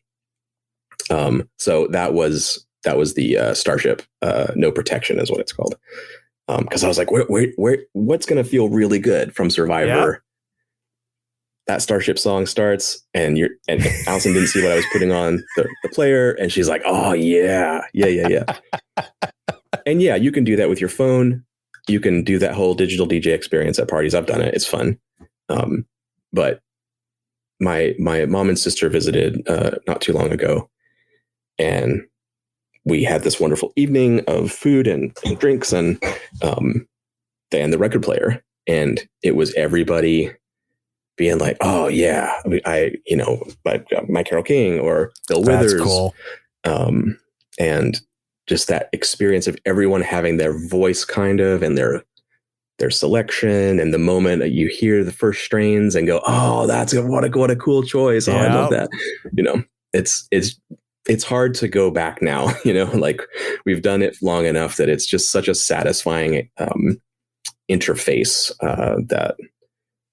So that was the Starship. No Protection is what it's called. Because I was like, what's going to feel really good from Survivor? Yeah. That Starship song starts, and Allison didn't see what I was putting on the player, and she's like, oh yeah. And yeah, you can do that with your phone. You can do that whole digital DJ experience at parties. I've done it. It's fun. But my mom and sister visited not too long ago, and we had this wonderful evening of food and drinks and the record player, and it was everybody being like, oh yeah, I got my Carole King or Bill Withers. That's cool. And just that experience of everyone having their voice kind of, and their selection, and the moment that you hear the first strains and go, oh, what a cool choice. Oh, I love that. It's hard to go back now, like we've done it long enough that it's just such a satisfying interface that,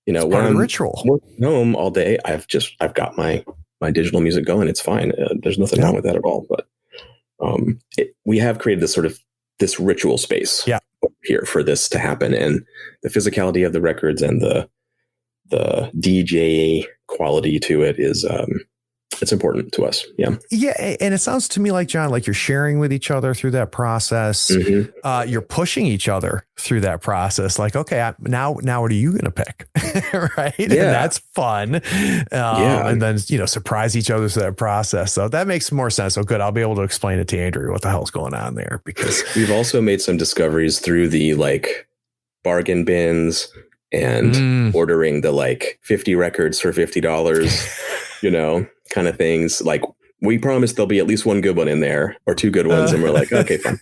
when I'm ritual working home all day, I've got my digital music going. It's fine. There's nothing wrong with that at all. But we have created this ritual space here for this to happen, and the physicality of the records and DJ quality to it is it's important to us. Yeah. Yeah. And it sounds to me like, John, like you're sharing with each other through that process. Mm-hmm. You're pushing each other through that process. Like, okay, now what are you going to pick? Right. Yeah. And that's fun. And then, surprise each other through that process. So that makes more sense. So good. I'll be able to explain it to Andrew what the hell's going on there, because we've also made some discoveries through the bargain bins and ordering the 50 records for $50, kind of things. Like, we promised there'll be at least one good one in there or two good ones. And we're like, okay, fine.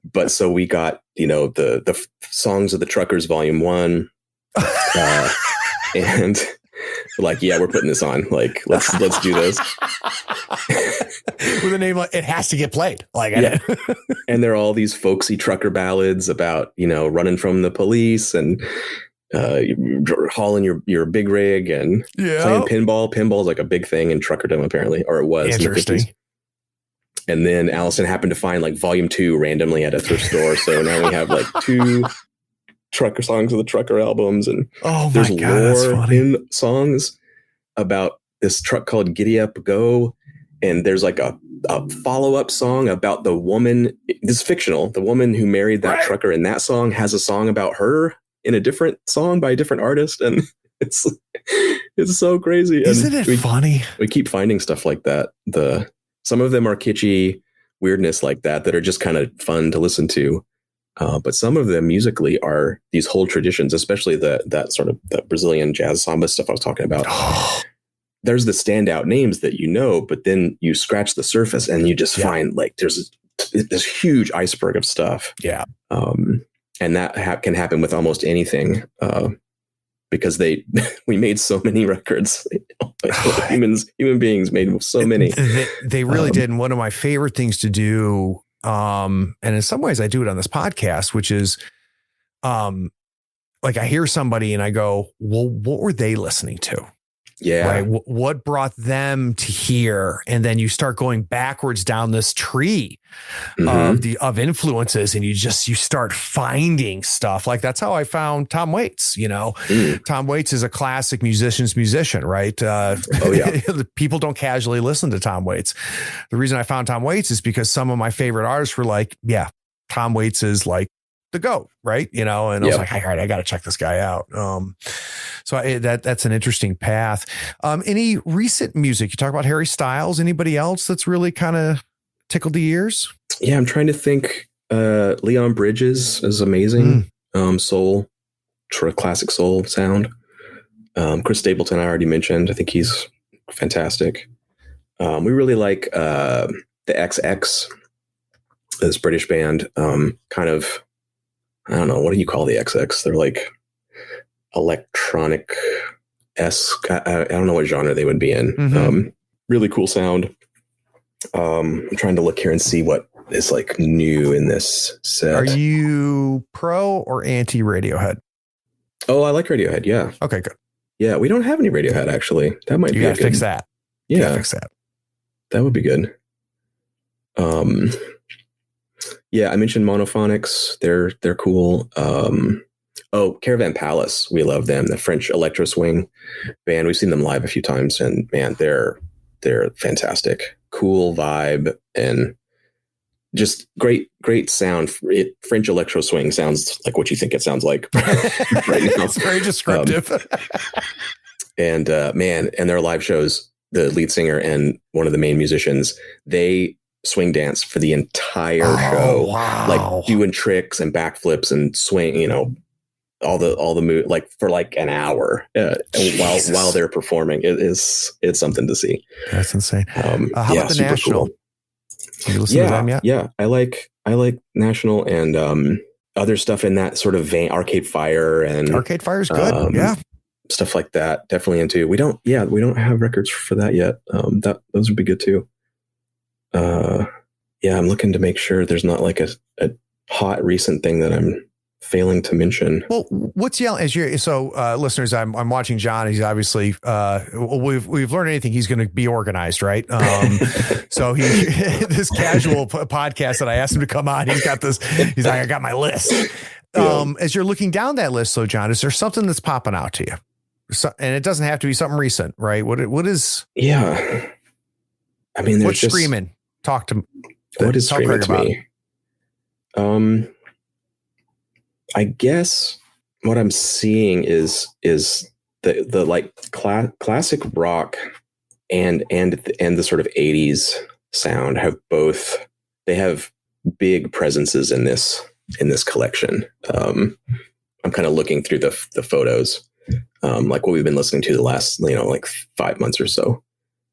But so we got, the Songs of the Truckers Volume 1. And we're putting this on. Let's do this. With a name like, it has to get played. And there are all these folksy trucker ballads about, running from the police and hauling your big rig and playing pinball. Pinball is like a big thing in truckerdom, apparently, or it was. Interesting. And then Allison happened to find Volume 2 randomly at a thrift store. So now we have 2 trucker songs of the trucker albums, and there's lore in songs about this truck called Giddy Up Go. And there's a follow-up song about the woman. This is fictional. The woman who married that trucker in that song has a song about her in a different song by a different artist. And it's so crazy. Isn't it funny? We keep finding stuff like that. Some of them are kitschy weirdness like that are just kind of fun to listen to. But some of them musically are these whole traditions, especially that sort of the Brazilian jazz samba stuff I was talking about. There's the standout names that but then you scratch the surface and you just find there's this huge iceberg of stuff. Yeah. And that can happen with almost anything, because we made so many records. Human beings made so many. They really did. And one of my favorite things to do, and in some ways I do it on this podcast, which is, I hear somebody and I go, well, what were they listening to? Yeah. Right? What brought them to here? And then you start going backwards down this tree of influences, and you start finding stuff. That's how I found Tom Waits. Tom Waits is a classic musician's musician, right? People don't casually listen to Tom Waits. The reason I found Tom Waits is because some of my favorite artists were Tom Waits is the GOAT, right? And I was like, all right, I got to check this guy out. So that's an interesting path. Any recent music? You talk about Harry Styles. Anybody else that's really kind of tickled the ears? Yeah, I'm trying to think. Leon Bridges is amazing. Soul, classic soul sound. Chris Stapleton, I already mentioned. I think he's fantastic. We really like the XX, this British band. Kind of, I don't know, what do you call the XX? They're electronic-esque. I don't know what genre they would be in. Really cool sound. I'm trying to look here and see what is new in this set. Are you pro or anti Radiohead? Oh, I like Radiohead. Yeah. Okay, good. Yeah, we don't have any Radiohead actually. That might be good. Fix that. Yeah, fix that. That would be good. Yeah, I mentioned Monophonics. They're cool. Caravan Palace. We love them. The French electro swing band. We've seen them live a few times, and man, they're fantastic. Cool vibe and just great sound. French electro swing sounds like what you think it sounds like right now. It's very descriptive. And their live shows, the lead singer and one of the main musicians, they swing dance for the entire show. Wow. Doing tricks and backflips and swing, all the move, for an hour while they're performing. It's something to see. That's insane. How about the National? Cool. Have you listened to them yet? Yeah. I like National and other stuff in that sort of vein. Arcade Fire is good. Stuff like that. Definitely into. We don't have records for that yet. Those would be good too. I'm looking to make sure there's not a hot recent thing that I'm failing to mention. Well, what's listeners, I'm watching John. He's obviously we've learned anything, he's going to be organized, right? So this casual podcast that I asked him to come on, he's like, I got my list. As you're looking down that list, though, John, is there something that's popping out to you? And it doesn't have to be something recent, right? What is? Yeah. I mean, what's screaming? Talk to me. What is screaming to me? I guess what I'm seeing is the like classic rock and the sort of 80s sound they have big presences in this collection. I'm kind of looking through the photos, like what we've been listening to the last, like 5 months or so.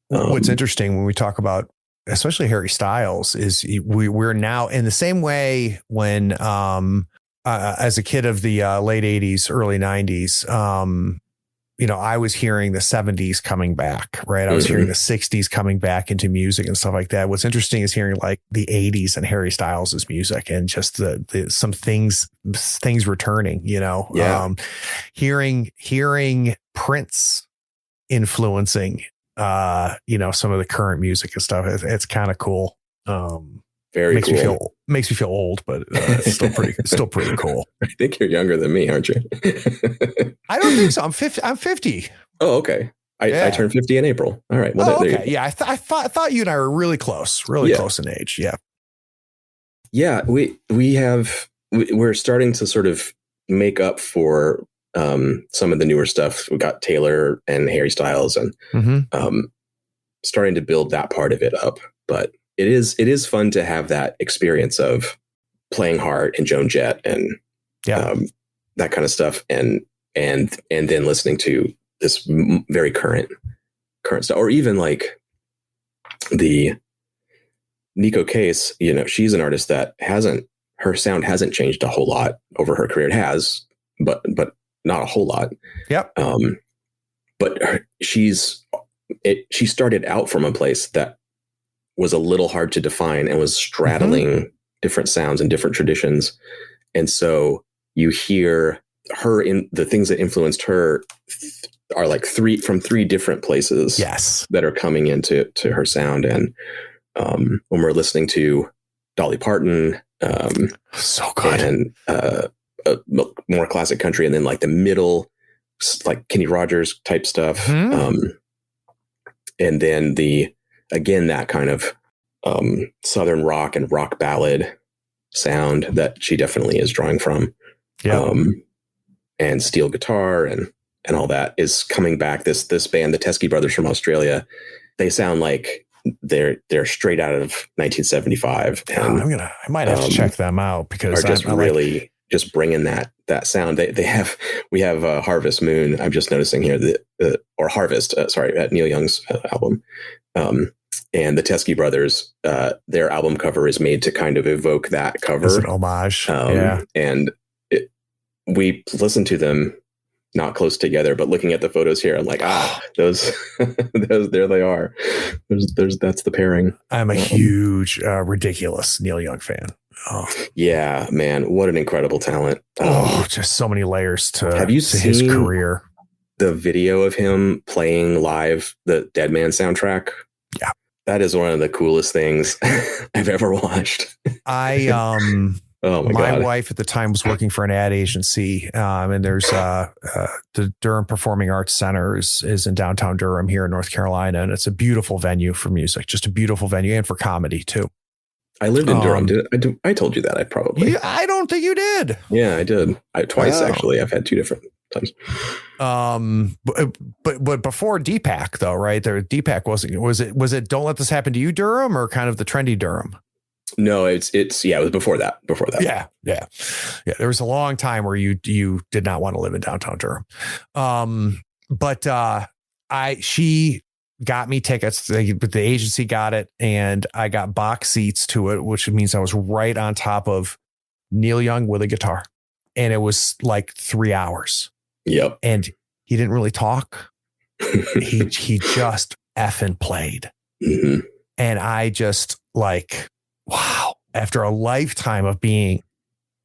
What's interesting when we talk about, especially Harry Styles, is we're now in the same way when, as a kid of the late 80s, early 90s, I was hearing the 70s coming back, right? I was hearing the 60s coming back into music and stuff like that. What's interesting is hearing like the 80s and Harry Styles' music and just the some things returning, hearing Prince influencing, some of the current music and stuff. It's kind of cool. Very cool. Makes me feel old, but it's still pretty cool. I think you're younger than me, aren't you? I don't think so. I'm 50. Oh, okay. I turned 50 in April. All right. Well, okay. Yeah. I thought you and I were really close in age. Yeah. Yeah. We're starting to sort of make up for some of the newer stuff. We got Taylor and Harry Styles and starting to build that part of it up. But it is fun to have that experience of playing Hart and Joan Jett and that kind of stuff, and then listening to this very current stuff, or even like the Neko Case. She's an artist that her sound hasn't changed a whole lot over her career. It has, but not a whole lot. Yep. But she started out from a place that was a little hard to define and was straddling different sounds and different traditions. And so you hear her in the things that influenced her are like from three different places that are coming into her sound. And when we're listening to Dolly Parton, so good, and more classic country, and then like the middle, like Kenny Rogers type stuff. And then that kind of Southern rock and rock ballad sound that she definitely is drawing from. And steel guitar and all that is coming back. This band, the Teskey Brothers from Australia, they sound like they're straight out of 1975. And I might have to check them out because are just just bringing that sound. We have Harvest Moon. I'm just noticing here or Harvest. At Neil Young's album. And the Teskey Brothers, their album cover is made to kind of evoke that cover. It's an homage. And we listened to them not close together, but looking at the photos here, I'm like, those there they are. That's the pairing. I'm a huge, ridiculous Neil Young fan. Oh. Yeah, man. What an incredible talent. Just so many layers to seen his career. The video of him playing live the Dead Man soundtrack. Yeah. That is one of the coolest things I've ever watched. My wife at the time was working for an ad agency, and there's the Durham Performing Arts Center is in downtown Durham here in North Carolina, and it's a beautiful venue for music, just a beautiful venue, and for comedy too. I lived in Durham. I told you that. I don't think you did. Yeah, I did. Twice actually. I've had two different times. But before DPAC though, right? DPAC was it Don't Let This Happen to You Durham, or kind of the trendy Durham? No, it was before that. Yeah. There was a long time where you did not want to live in downtown Durham. But she got me tickets. The agency got it, and I got box seats to it, which means I was right on top of Neil Young with a guitar, and it was like 3 hours. Yep. And he didn't really talk. he just effing played. Mm-hmm. And I just like, wow, after a lifetime of being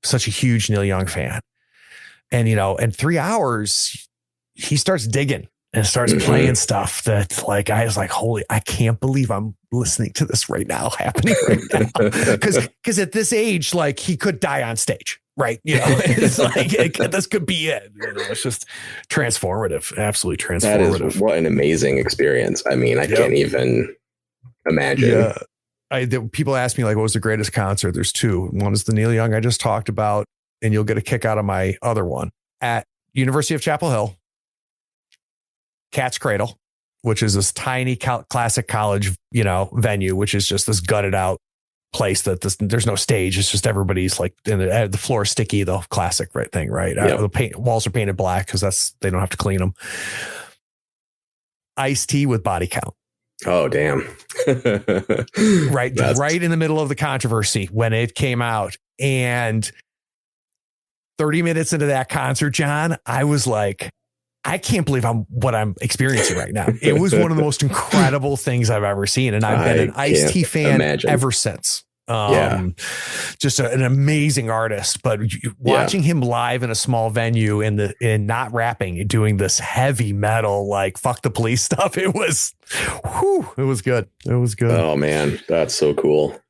such a huge Neil Young fan. And, in 3 hours, he starts digging and starts playing stuff that like, I was like, I can't believe I'm listening to this right now, happening right now. Cause at this age, like he could die on stage. Right. You know, it's like, this could be it. You know, it's just transformative, absolutely transformative. That is what an amazing experience. I mean, I can't even imagine. Yeah. People ask me, like, what was the greatest concert? There's two. One is the Neil Young I just talked about, and you'll get a kick out of my other one at University of Chapel Hill, Cat's Cradle, which is this tiny classic college, you know, venue, which is just this gutted out place that there's no stage. It's just everybody's like in the floor is sticky, the classic thing, right? The walls are painted black because they don't have to clean them. Ice-T with Body Count. Oh, damn. Right in the middle of the controversy when it came out. And 30 minutes into that concert, John, I was like, I can't believe what I'm experiencing right now. It was one of the most incredible things I've ever seen. And I've been an Ice-T fan ever since. Just an amazing artist, but watching him live in a small venue and not rapping, doing this heavy metal, like fuck the police stuff. It was good. It was good. Oh man, that's so cool.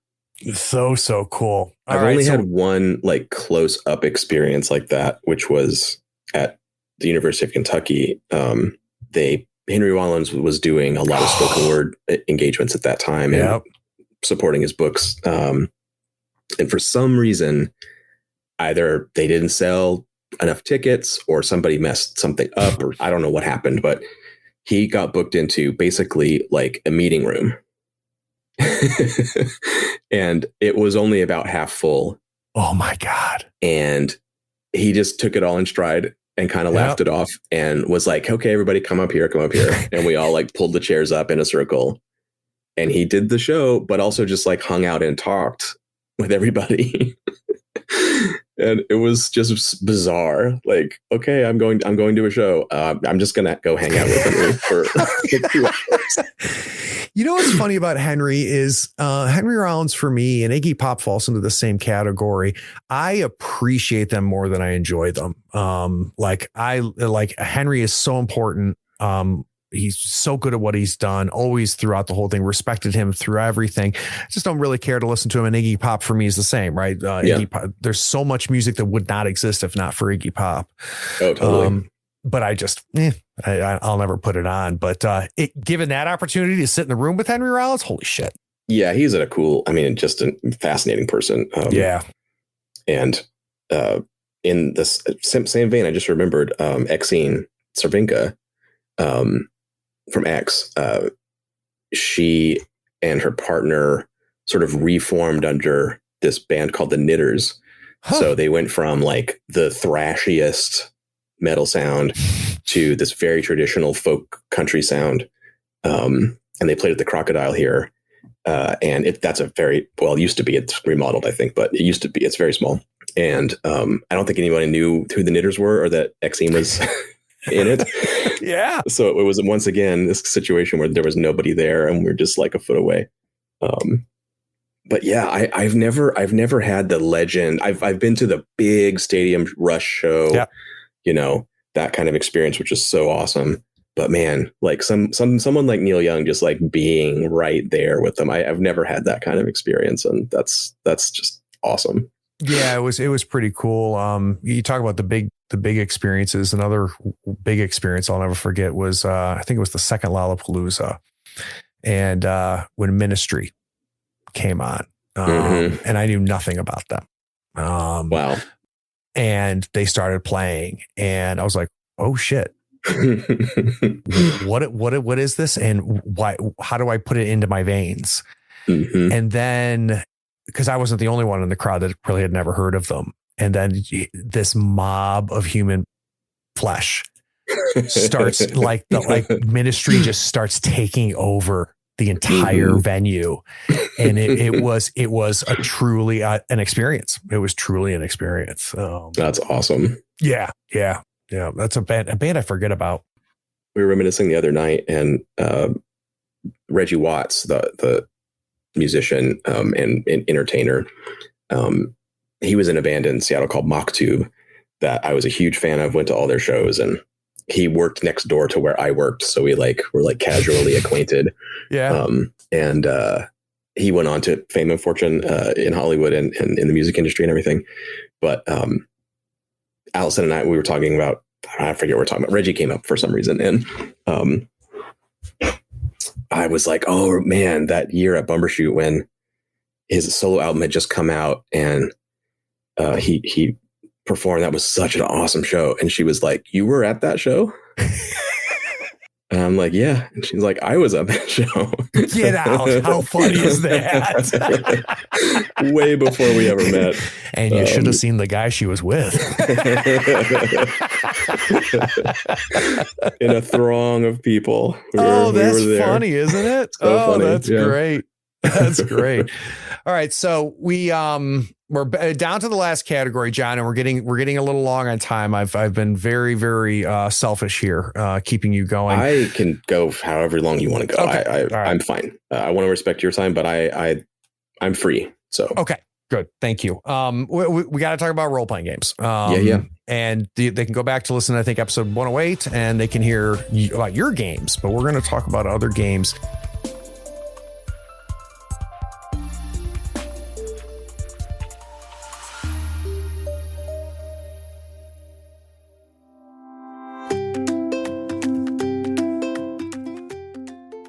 So cool. I've only had one like close up experience like that, which was at the University of Kentucky. Henry Rollins was doing a lot of spoken word engagements at that time. And supporting his books. And for some reason, either they didn't sell enough tickets or somebody messed something up, or I don't know what happened, but he got booked into basically like a meeting room. And it was only about half full. Oh my God. And he just took it all in stride and kind of laughed it off and was like, okay, everybody come up here. And we all like pulled the chairs up in a circle. And he did the show, but also just like hung out and talked with everybody. And it was just bizarre. Like, okay, I'm going to a show. I'm just going to go hang out with Henry for 2 hours. You know what's funny about Henry is Henry Rollins for me and Iggy Pop falls into the same category. I appreciate them more than I enjoy them. Henry is so important. He's so good at what he's done, always throughout the whole thing, respected him through everything. Just don't really care to listen to him. And Iggy Pop for me is the same, right? Iggy Pop, there's so much music that would not exist if not for Iggy Pop. Oh, totally. But I just, I'll never put it on. But given that opportunity to sit in the room with Henry Rollins, holy shit. Yeah, he's just a fascinating person. And in this same vein, I just remembered Exene Cervenka, from X, she and her partner sort of reformed under this band called the Knitters. So they went from like the thrashiest metal sound to this very traditional folk country sound. And they played at the Crocodile here. And that's it used to be, it's remodeled, I think, but it's very small. And I don't think anybody knew who the Knitters were or that Exene was in it. Yeah. So it was once again this situation where there was nobody there and we're just like a foot away. But yeah, I've never had the legend. I've been to the big stadium Rush show, that kind of experience, which is so awesome. But man, like someone like Neil Young, just like being right there with them. I've never had that kind of experience, and that's just awesome. Yeah, it was pretty cool. You talk about the big experiences. Another big experience I'll never forget was I think it was the second Lollapalooza, and when Ministry came on, and I knew nothing about them. Wow! And they started playing, and I was like, "Oh shit! what is this? And why? How do I put it into my veins?" And then, because I wasn't the only one in the crowd that really had never heard of them. And then this mob of human flesh starts like Ministry just starts taking over the entire venue. And it was a truly an experience. It was truly an experience. That's awesome. Yeah. That's a band I forget about. We were reminiscing the other night, and Reggie Watts, the musician and entertainer, he was in a band in Seattle called Mock-Tube that I was a huge fan of, went to all their shows, and he worked next door to where I worked. So we were casually acquainted. Yeah. And he went on to fame and fortune in Hollywood and in the music industry and everything. But Allison and I, we were talking about, I forget what we're talking about. Reggie came up for some reason. And I was like, oh man, that year at Bumbershoot when his solo album had just come out and he performed, that was such an awesome show. And she was like, you were at that show? And I'm like, yeah. And she's like, I was at that show. Get out. How funny is that? Way before we ever met. And you should have seen the guy she was with. In a throng of people. That's funny, isn't it? So funny. That's great. That's great. All right. So we're down to the last category, John, and we're getting a little long on time. I've been very, very selfish here, keeping you going. I can go however long you want to go. Okay. I'm fine. I want to respect your time, but I'm free. So okay, good. Thank you. We got to talk about role playing games. Yeah. And they can go back to listen to, I think, episode 108, and they can hear about your games. But we're going to talk about other games.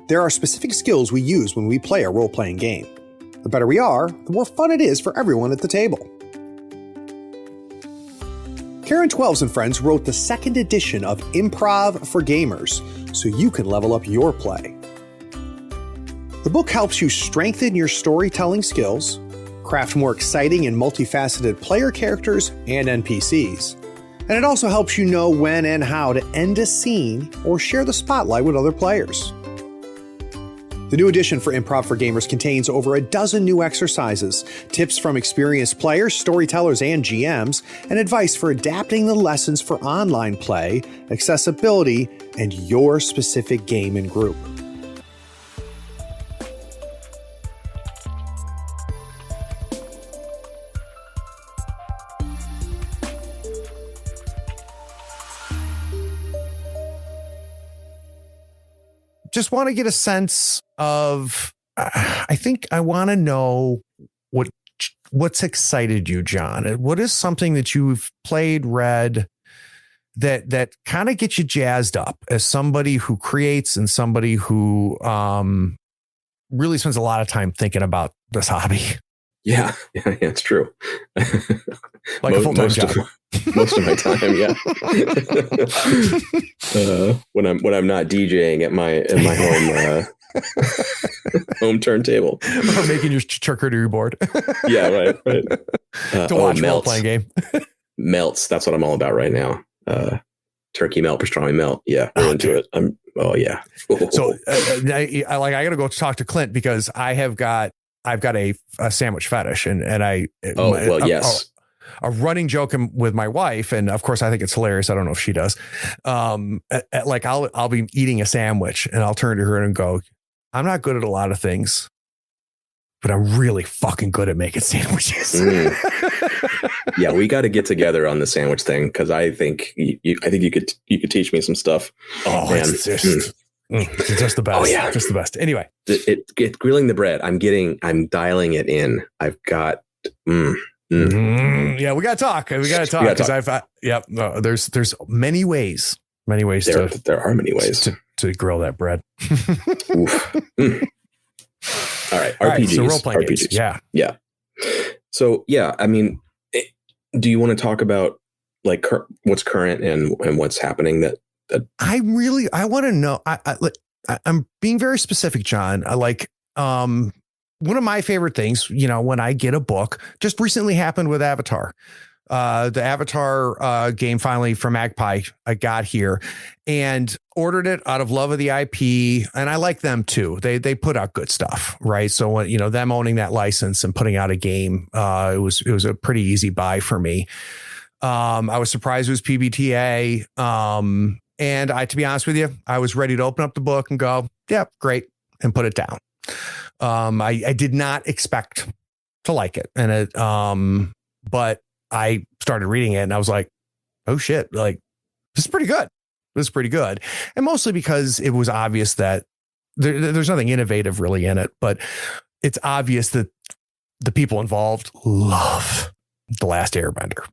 There are specific skills we use when we play a role-playing game. The better we are, the more fun it is for everyone at the table. Karyn 12s and Friends wrote the second edition of Improv for Gamers, so you can level up your play. The book helps you strengthen your storytelling skills, craft more exciting and multifaceted player characters and NPCs, and it also helps you know when and how to end a scene or share the spotlight with other players. The new edition for Improv for Gamers contains over a dozen new exercises, tips from experienced players, storytellers, and GMs, and advice for adapting the lessons for online play, accessibility, and your specific game and group. Just want to get a sense of, I think I want to know what's excited you, John. What is something that you've played, read, that kind of gets you jazzed up as somebody who creates and somebody who really spends a lot of time thinking about this hobby? Yeah, it's true. Like a full-time job. Most of my time, yeah. When I'm not DJing at my home home turntable or making your charcuterie board. Yeah, right. To watch a role-playing game. Melts. That's what I'm all about right now. Turkey melt, pastrami melt. Yeah, we're into it. Yeah. So I got to go talk to Clint because I've got a sandwich fetish and yes. A running joke with my wife, and of course I think it's hilarious. I don't know if she does. I'll be eating a sandwich and I'll turn to her and go, I'm not good at a lot of things, but I'm really fucking good at making sandwiches. Yeah, we got to get together on the sandwich thing because I think you could teach me some stuff. Oh, man. It's just the best. Oh yeah, just the best. Anyway, it grilling the bread. I'm dialing it in. I've got. Yeah, we got to talk. Because there's many ways. There are many ways to grill that bread. All right, RPGs. So role-playing games. Yeah. So yeah, I mean, do you want to talk about like what's current and what's happening that I want to know. I'm being very specific, John. One of my favorite things, when I get a book, just recently happened with Avatar. The Avatar game finally from Magpie, I got here and ordered it out of love of the IP. And I like them too. They put out good stuff, right? So when, them owning that license and putting out a game, it was a pretty easy buy for me. I was surprised it was PBTA. And to be honest with you, I was ready to open up the book and go, yeah, great. And put it down. I did not expect to like it. And but I started reading it and I was like, oh shit, like this is pretty good. This is pretty good. And mostly because it was obvious that there's nothing innovative really in it, but it's obvious that the people involved love The Last Airbender.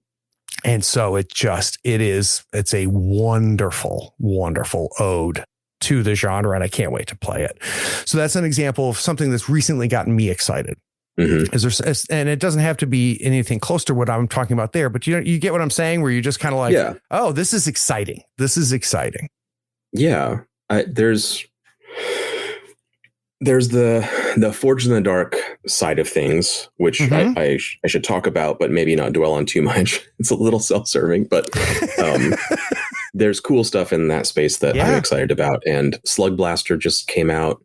And so it's a wonderful, wonderful ode to the genre, and I can't wait to play it. So that's an example of something that's recently gotten me excited. Mm-hmm. And it doesn't have to be anything close to what I'm talking about there, but you get what I'm saying, where you're just kind of like, oh, this is exciting. This is exciting. Yeah. There's the Forged in the Dark side of things, which I should talk about, but maybe not dwell on too much. It's a little self-serving, but there's cool stuff in that space that I'm excited about. And Slug Blaster just came out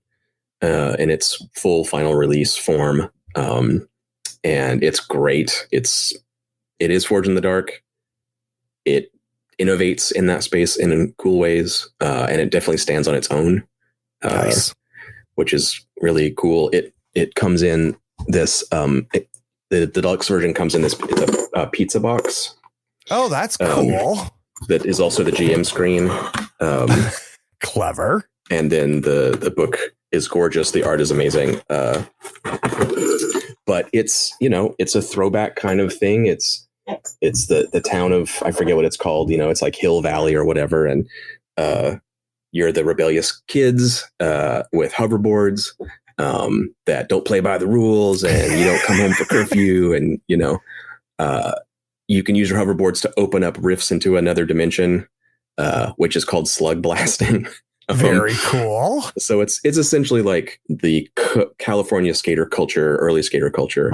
in its full final release form. And it's great. It is Forged in the Dark. It innovates in that space in cool ways. And it definitely stands on its own. Nice. Which is really cool. It comes in this the deluxe version comes in this pizza box. Oh, that's cool. That is also the GM screen. Clever. And then the book is gorgeous. The art is amazing. But it's a throwback kind of thing. It's the town of, I forget what it's called. It's like Hill Valley or whatever, and you're the rebellious kids with hoverboards that don't play by the rules, and you don't come home for curfew, and you can use your hoverboards to open up rifts into another dimension, which is called slug blasting. Very cool. So it's essentially like the California skater culture, early skater culture,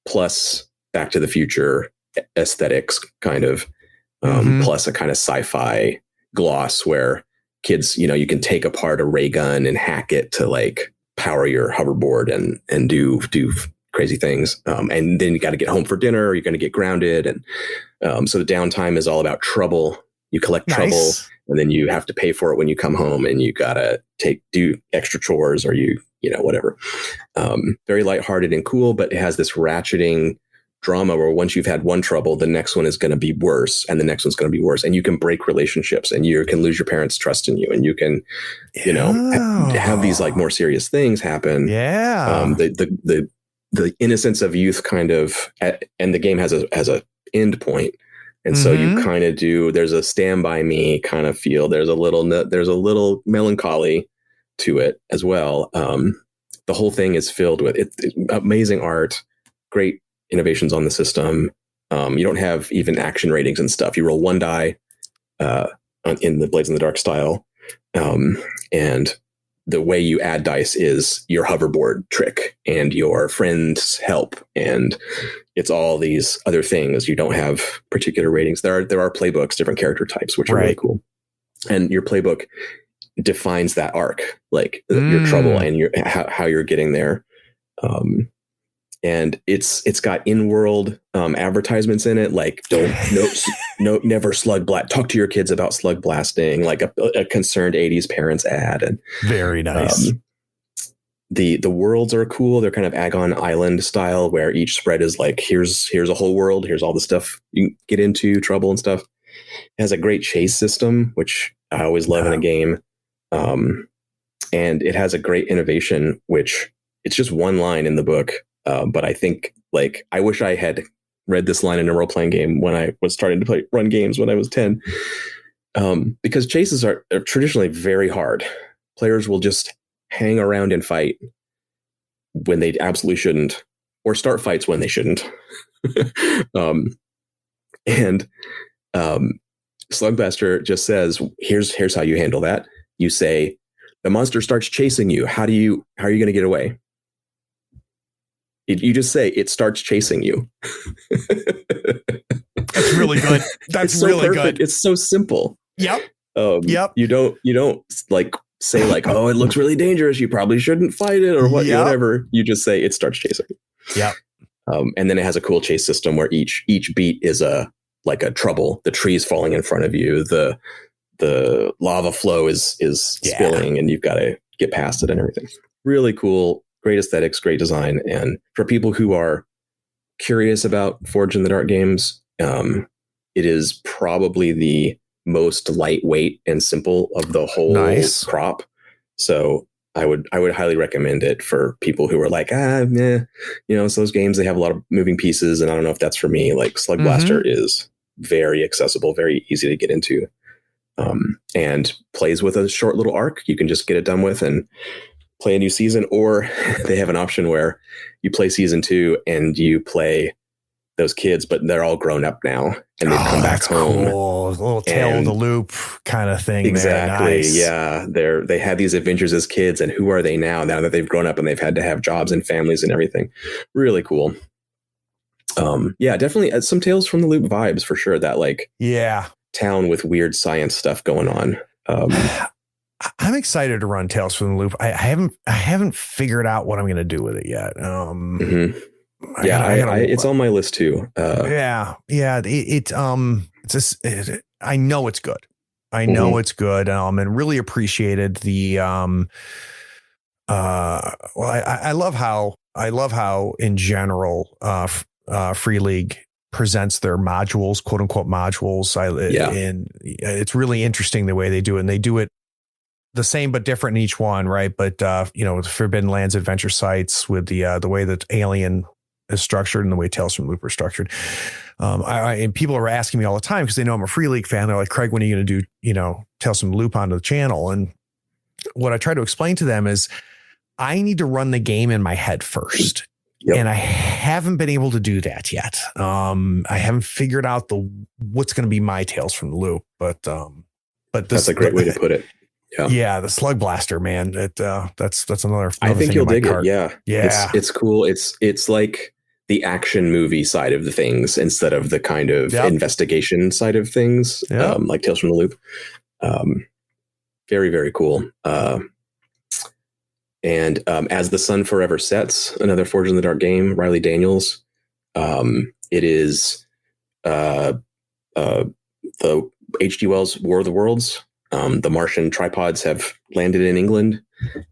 plus Back to the Future aesthetics, kind of, plus a kind of sci-fi gloss where kids, you can take apart a ray gun and hack it to like power your hoverboard and do crazy things. And then you got to get home for dinner, or you're going to get grounded. And so the downtime is all about trouble. You collect trouble, and then you have to pay for it when you come home, and you got to do extra chores, or whatever. Very lighthearted and cool, but it has this ratcheting drama where once you've had one trouble, the next one is going to be worse, and the next one's going to be worse, and you can break relationships, and you can lose your parents' trust in you, and you can, have these like more serious things happen. Yeah. The innocence of youth kind of, and the game has a end point. And so you kind of there's a Stand By Me kind of feel. There's a little melancholy to it as well. The whole thing is filled with amazing art, great innovations on the system. You don't have even action ratings and stuff. You roll one die in the Blades in the Dark style. And the way you add dice is your hoverboard trick and your friend's help. And it's all these other things. You don't have particular ratings. There are playbooks, different character types, which are really cool. And your playbook defines that arc, like your trouble and how you're getting there. And it's got in-world advertisements in it, like never slug blast. Talk to your kids about slug blasting, like a concerned 80s parents ad. And very nice. The worlds are cool. They're kind of Agon Island style, where each spread is like, here's a whole world. Here's all the stuff you can get into, trouble and stuff. It has a great chase system, which I always love in a game. And it has a great innovation, which it's just one line in the book. But I think, like, I wish I had read this line in a role-playing game when I was starting to run games when I was 10. Because chases are traditionally very hard. Players will just hang around and fight when they absolutely shouldn't, or start fights when they shouldn't. Slugbuster just says, here's how you handle that. You say, the monster starts chasing you. How are you going to get away? You just say it starts chasing you. That's really good. That's so really perfect. good. It's so simple. Yep. Yep. You don't like say like, oh, it looks really dangerous. You probably shouldn't fight it or whatever. You just say it starts chasing. Yep. And then it has a cool chase system where each beat is a trouble. The tree's falling in front of you. The lava flow is spilling, and you've got to get past it and everything. Really cool. Great aesthetics, great design. And for people who are curious about Forged in the Dark games, it is probably the most lightweight and simple of the whole crop. So I would highly recommend it for people who are like, it's those games, they have a lot of moving pieces and I don't know if that's for me. Like Slug Blaster is very accessible, very easy to get into, and plays with a short little arc. You can just get it done with and play a new season, or they have an option where you play season 2 and you play those kids, but they're all grown up now and they've come back home. Cool. A little tail of the loop kind of thing. Exactly. Nice. Yeah. They had these adventures as kids, and who are they now that they've grown up and they've had to have jobs and families and everything. Really cool. Definitely some Tales from the Loop vibes for sure. That town with weird science stuff going on. I'm excited to run Tales from the Loop. I haven't figured out what I'm going to do with it yet. It's on my list too. I know it's good. I know it's good. And really appreciated the, I love how in general, Free League presents their modules, quote unquote modules. And it's really interesting the way they do it, and they do it the same but different in each one, right? But with Forbidden Lands adventure sites, with the way that Alien is structured and the way Tales from the Loop are structured. And people are asking me all the time because they know I'm a Free League fan. They're like, Craig, when are you going to do, Tales from the Loop onto the channel? And what I try to explain to them is I need to run the game in my head first. Yep. And I haven't been able to do that yet. I haven't figured out what's going to be my Tales from the Loop, but that's a great way to put it. Yeah, the Slug Blaster, man. That's another. I think you'll dig it. Yeah. It's cool. It's like the action movie side of the things instead of the kind of investigation side of things, like Tales from the Loop. Very, very cool. And As the Sun Forever Sets, another Forged in the Dark game, Riley Daniels. It is the H.G. Wells' War of the Worlds. The Martian tripods have landed in England,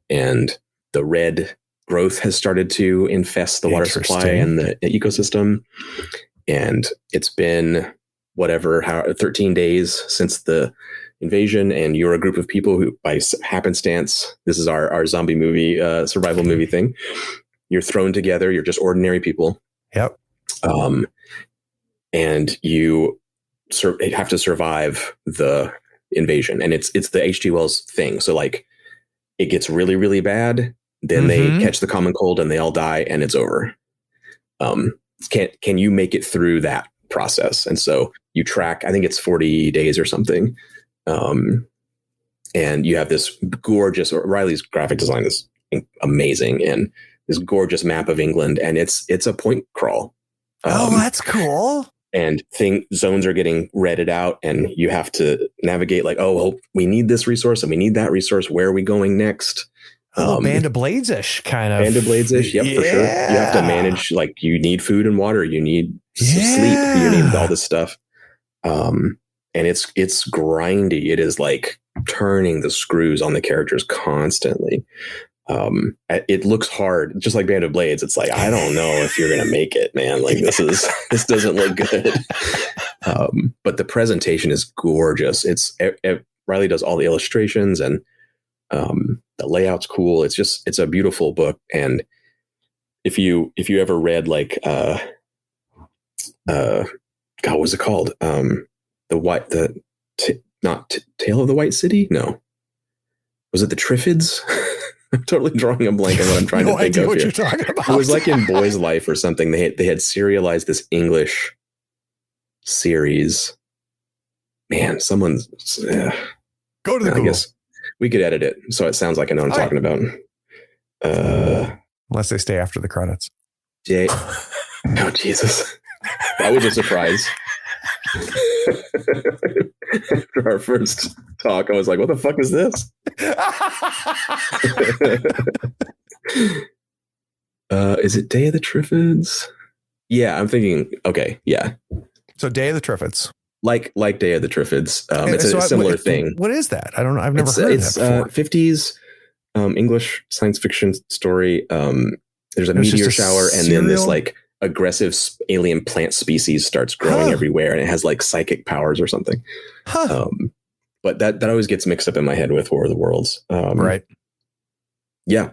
and the red growth has started to infest the water supply and the ecosystem. And it's been 13 days since the invasion, and you're a group of people who, by happenstance, this is our zombie movie, survival movie thing. You're thrown together. You're just ordinary people. Yep. And you have to survive the invasion, and it's the H.G. Wells thing. So like, it gets really, really bad. Then they catch the common cold and they all die, and it's over. Can you make it through that process? And so you track, I think it's 40 days or something. And you have this gorgeous, Riley's graphic design is amazing, and this gorgeous map of England, and it's a point crawl. That's cool. And zones are getting redded out, and you have to navigate like, we need this resource and we need that resource. Where are we going next? Band of Blades-ish kind of. Band of Blades-ish, yep, for sure. You have to manage, like, you need food and water, you need sleep, you need all this stuff. And it's grindy. It is like turning the screws on the characters constantly. It looks hard, just like Band of Blades. It's like, I don't know if you're going to make it, man. Like, this doesn't look good. But the presentation is gorgeous. Riley does all the illustrations, and the layout's cool. It's a beautiful book. And if you ever read like, God, what was it called? Not Tale of the White City. No, was it the Triffids? I'm totally drawing a blank on what I'm trying to think of what here. You're talking about. It was like in Boy's Life or something. They had serialized this English series. Man, someone's go to the Google. I guess we could edit it so it sounds like I know what I'm talking about. Unless they stay after the credits. Oh, Jesus. That was a surprise. After our first talk, I was like, what the fuck is this? Is it Day of the Triffids? Yeah, I'm thinking, okay, yeah. So Day of the Triffids. Like Day of the Triffids. It's a similar thing. What is that? I don't know. I've never heard of that before. 50s English science fiction story. There's a meteor shower, and then this like aggressive alien plant species starts growing everywhere, and it has like psychic powers or something. But that always gets mixed up in my head with War of the Worlds. Right. Yeah.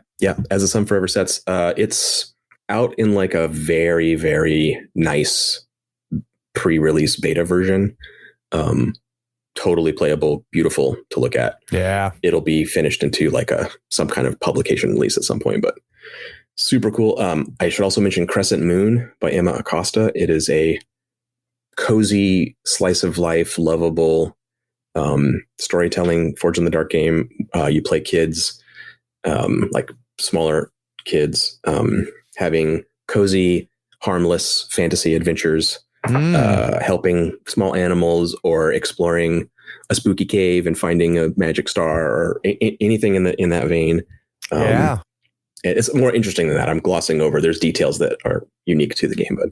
As the Sun Forever Sets, it's out in like a very, very nice pre-release beta version. Totally playable, beautiful to look at. Yeah. It'll be finished into like some kind of publication release at some point, but super cool. I should also mention Crescent Moon by Emma Acosta. It is a cozy slice of life, lovable storytelling Forge in the Dark game. You play kids, like smaller kids, having cozy, harmless fantasy adventures, helping small animals or exploring a spooky cave and finding a magic star or anything in that vein. It's more interesting than that. I'm glossing over. There's details that are unique to the game, but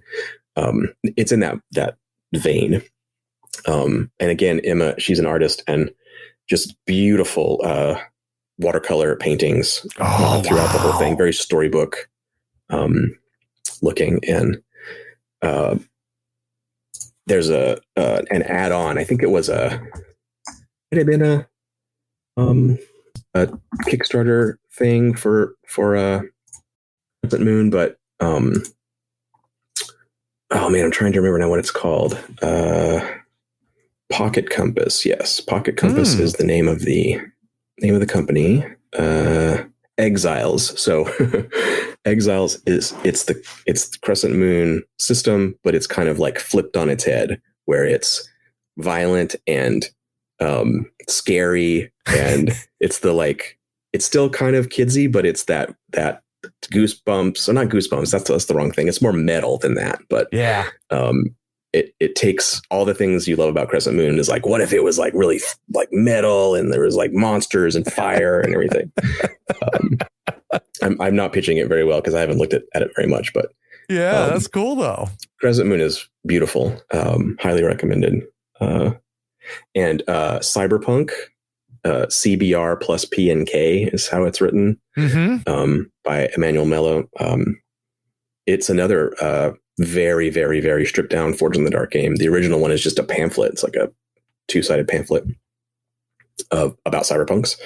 it's in that vein. And again, Emma, she's an artist and just beautiful watercolor paintings throughout the whole thing. Very storybook looking. And there's an add-on. I think it was it had been a Kickstarter thing for Crescent Moon, but oh man, I'm trying to remember now what it's called. Pocket Compass. Yes, Pocket Compass is the name of the company. Exiles. So Exiles it's the Crescent Moon system, but it's kind of like flipped on its head, where it's violent and scary, and it's still kind of kidsy, but it's that Goosebumps. So not Goosebumps. That's the wrong thing. It's more metal than that. But yeah. It takes all the things you love about Crescent Moon. Is like, what if it was like really like metal and there was like monsters and fire and everything. I'm not pitching it very well because I haven't looked at it very much, but yeah, that's cool though. Crescent Moon is beautiful. Highly recommended. And Cyberpunk, CBR plus PNK is how it's written, by Emmanuel Mello. It's another very, very, very stripped down Forge in the Dark game. The original one is just a pamphlet. It's like a 2-sided pamphlet about cyberpunks.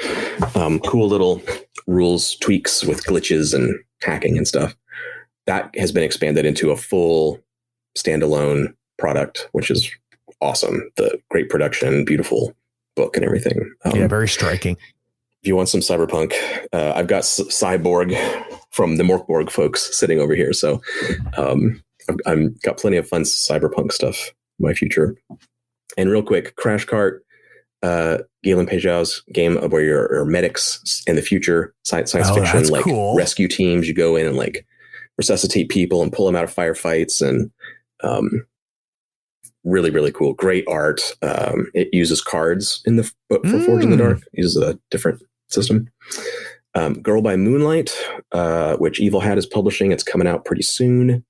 Cool little rules tweaks with glitches and hacking and stuff. That has been expanded into a full standalone product, which is awesome. The great production, beautiful book and everything. Very striking. If you want some cyberpunk, I've got Cyborg from the Morkborg folks sitting over here. So I've got plenty of fun cyberpunk stuff in my future. And real quick, Crash Cart, Galen Pejau's game where you're medics in the future, science fiction, like cool. Rescue teams. You go in and like resuscitate people and pull them out of firefights, and really, really cool. Great art. It uses cards in the for Forge in the Dark. It uses a different system. Girl by Moonlight, which Evil Hat is publishing. It's coming out pretty soon.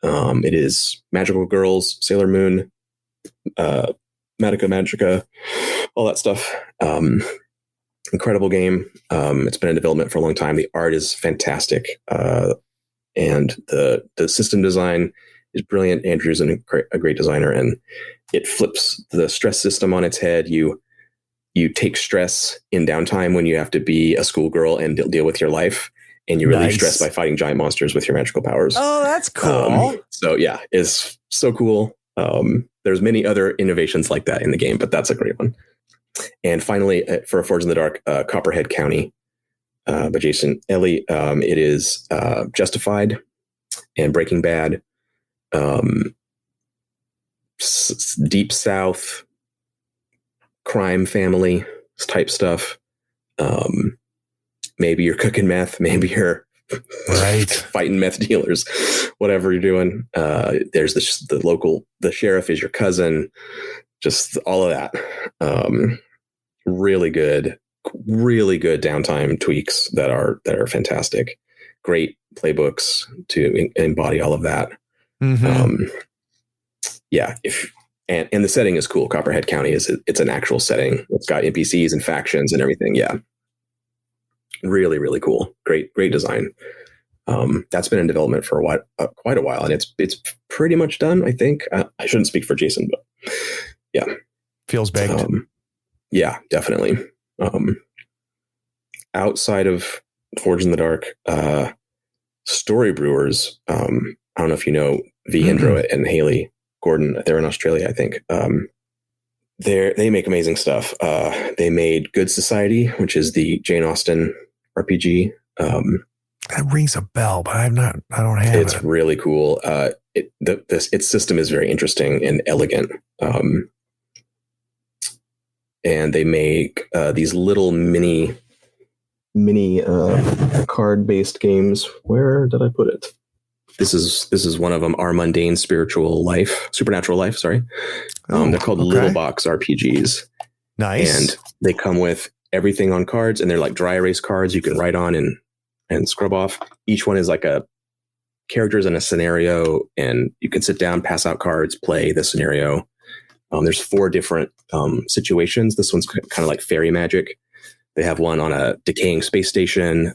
It is magical girls, Sailor Moon, Magica, all that stuff. Incredible game. It's been in development for a long time. The art is fantastic. And the system design is brilliant. Andrew's a great designer, and it flips the stress system on its head. You take stress in downtime when you have to be a schoolgirl and deal with your life, and you relieve stress by fighting giant monsters with your magical powers. Oh, that's cool. So yeah, it's so cool. There's many other innovations like that in the game, but that's a great one. And finally, for Forge in the Dark, Copperhead County by Jason Ellie. It is Justified and Breaking Bad. Deep South crime family type stuff. Maybe you're cooking meth, maybe you're fighting meth dealers, whatever you're doing. There's the sheriff is your cousin, just all of that. Really good downtime tweaks that are fantastic. Great playbooks to embody all of that. And the setting is cool. Copperhead County it's an actual setting. It's got NPCs and factions and everything. Yeah. Really, really cool. Great design. That's been in development for quite a while, and it's pretty much done, I think. I shouldn't speak for Jason, but yeah. Feels baked. Yeah, definitely. Outside of Forged in the Dark, Story Brewers. I don't know if you know V. Hindro and Haley Gordon. They're in Australia, I think. They make amazing stuff. They made Good Society, which is the Jane Austen RPG. That rings a bell, but I don't have it. It's really cool. Its system is very interesting and elegant. And they make these little mini card-based games. Where did I put it? This is one of them. Our Mundane Supernatural Life. Sorry, they're called Little Box RPGs. Nice. And they come with everything on cards, and they're like dry erase cards you can write on and scrub off. Each one is like a characters in a scenario, and you can sit down, pass out cards, play the scenario. There's 4 different situations. This one's kind of like fairy magic. They have one on a decaying space station.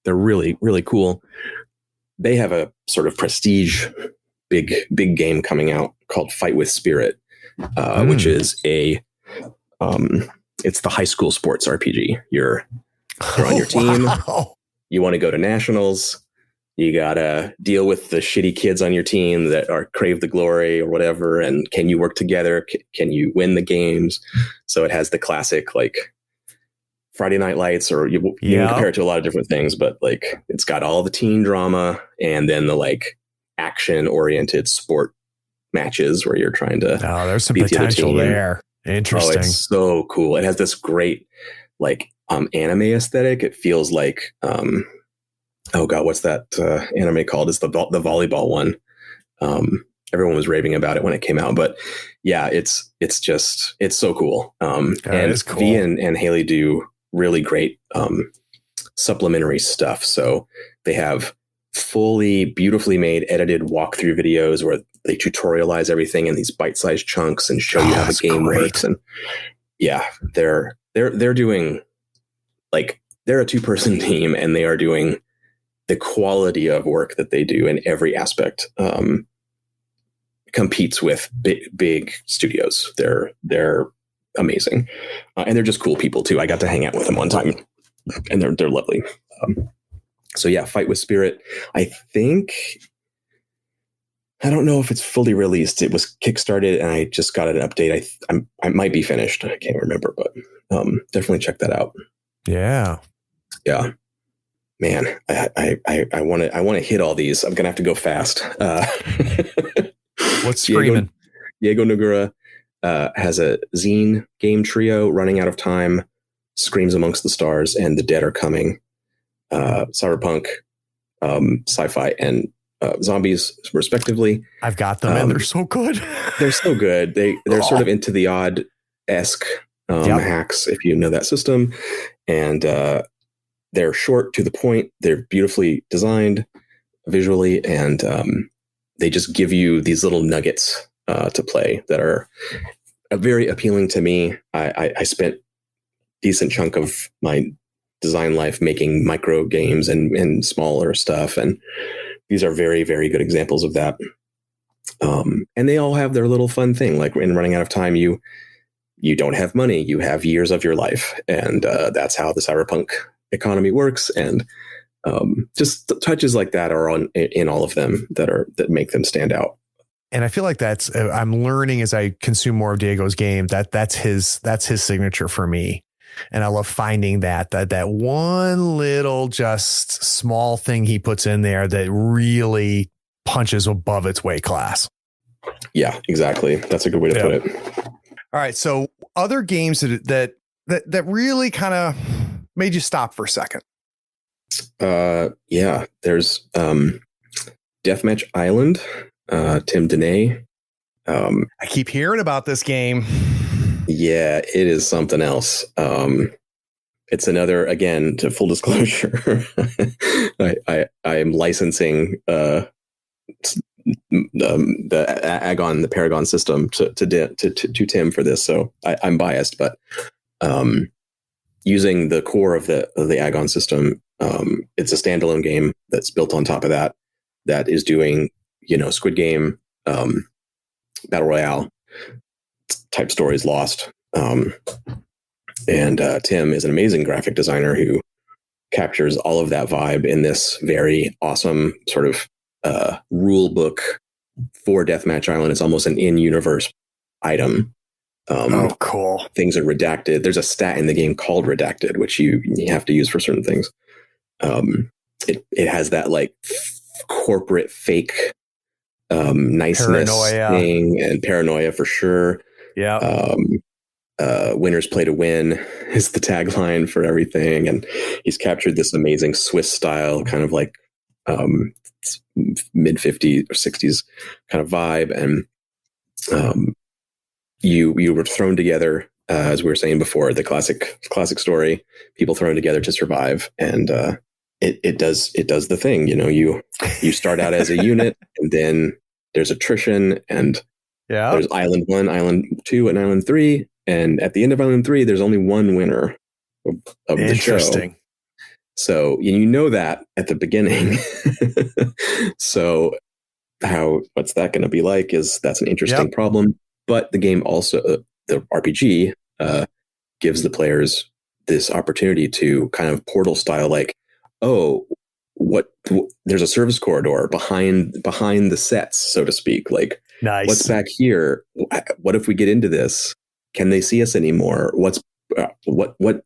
They're really, really cool. They have a sort of prestige big game coming out called Fight with Spirit, which is it's the high school sports RPG. You're on your team. Wow. You want to go to nationals. You got to deal with the shitty kids on your team that crave the glory or whatever. And can you work together? Can you win the games? So it has the classic, like, Friday Night Lights, or you can compare it to a lot of different things, but like it's got all the teen drama and then the like action oriented sport matches where you're trying to there's some potential there. Interesting. Oh, it's so cool. It has this great like anime aesthetic. It feels like what's that anime called? It's the volleyball one. Everyone was raving about it when it came out, but yeah, it's so cool. And cool. V and Haley do really great supplementary stuff. So they have fully beautifully made edited walkthrough videos where they tutorialize everything in these bite-sized chunks and show you how the game works. And yeah, they're doing, like, they're a 2-person team, and they are doing the quality of work that they do in every aspect. Competes with big studios. They're amazing, and they're just cool people too. I got to hang out with them one time, and they're lovely. So yeah, Fight with Spirit. I don't know if it's fully released. It was kickstarted, and I just got an update. I might be finished. I can't remember, but definitely check that out. Yeah. Man, I want to hit all these. I'm gonna have to go fast. What's screaming? Diego Nogura has a zine game trio, Running Out of Time, Screams Amongst the Stars, and The Dead Are Coming. Cyberpunk, sci-fi, and zombies, respectively. I've got them, and they're so good. They're so good. They're sort of into the odd-esque hacks, if you know that system. And they're short, to the point. They're beautifully designed visually, and they just give you these little nuggets to play that are very appealing to me. I spent a decent chunk of my design life making micro games and smaller stuff, and these are very, very good examples of that. And they all have their little fun thing. Like in Running Out of Time, you don't have money, you have years of your life, and that's how the cyberpunk economy works. And just touches like that are in all of them that make them stand out. And I feel like that's I'm learning as I consume more of Diego's game that's his signature for me. And I love finding that one little just small thing he puts in there that really punches above its weight class. Yeah, exactly. That's a good way to put it. All right. So other games that really kind of made you stop for a second. Yeah, there's Deathmatch Island, Tim Denay. I keep hearing about this game. Yeah, it is something else. It's another, again, to full disclosure, I am licensing the AGON, the Paragon system to Tim for this, so I'm biased, but using the core of the AGON system, it's a standalone game that's built on top of that is doing, Squid Game, Battle Royale type stories, Lost. And Tim is an amazing graphic designer who captures all of that vibe in this very awesome sort of rule book for Deathmatch Island. It's almost an in-universe item. Cool. Things are redacted. There's a stat in the game called redacted, which you have to use for certain things. It has that like corporate fake niceness thing and paranoia for sure. Yeah. Winners play to win is the tagline for everything. And he's captured this amazing Swiss style kind of like mid 50s or 60s kind of vibe. And you were thrown together, as we were saying before, the classic story, people thrown together to survive. And it does the thing, you start out as a unit, and then there's attrition, and there's Island 1, Island 2, and Island 3. And at the end of Island 3, there's only one winner of the show. Interesting. So that at the beginning. So what's that going to be like? That's an interesting problem. But the game also, the RPG, gives the players this opportunity to kind of Portal style, like, there's a service corridor behind the sets, so to speak. Like, nice. What's back here? What if we get into this? Can they see us anymore?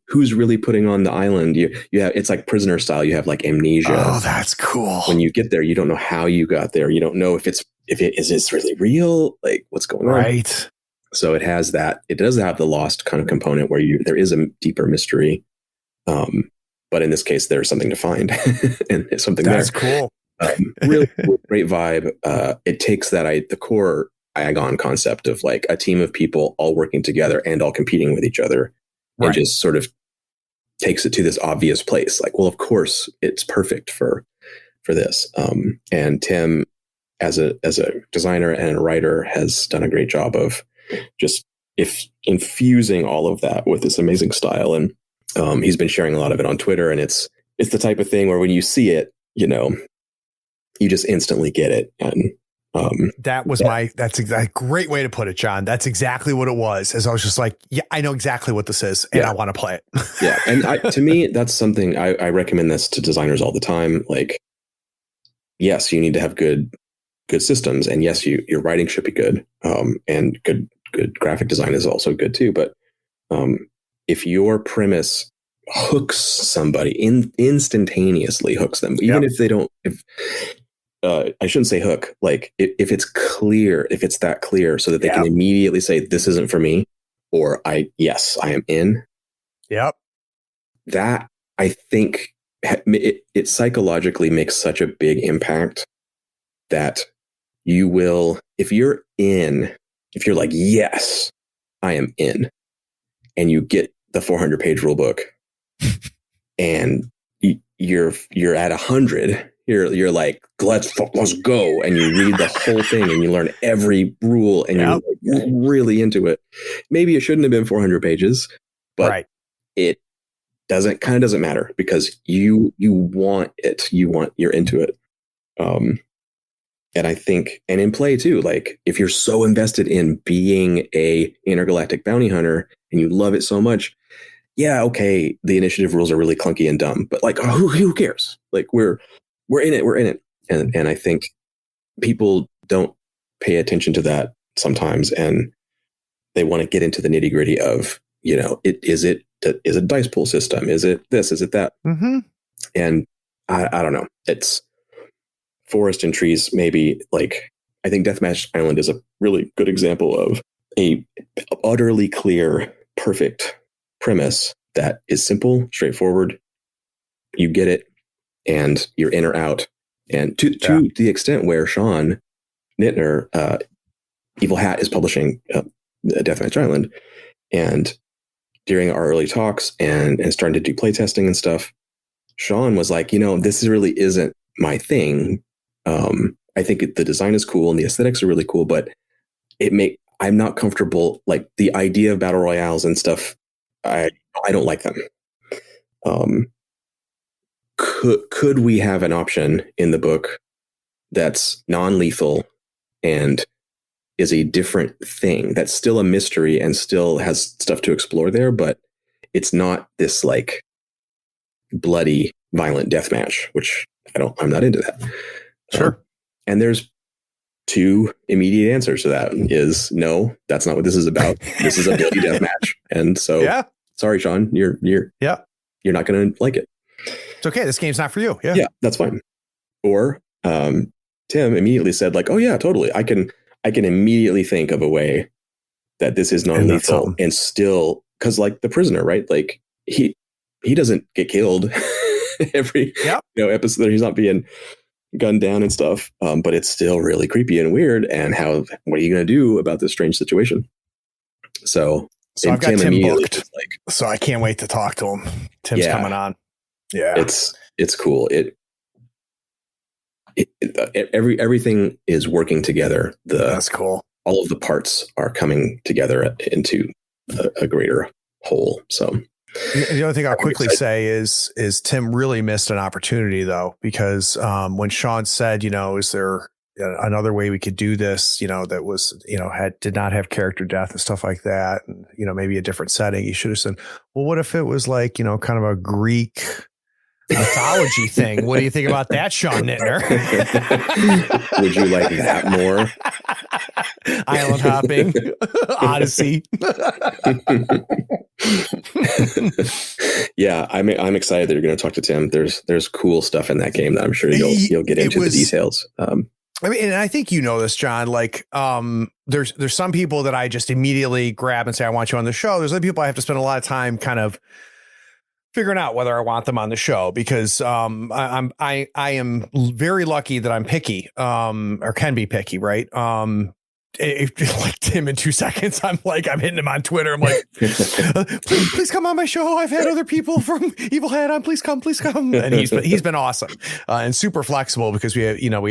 Who's really putting on the island? You have, it's like prisoner style. You have like amnesia. Oh, that's cool. When you get there, you don't know how you got there. You don't know if it's really real, like what's going on. Right. So it has that. It does have the lost kind of component where there is a deeper mystery. But in this case, there's something to find, and it's something that's there. Cool. Really cool, great vibe. It takes the core AGON concept of like a team of people all working together and all competing with each other, and just sort of takes it to this obvious place. Like, well, of course, it's perfect for this. And Tim, as a designer and a writer, has done a great job of just infusing all of that with this amazing style. And he's been sharing a lot of it on Twitter, and it's the type of thing where when you see it, you just instantly get it. And that's a great way to put it, John. That's exactly what it was. As I was just like, yeah, I know exactly what this is, and I want to play it. Yeah. And to me, that's something I recommend this to designers all the time. Like, yes, you need to have good systems, and yes, your writing should be good. And good graphic design is also good too. But if your premise hooks somebody, instantaneously hooks them, even if they don't, I shouldn't say hook, like if it's clear, if it's that clear so that they can immediately say, this isn't for me, or I am in. Yep. That, I think it psychologically makes such a big impact that you will, if you're like, yes, I am in, and you get the 400-page rule book and you're at 100, you're like, let's go. And you read the whole thing and you learn every rule, and you're like really into it. Maybe it shouldn't have been 400 pages, but it doesn't matter, because you want it. You're into it. And I think, and in play too, like if you're so invested in being a intergalactic bounty hunter and you love it so much, okay, the initiative rules are really clunky and dumb, but like, who cares? Like we're in it. And I think people don't pay attention to that sometimes, and they want to get into the nitty gritty of, is it a dice pool system? Is it this? Is it that? Mm-hmm. And I don't know. It's forest and trees, maybe. Like, I think Deathmatch Island is a really good example of a utterly clear, perfect premise that is simple, straightforward. You get it, and you're in or out. And to the extent where Sean Nittner, Evil Hat, is publishing Deathmatch Island, and during our early talks and starting to do playtesting and stuff, Sean was like, this really isn't my thing. I think the design is cool and the aesthetics are really cool, but I'm not comfortable. Like the idea of battle royales and stuff, I don't like them. Could we have an option in the book that's non-lethal and is a different thing, that's still a mystery and still has stuff to explore there, but it's not this like bloody, violent death match, which I'm not into that. Sure. And there's two immediate answers to that is no, that's not what this is about. This is a bloody death match. And so, sorry, Sean, you're not going to like it. It's okay. This game's not for you. Yeah, that's fine. Or Tim immediately said like, oh yeah, totally. I can immediately think of a way that this is non-lethal and still, because like The Prisoner, right? Like he doesn't get killed every episode. He's not being gunned down and stuff, but it's still really creepy and weird. And what are you going to do about this strange situation? So I've got Tim booked, so I can't wait to talk to him. Tim's coming on. Yeah, it's cool. Everything is working together. That's cool. All of the parts are coming together into a greater whole. So the only thing I'll quickly say is Tim really missed an opportunity though, because when Sean said, is there another way we could do this, that was, did not have character death and stuff like that. And, maybe a different setting. He should have said, well, what if it was like, kind of a Greek mythology thing? What do you think about that, Sean Nittner? Would you like that more? Island hopping, Odyssey. Yeah, I'm excited that you're going to talk to Tim. There's cool stuff in that game that I'm sure you'll get into the details. I mean, and I think this, John. Like, there's some people that I just immediately grab and say I want you on the show. There's other people I have to spend a lot of time kind of figuring out whether I want them on the show, because I am very lucky that I'm picky, or can be picky, right? If like Tim in 2 seconds, I'm hitting him on Twitter. I'm like, please come on my show. I've had other people from Evil Hat on. Please come. And he's been awesome and super flexible, because we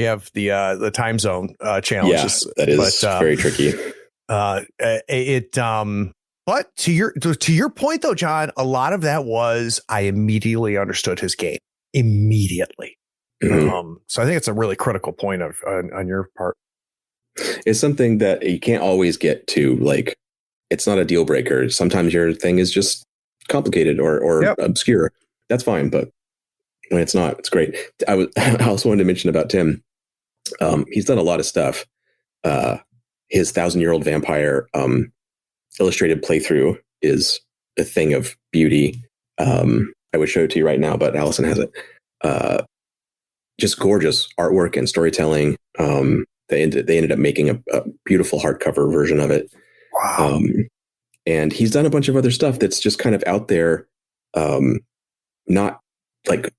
have the time zone challenges. Yeah, that is very tricky. But to your point though, John, a lot of that was I immediately understood his game immediately. Mm-hmm. So I think it's a really critical point on your part. It's something that you can't always get to. Like, it's not a deal breaker. Sometimes your thing is just complicated or obscure. That's fine. But when it's not, it's great. I also wanted to mention about Tim. He's done a lot of stuff. His 1,000-Year-Old Vampire illustrated playthrough is a thing of beauty. I would show it to you right now, but Allison has it. Just gorgeous artwork and storytelling. They ended up making a beautiful hardcover version of it. Wow. And he's done a bunch of other stuff that's just kind of out there, not like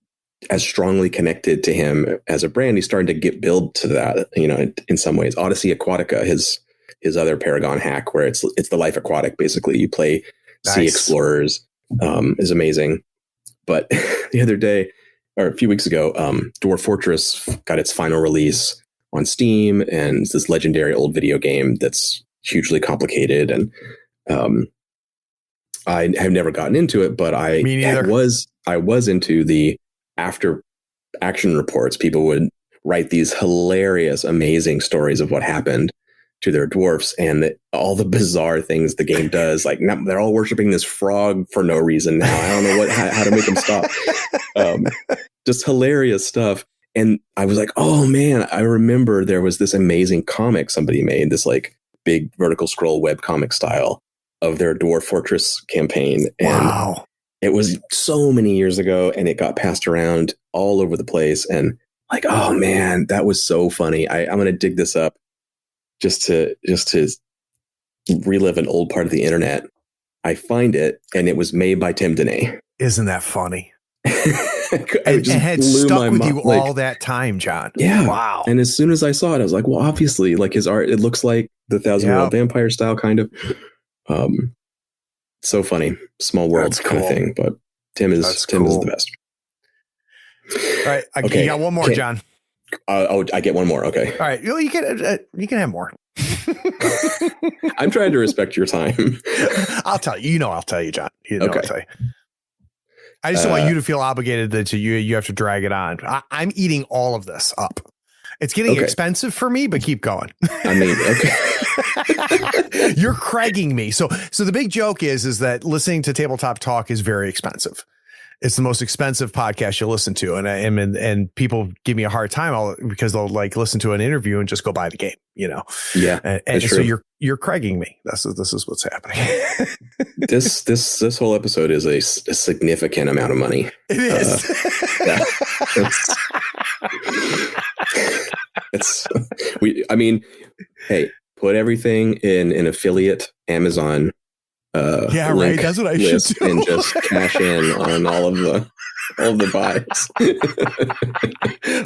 as strongly connected to him as a brand. He's starting to build to that, in some ways. Odyssey Aquatica, his other Paragon hack, where it's the Life Aquatic. Basically, you play sea explorers, is amazing. But the other day, or a few weeks ago, Dwarf Fortress got its final release on Steam, and it's this legendary old video game that's hugely complicated. And I have never gotten into it, but I was into the after action reports. People would write these hilarious, amazing stories of what happened to their dwarfs and all the bizarre things the game does. Like, now they're all worshiping this frog for no reason now. I don't know how to make them stop. Just hilarious stuff. And I was like, oh man, I remember there was this amazing comic somebody made, this like big vertical scroll web comic style of their Dwarf Fortress campaign. And it was so many years ago, and it got passed around all over the place. And like, oh man, that was so funny. I'm going to dig this up just to relive an old part of the internet. I find it, and it was made by Tim Dene. Isn't that funny? It had stuck with you all that time, John. Yeah. Wow. And as soon as I saw it, I was like, well, obviously, like his art, it looks like the 1,000-Year-Old Vampire style, kind of. So funny, small world kind of thing. But Tim is the best. All right, you got one more, John. I get one more. Okay. All right, you can have more. I'm trying to respect your time. I'll tell you. I'll tell you, John. I'll tell you. I just don't want you to feel obligated that you have to drag it on. I'm eating all of this up. It's getting expensive for me, but keep going. I mean, okay. You're cragging me. So the big joke is that listening to Tabletop Talk is very expensive. it's the most expensive podcast you'll listen to. And people give me a hard time because they'll like listen to an interview and just go buy the game, you know? Yeah. And so you're Craiging me. This is what's happening. This whole episode is a significant amount of money. It is. Hey, put everything in an affiliate Amazon right. That's what I should do. And just cash in on all of the buys.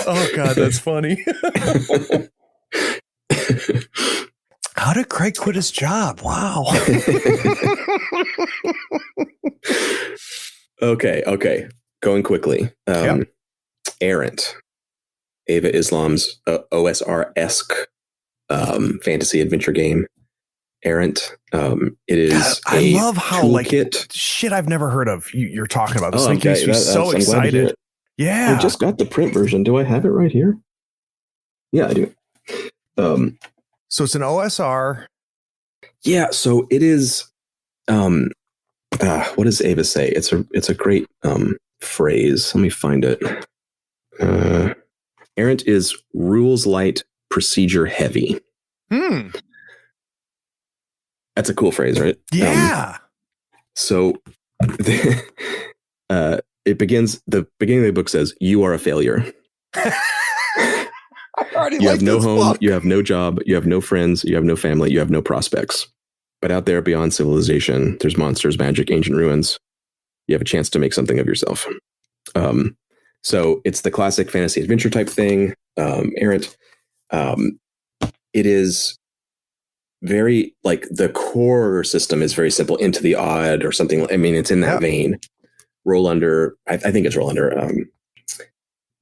Oh God, that's funny. How did Craig quit his job? Wow. Okay. Going quickly. Errant, Ava Islam's OSR-esque fantasy adventure game. Errant. It is. I love how toolkit. like shit I've never heard of. You're talking about this. Makes me so excited. Yeah, I just got the print version. Do I have it right here? Yeah, I do. So it's an OSR. Yeah. So it is. What does Ava say? It's a great phrase. Let me find it. Errant is rules light, procedure heavy. That's a cool phrase, right? Yeah. So it begins, the beginning of the book says, "You are a failure." You have no home, book. You have no job, you have no friends, you have no family, you have no prospects. But out there beyond civilization, there's monsters, magic, ancient ruins. You have a chance to make something of yourself. So it's the classic fantasy adventure type thing. Errant. It is very like the core system is very simple, into the odd or something. I mean, it's in that vein. Roll under. I think it's roll under.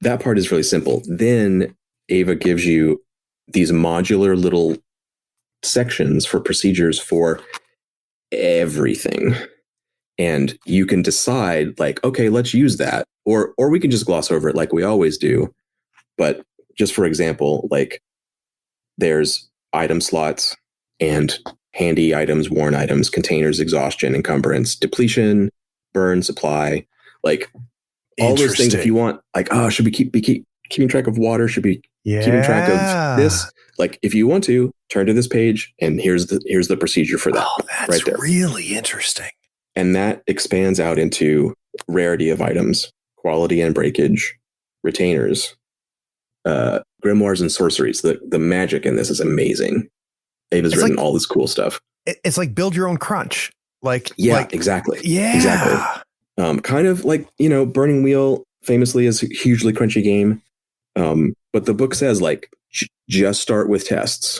That part is really simple. Then Ava gives you these modular little sections for procedures for everything. And you can decide like, okay, let's use that. Or we can just gloss over it like we always do. But just for example, like there's item slots and handy items, worn items, containers, exhaustion, encumbrance, depletion, burn, supply, like all those things. If you want, like, oh, should we keep keeping track of water? Should be keeping track of this? Like, if you want to turn to this page, and here's the procedure for that. Oh, that's right there. Really interesting. And that expands out into rarity of items, quality and breakage, retainers, grimoires and sorceries. The magic in this is amazing. Ava's written all this cool stuff. It's like build your own crunch. Exactly. Yeah. Exactly. Kind of like, Burning Wheel famously is a hugely crunchy game. But the book says like, just start with tests.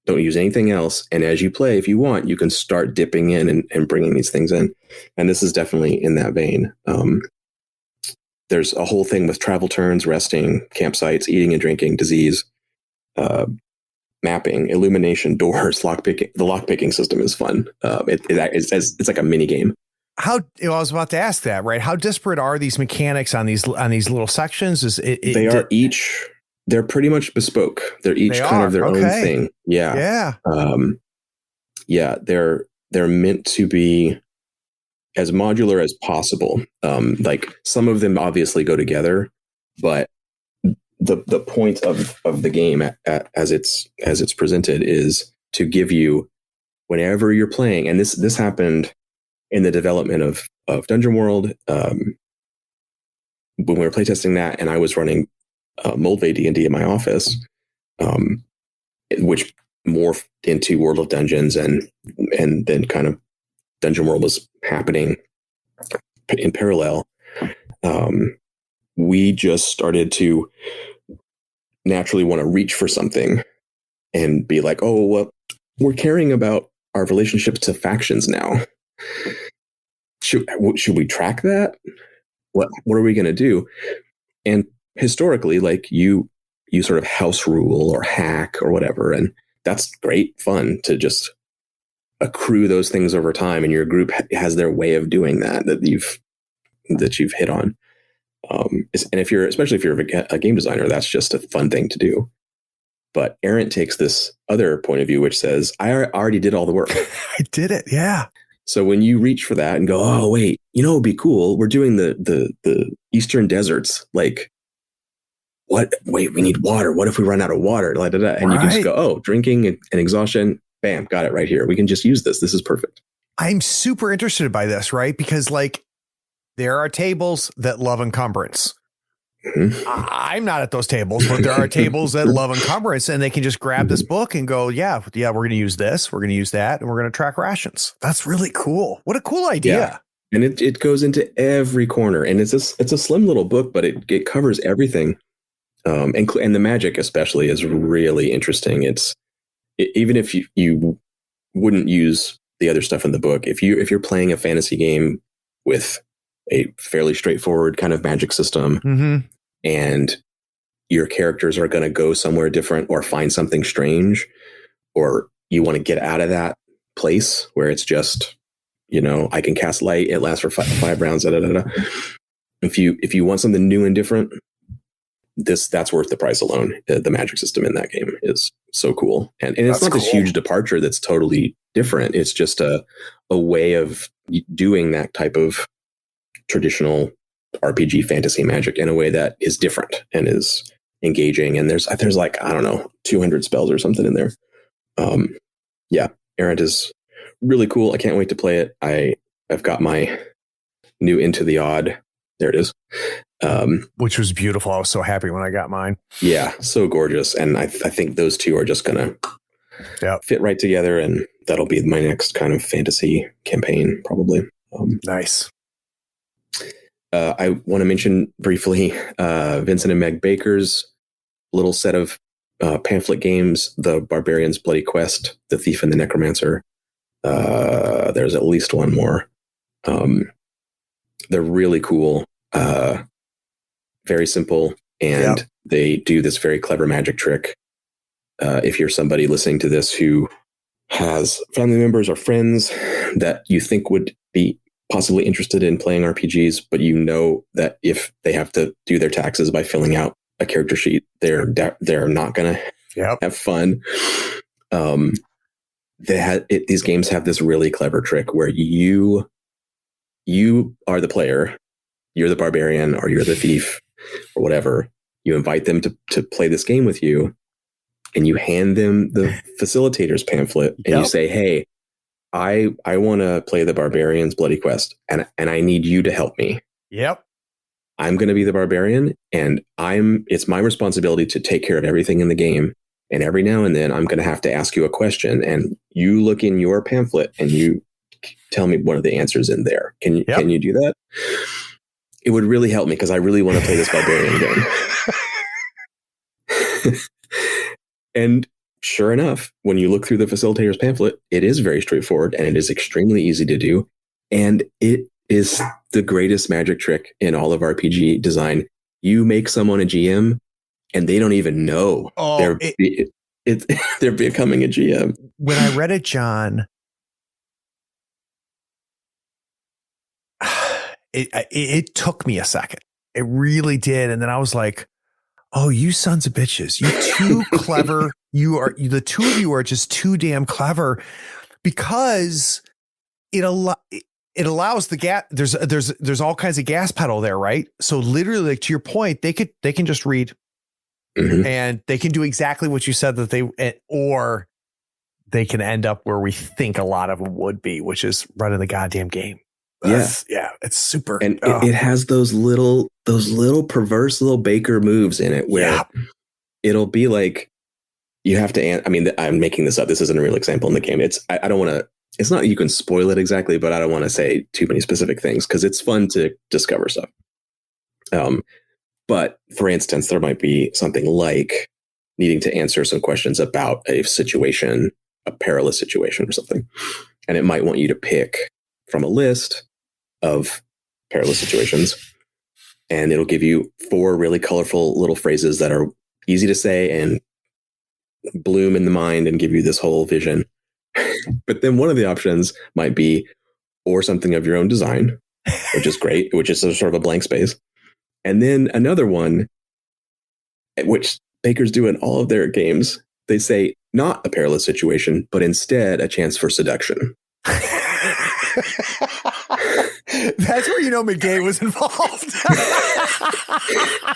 Don't use anything else. And as you play, if you want, you can start dipping in and bringing these things in. And this is definitely in that vein. There's a whole thing with travel turns, resting, campsites, eating and drinking, disease, mapping, illumination, doors, lockpicking. The lockpicking system is fun. It's like a mini game. I was about to ask that, right? How disparate are these mechanics on these little sections? They're pretty much bespoke. They're each kind of their own thing. Yeah. Yeah. They're meant to be as modular as possible. Like some of them obviously go together, but the point of the game as it's presented is to give you, whenever you're playing, and this happened in the development of Dungeon World, when we were playtesting that, and I was running Moldvay D&D in my office, which morphed into World of Dungeons, and then kind of Dungeon World was happening in parallel. We just started to naturally want to reach for something and be like, oh, well, we're caring about our relationships to factions now. Should we track that? What are we going to do? And historically, like you sort of house rule or hack or whatever, and that's great fun to just accrue those things over time, and your group has their way of doing that you've hit on. And especially if you're a game designer, that's just a fun thing to do. But Errant takes this other point of view, which says, I already did all the work. I did it. Yeah. So when you reach for that and go, oh wait, it'd be cool. We're doing the eastern deserts. Like, what? Wait, we need water. What if we run out of water? And you can just go, oh, drinking and exhaustion. Bam, got it right here. We can just use this. This is perfect. I'm super interested by this, right? Because there are tables that love encumbrance. Mm-hmm. I'm not at those tables, but there are tables that love encumbrance, and they can just grab this book and go, yeah, we're going to use this, we're going to use that, and we're going to track rations. That's really cool. What a cool idea. Yeah. And it goes into every corner, and it's a slim little book, but it covers everything. And the magic especially is really interesting. Even if you wouldn't use the other stuff in the book, if you're playing a fantasy game with a fairly straightforward kind of magic system, mm-hmm. and your characters are going to go somewhere different or find something strange, or you want to get out of that place where it's just, I can cast light, it lasts for five rounds. If you want something new and different, that's worth the price alone. The magic system in that game is so cool. And it's not this huge departure that's totally different. It's just a way of doing that type of traditional RPG fantasy magic in a way that is different and is engaging. And there's like, I don't know, 200 spells or something in there. Yeah, Errant is really cool. I can't wait to play it. I've got my new Into the Odd. There it is. Which was beautiful. I was so happy when I got mine. Yeah, so gorgeous. And I think those two are just going to fit right together. And that'll be my next kind of fantasy campaign, probably. Nice. I want to mention briefly Vincent and Meg Baker's little set of pamphlet games, The Barbarian's Bloody Quest, The Thief and the Necromancer. There's at least one more. They're really cool, very simple, and they do this very clever magic trick. If you're somebody listening to this who has family members or friends that you think would be possibly interested in playing RPGs, but that if they have to do their taxes by filling out a character sheet, they're not going to have fun. These games have this really clever trick where you are the player, you're the barbarian, or you're the thief, or whatever. You invite them to play this game with you, and you hand them the facilitator's pamphlet, and you say, hey, I want to play the Barbarian's Bloody Quest, and I need you to help me. Yep. I'm going to be the barbarian, and it's my responsibility to take care of everything in the game. And every now and then I'm going to have to ask you a question, and you look in your pamphlet and you tell me one of the answers in there. Can you do that? It would really help me because I really want to play this barbarian game. And sure enough, when you look through the facilitator's pamphlet, it is very straightforward and it is extremely easy to do. And it is the greatest magic trick in all of RPG design. You make someone a GM and they don't even know they're becoming a GM. When I read it, John, it took me a second. It really did. And then I was like, oh, you sons of bitches, you too clever. The two of you are just too damn clever, because it allows the gas. There's all kinds of gas pedal there, right? So literally, like, to your point, they can just read, and they can do exactly what you said or they can end up where we think a lot of them would be, which is running the goddamn game. Yeah, it's super. And it has those little perverse little Baker moves in it where it'll be like you have to. I'm making this up. This isn't a real example in the game. I don't want to. It's not you can spoil it exactly, but I don't want to say too many specific things because it's fun to discover stuff. But for instance, there might be something like needing to answer some questions about a situation, a perilous situation or something, and it might want you to pick from a list of perilous situations, and it'll give you 4 really colorful little phrases that are easy to say and bloom in the mind and give you this whole vision. But then one of the options might be, or something of your own design, which is great, which is sort of a blank space. And then another one, which Bakers do in all of their games, they say not a perilous situation, but instead a chance for seduction. That's where McGay was involved.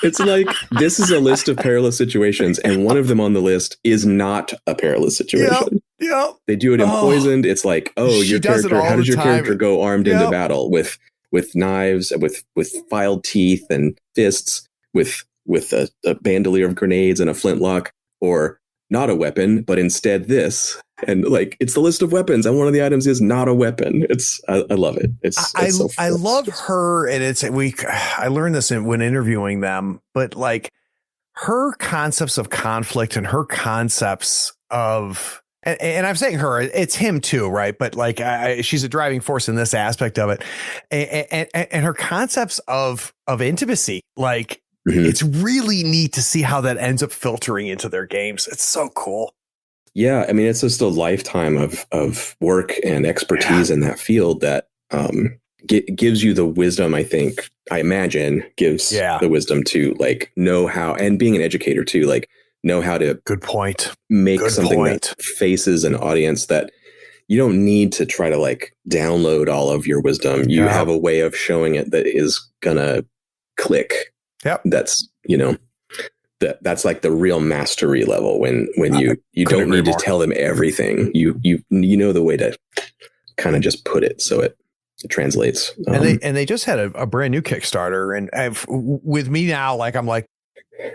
It's like, this is a list of perilous situations, and one of them on the list is not a perilous situation. Yep. They do it in Poisoned. It's like, your character, how does your character go armed into battle with knives, with filed teeth and fists, with a bandolier of grenades and a flintlock, or not a weapon, but instead this. And like, it's the list of weapons, and one of the items is not a weapon. I love it. I love her, and I learned this when interviewing them, but like her concepts of conflict and her concepts of, and I'm saying her, it's him too, right? But like, she's a driving force in this aspect of it, and her concepts of intimacy, like. Mm-hmm. It's really neat to see how that ends up filtering into their games. It's so cool. Yeah, I mean, it's just a lifetime of work and expertise in that field that gives you the wisdom, I imagine, gives the wisdom to like know how, and being an educator too, like know how to make something that faces an audience that you don't need to try to like download all of your wisdom. You have a way of showing it that is gonna click. Yep. That's, that's like the real mastery level when you don't need to tell them everything. You know the way to kind of just put it so it translates. And they just had a brand new Kickstarter, and with me now, like I'm like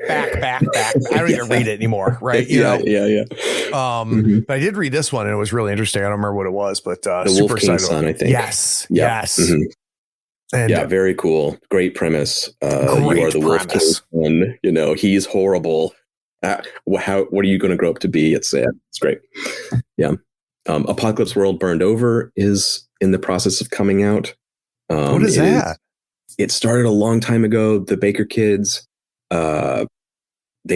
back. I don't even read it anymore, right? Yeah. But I did read this one, and it was really interesting. I don't remember what it was, but the Wolf King's Son, I think. Yes. Mm-hmm. And very cool. Great premise. You are the Wolf King's son. He's horrible. What are you going to grow up to be? It's sad. It's great. Yeah. Apocalypse World Burned Over is in the process of coming out. What is that? It started a long time ago. The Baker kids, they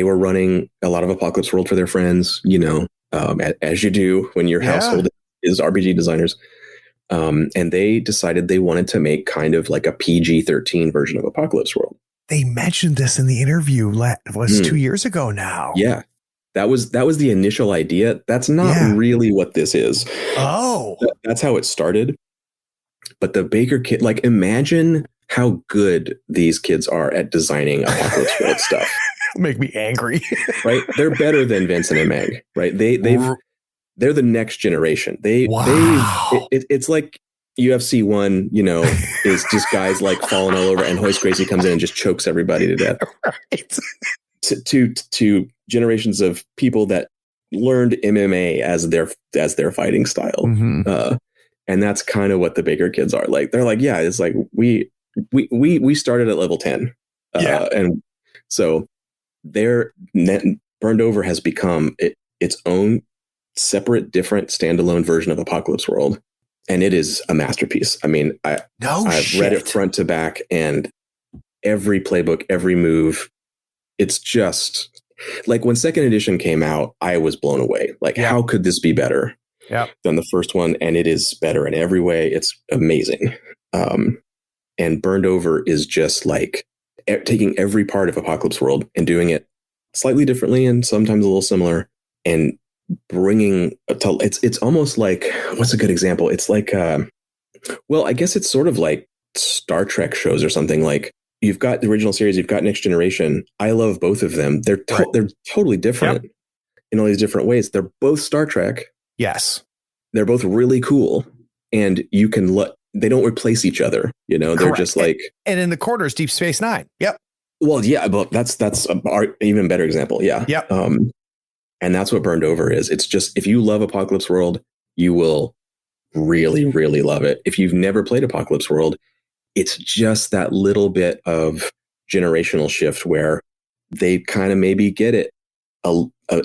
were running a lot of Apocalypse World for their friends, as you do when your household is RPG designers. And they decided they wanted to make kind of like a PG-13 version of Apocalypse World. They mentioned this in the interview. It was 2 years ago now. Yeah, that was the initial idea. That's not really what this is. Oh, that's how it started. But the Baker kid, like, imagine how good these kids are at designing Apocalypse World stuff. Make me angry. Right? They're better than Vincent and Meg. Right? They're the next generation. It's like UFC 1, is just guys like falling all over, and Hoist Gracie comes in and just chokes everybody to death. Right. To generations of people that learned MMA as their fighting style. Mm-hmm. And that's kind of what the Baker kids are like. They're like, yeah, it's like we started at level 10. And so their Burned Over has become its own separate, different, standalone version of Apocalypse World, and it is a masterpiece. I mean, I've read it front to back, and every playbook, every move, it's just like when second edition came out, I was blown away. Like, how could this be better than the first one? And it is better in every way. It's amazing. And Burned Over is just like taking every part of Apocalypse World and doing it slightly differently and sometimes a little similar, and bringing it's almost like, what's a good example? It's like I guess it's sort of like Star Trek shows or something. Like, you've got the original series, you've got Next Generation. I love both of them. They're totally different in all these different ways. They're both Star Trek. Yes, they're both really cool, and you can they don't replace each other. They're just like, and in the corner is Deep Space Nine. Yep. Well, yeah, but that's an even better example. Yeah. Yep. And that's what Burned Over is. It's just, if you love Apocalypse World, you will really, really love it. If you've never played Apocalypse World, it's just that little bit of generational shift where they kind of maybe get it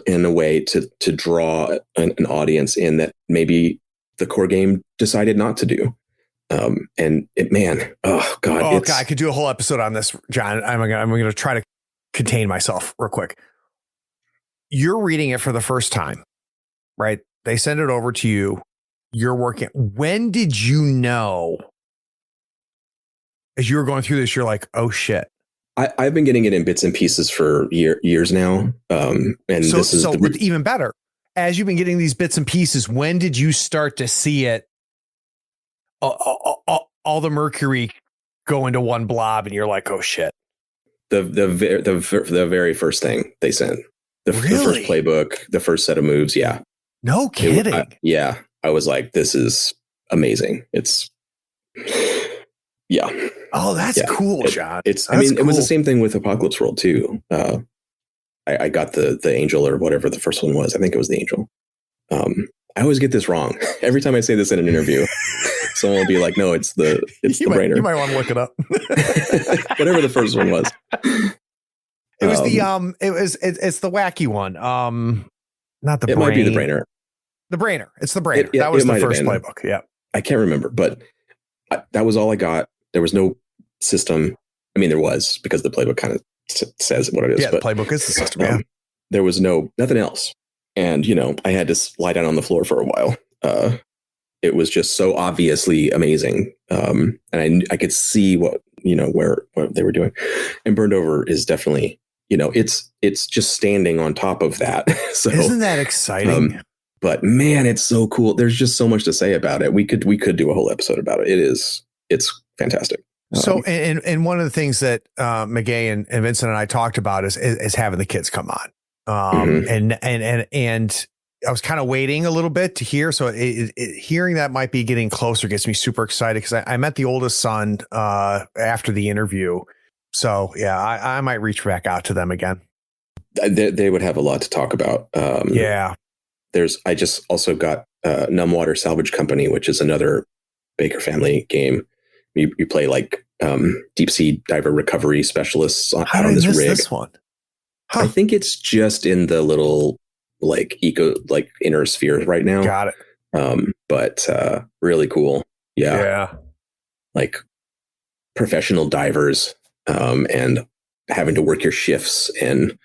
in a way to draw an audience in that maybe the core game decided not to do. And I could do a whole episode on this, John. I'm going to try to contain myself real quick. You're reading it for the first time, right? They send it over to you. You're working. When did you know, as you were going through this, you're like, oh shit. I've been getting it in bits and pieces for years now. And this is even better. As you've been getting these bits and pieces, when did you start to see it? all the mercury go into one blob, and you're like, oh shit. The very first thing they sent, the first playbook, the first set of moves. Yeah. No kidding. Yeah. I was like, this is amazing. It's yeah. Oh, that's cool, John. It was the same thing with Apocalypse World too. I got the angel or whatever the first one was. I think it was the angel. I always get this wrong. Every time I say this in an interview, someone will be like, no, it's the brainer. You might want to look it up. Whatever the first one was. It was it's the wacky one. Not the brain. It might be the brainer. The brainer. It's the brainer. That was the first playbook. Yeah. I can't remember, but that was all I got. There was no system. I mean, there was, because the playbook kind of says what it is. Yeah, but the playbook is the system. Yeah. There was nothing else. And, I had to lie down on the floor for a while. It was just so obviously amazing. And I could see what they were doing. And Burned Over is definitely, it's just standing on top of that. So isn't that exciting? But man, it's so cool. There's just so much to say about it. We could do a whole episode about it. It's fantastic. So, and one of the things that McGay and Vincent and I talked about is having the kids come on. And I was kind of waiting a little bit to hear. So hearing that might be getting closer gets me super excited, because I met the oldest son after the interview. So yeah, I might reach back out to them again. They would have a lot to talk about. Yeah. I just also got Numbwater Salvage Company, which is another Baker family game. You play like deep sea diver recovery specialists out on this rig. This one? Huh. I think it's just in the little inner sphere right now. Got it. But really cool. Yeah. Yeah. Like professional divers and having to work your shifts and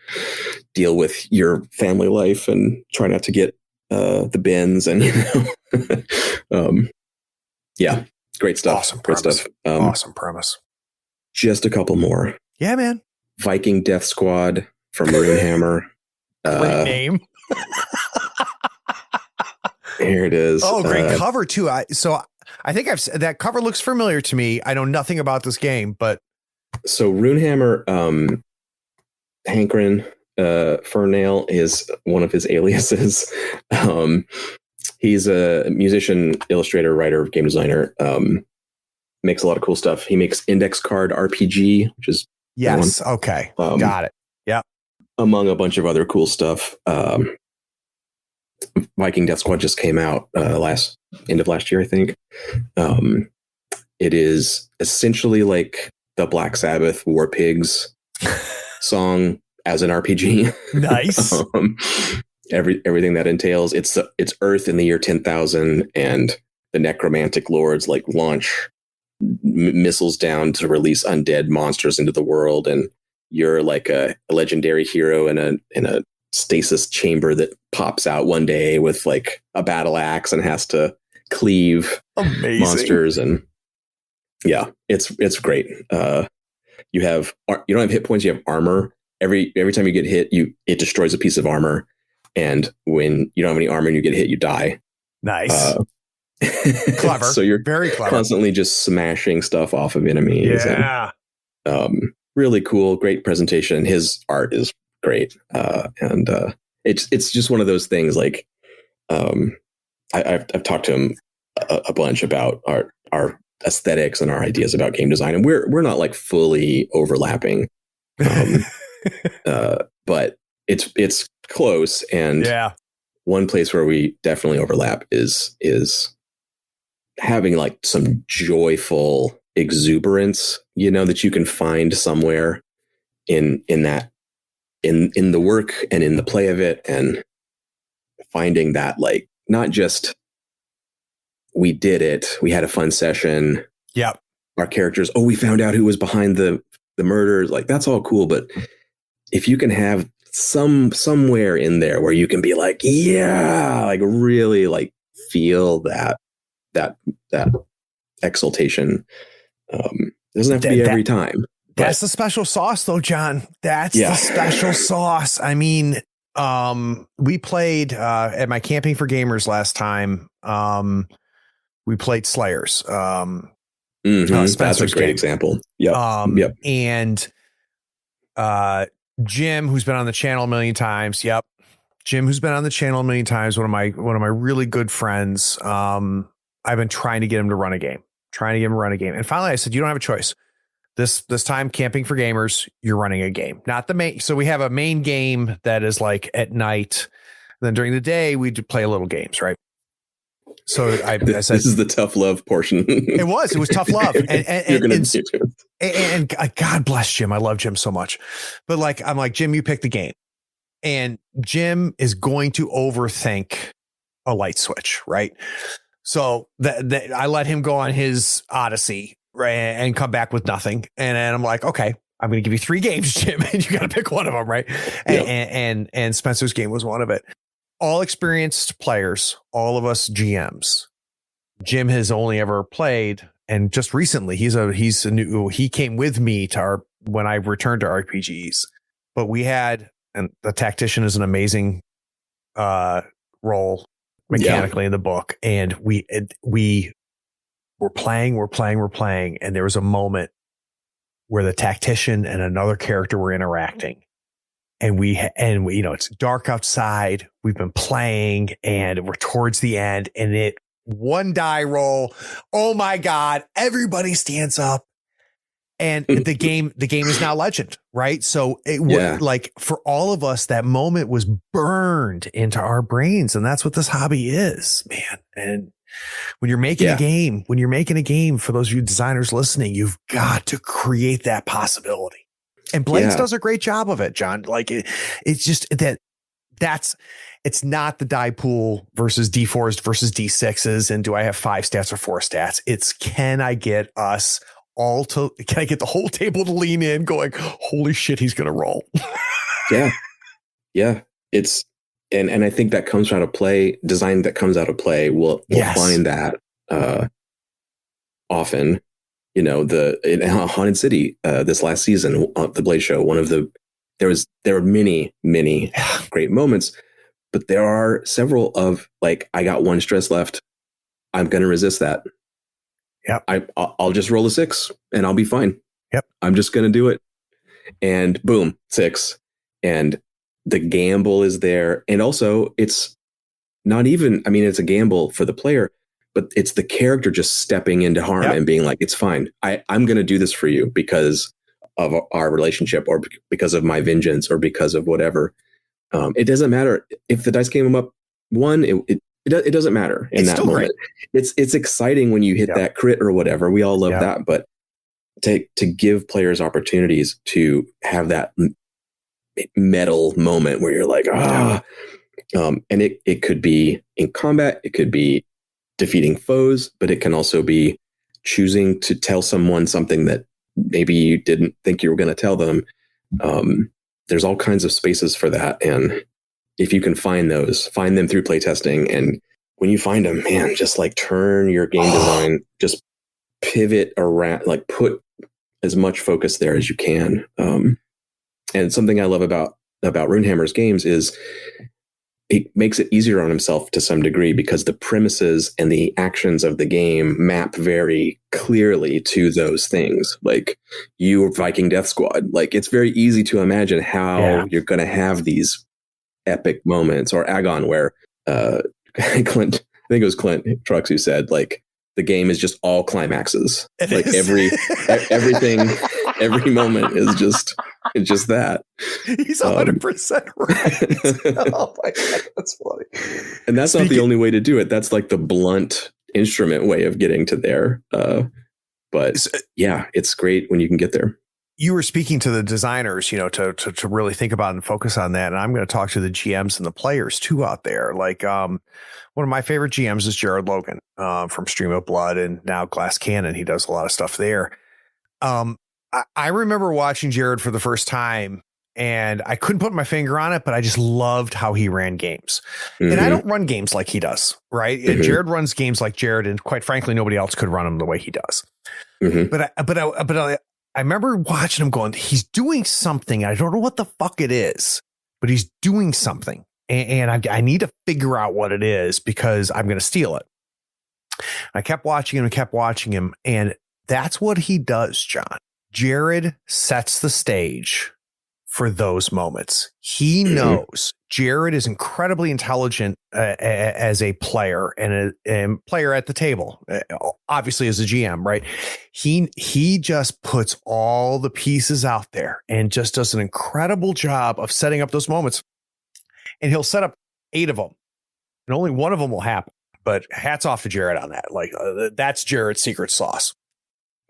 deal with your family life and try not to get the bins and yeah, great stuff. Awesome great premise. Stuff. Awesome premise. Just a couple more. Yeah, man. Viking Death Squad from Runehammer. Great name. Here it is. Oh, great cover too. I think that cover looks familiar to me. I know nothing about this game, but so Runehammer, Hankerin Fernail is one of his aliases. He's a musician, illustrator, writer, game designer. Makes a lot of cool stuff. He makes Index Card RPG, which is yes. Okay, got it. Yeah, among a bunch of other cool stuff. Viking Death Squad just came out end of last year, I think. It is essentially like the Black Sabbath War Pigs song as an RPG. Nice. Everything that entails. It's Earth in the year 10,000, and the necromantic lords launch missiles down to release undead monsters into the world, and you're like a legendary hero in a stasis chamber that pops out one day with like a battle axe and has to cleave monsters. And yeah, it's great. You don't have hit points, you have armor. Every time you get hit, it destroys a piece of armor, and when you don't have any armor and you get hit, you die. Nice. Clever. So you're very clever, constantly just smashing stuff off of enemies. Yeah. And, really cool, great presentation. His art is great. And it's just one of those things, like I've talked to him a bunch about our aesthetics and our ideas about game design, and we're not like fully overlapping. But it's close. And yeah, one place where we definitely overlap is having like some joyful exuberance, that you can find somewhere in the work and in the play of it, and finding that, like, not just we did it, we had a fun session. Yep. Our characters, we found out who was behind the murders. Like, that's all cool, but if you can have somewhere in there where you can be like, yeah, like really like feel that exaltation. It doesn't have to be every time. That's the special sauce though, John. That's the special sauce. I mean, we played at my Camping for Gamers last time. We played Slayers. That's a great example. Yep. And Jim, who's been on the channel a million times. Yep. Jim, who's been on the channel a million times. One of my really good friends. I've been trying to get him to run a game. And finally I said, you don't have a choice. This time, Camping for Gamers, you're running a game, not the main. So we have a main game that is like at night. Then during the day, we play little games, right? So I said, this is the tough love portion. It was tough love. And God bless Jim. I love Jim so much. But like, I'm like, Jim, you pick the game. And Jim is going to overthink a light switch, right? So that I let him go on his odyssey, right, and come back with nothing. And I'm like, okay, I'm going to give you 3 games, Jim, and you got to pick one of them, right? And Spencer's game was one of it. All experienced players, all of us GMs. Jim has only ever played, and just recently he came with me to when I returned to RPGs. But we had, and the tactician is an amazing role mechanically in the book, and we were playing, and there was a moment where the tactician and another character were interacting. And we, it's dark outside. We've been playing and we're towards the end, and one die roll. Oh my God. Everybody stands up, and the game is now legend, right? So like for all of us, that moment was burned into our brains. And that's what this hobby is, man. And when you're making a game, for those of you designers listening, you've got to create that possibility. And Blades does a great job of it, John. Like it's just it's not the die pool versus D4s versus D6s. And do I have 5 stats or 4 stats? It's can I get the whole table to lean in going, holy shit, he's going to roll. Yeah. It's, and I think that comes out of play. Design that comes out of play will find that often. In Haunted City, this last season, the Blaze Show, there were many great moments, but there are several of like, I got 1 stress left. I'm going to resist that. Yep. I'll just roll a 6 and I'll be fine. Yep. I'm just going to do it. And boom, 6. And the gamble is there. And also it's not even, it's a gamble for the player, but it's the character just stepping into harm and being like, it's fine. I'm going to do this for you because of our relationship, or because of my vengeance, or because of whatever. It doesn't matter if the dice came up 1. It doesn't matter in that moment. Great. It's exciting when you hit that crit or whatever. We all love that, but to give players opportunities to have that metal moment where you're like, and it could be in combat, it could be defeating foes, but it can also be choosing to tell someone something that maybe you didn't think you were going to tell them. There's all kinds of spaces for that. And if you can find them through playtesting. And when you find them, man, just like turn your game design, just pivot around, like put as much focus there as you can. And something I love about Runehammer's games is it makes it easier on himself to some degree, because the premises and the actions of the game map very clearly to those things. Like you Viking Death Squad, like it's very easy to imagine how you're going to have these epic moments. Or AGON, where Clint, I think it was Clint Trucks who said, like, the game is just all climaxes. Like everything, every moment is just that. He's 100% right. Oh my God, that's funny. And that's not the only way to do it. That's like the blunt instrument way of getting to there. But yeah, it's great when you can get there. You were speaking to the designers, to really think about and focus on that. And I'm going to talk to the GMs and the players too out there. Like, one of my favorite GMs is Jared Logan, from Stream of Blood and now Glass Cannon. He does a lot of stuff there. I remember watching Jared for the first time, and I couldn't put my finger on it, but I just loved how he ran games. Mm-hmm. And I don't run games like he does, right? Mm-hmm. Jared runs games like Jared, and quite frankly, nobody else could run them the way he does. Mm-hmm. But I remember watching him going, he's doing something. I don't know what the fuck it is, but he's doing something. And I need to figure out what it is, because I'm going to steal it. I kept watching him. And that's what he does, John. Jared sets the stage for those moments. He knows Jared is incredibly intelligent as a player and a player at the table, obviously as a GM, right? He just puts all the pieces out there and just does an incredible job of setting up those moments. And he'll set up 8 of them and only one of them will happen. But hats off to Jared on that. Like that's Jared's secret sauce.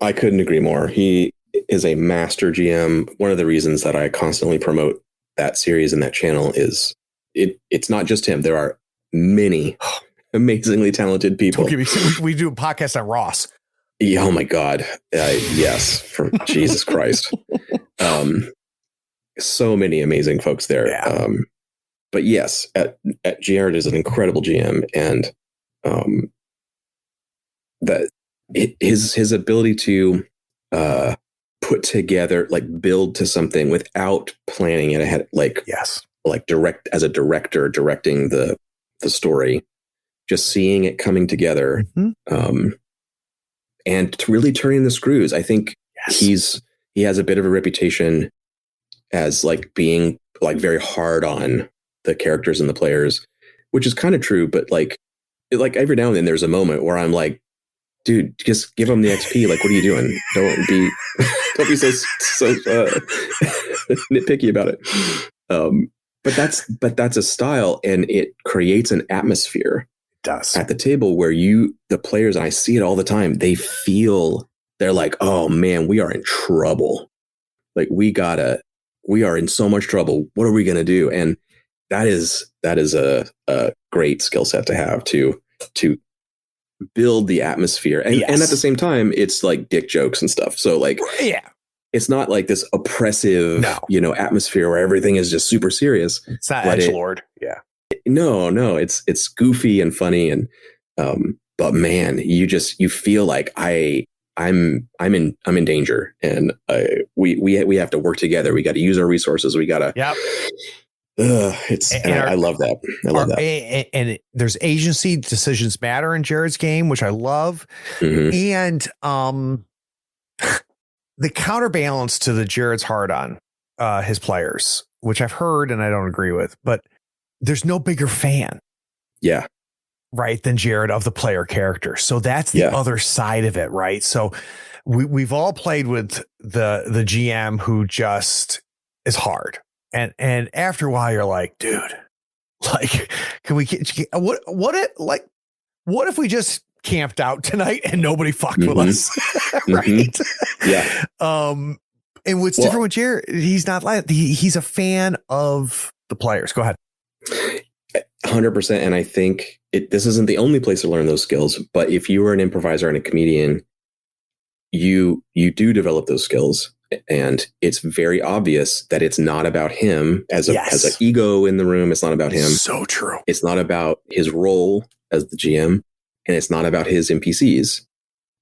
I couldn't agree more. He is a master GM. One of the reasons that I constantly promote that series and that channel is it's not just him. There are many amazingly talented people. We do a podcast on Ross. Yeah, oh my God. Yes. For Jesus Christ. So many amazing folks there. Yeah. But yes, at Jared is an incredible GM, and that his ability to put together, like build to something without planning it ahead, like direct as a director directing the story, just seeing it coming together, and really turning the screws. I think he has a bit of a reputation as like being like very hard on the characters and the players, which is kind of true, but like every now and then there's a moment where I'm like, dude, just give them the XP. Like, what are you doing? Don't be so nitpicky about it. But that's a style, and it creates an atmosphere. It does at the table where the players, and I see it all the time. They're like, oh man, we are in trouble. Like we are in so much trouble. What are we gonna do? And that is a great skill set to have to build the atmosphere. And at the same time, it's like dick jokes and stuff. So like, it's not like this oppressive, atmosphere where everything is just super serious. It's not edgelord. No, it's goofy and funny. And, but man, you feel like I'm in danger, and we have to work together. We got to use our resources. We got to, I love that. I love that. And there's agency. Decisions matter in Jared's game, which I love. And the counterbalance to the Jared's hard on his players, which I've heard and I don't agree with, but there's no bigger fan. Yeah. Right. Than Jared of the player character. So that's the other side of it. Right. So we've all played with the GM who just is hard. And after a while, you're like, dude, like, can we get what if we just camped out tonight and nobody fucked with us? Right. Yeah. And what's different with Jared, he's not like he's a fan of the players. Go ahead. 100%. And I think this isn't the only place to learn those skills, but if you were an improviser and a comedian, you do develop those skills. And it's very obvious that it's not about him as an ego in the room. It's not about him. So true. It's not about his role as the GM, and it's not about his NPCs.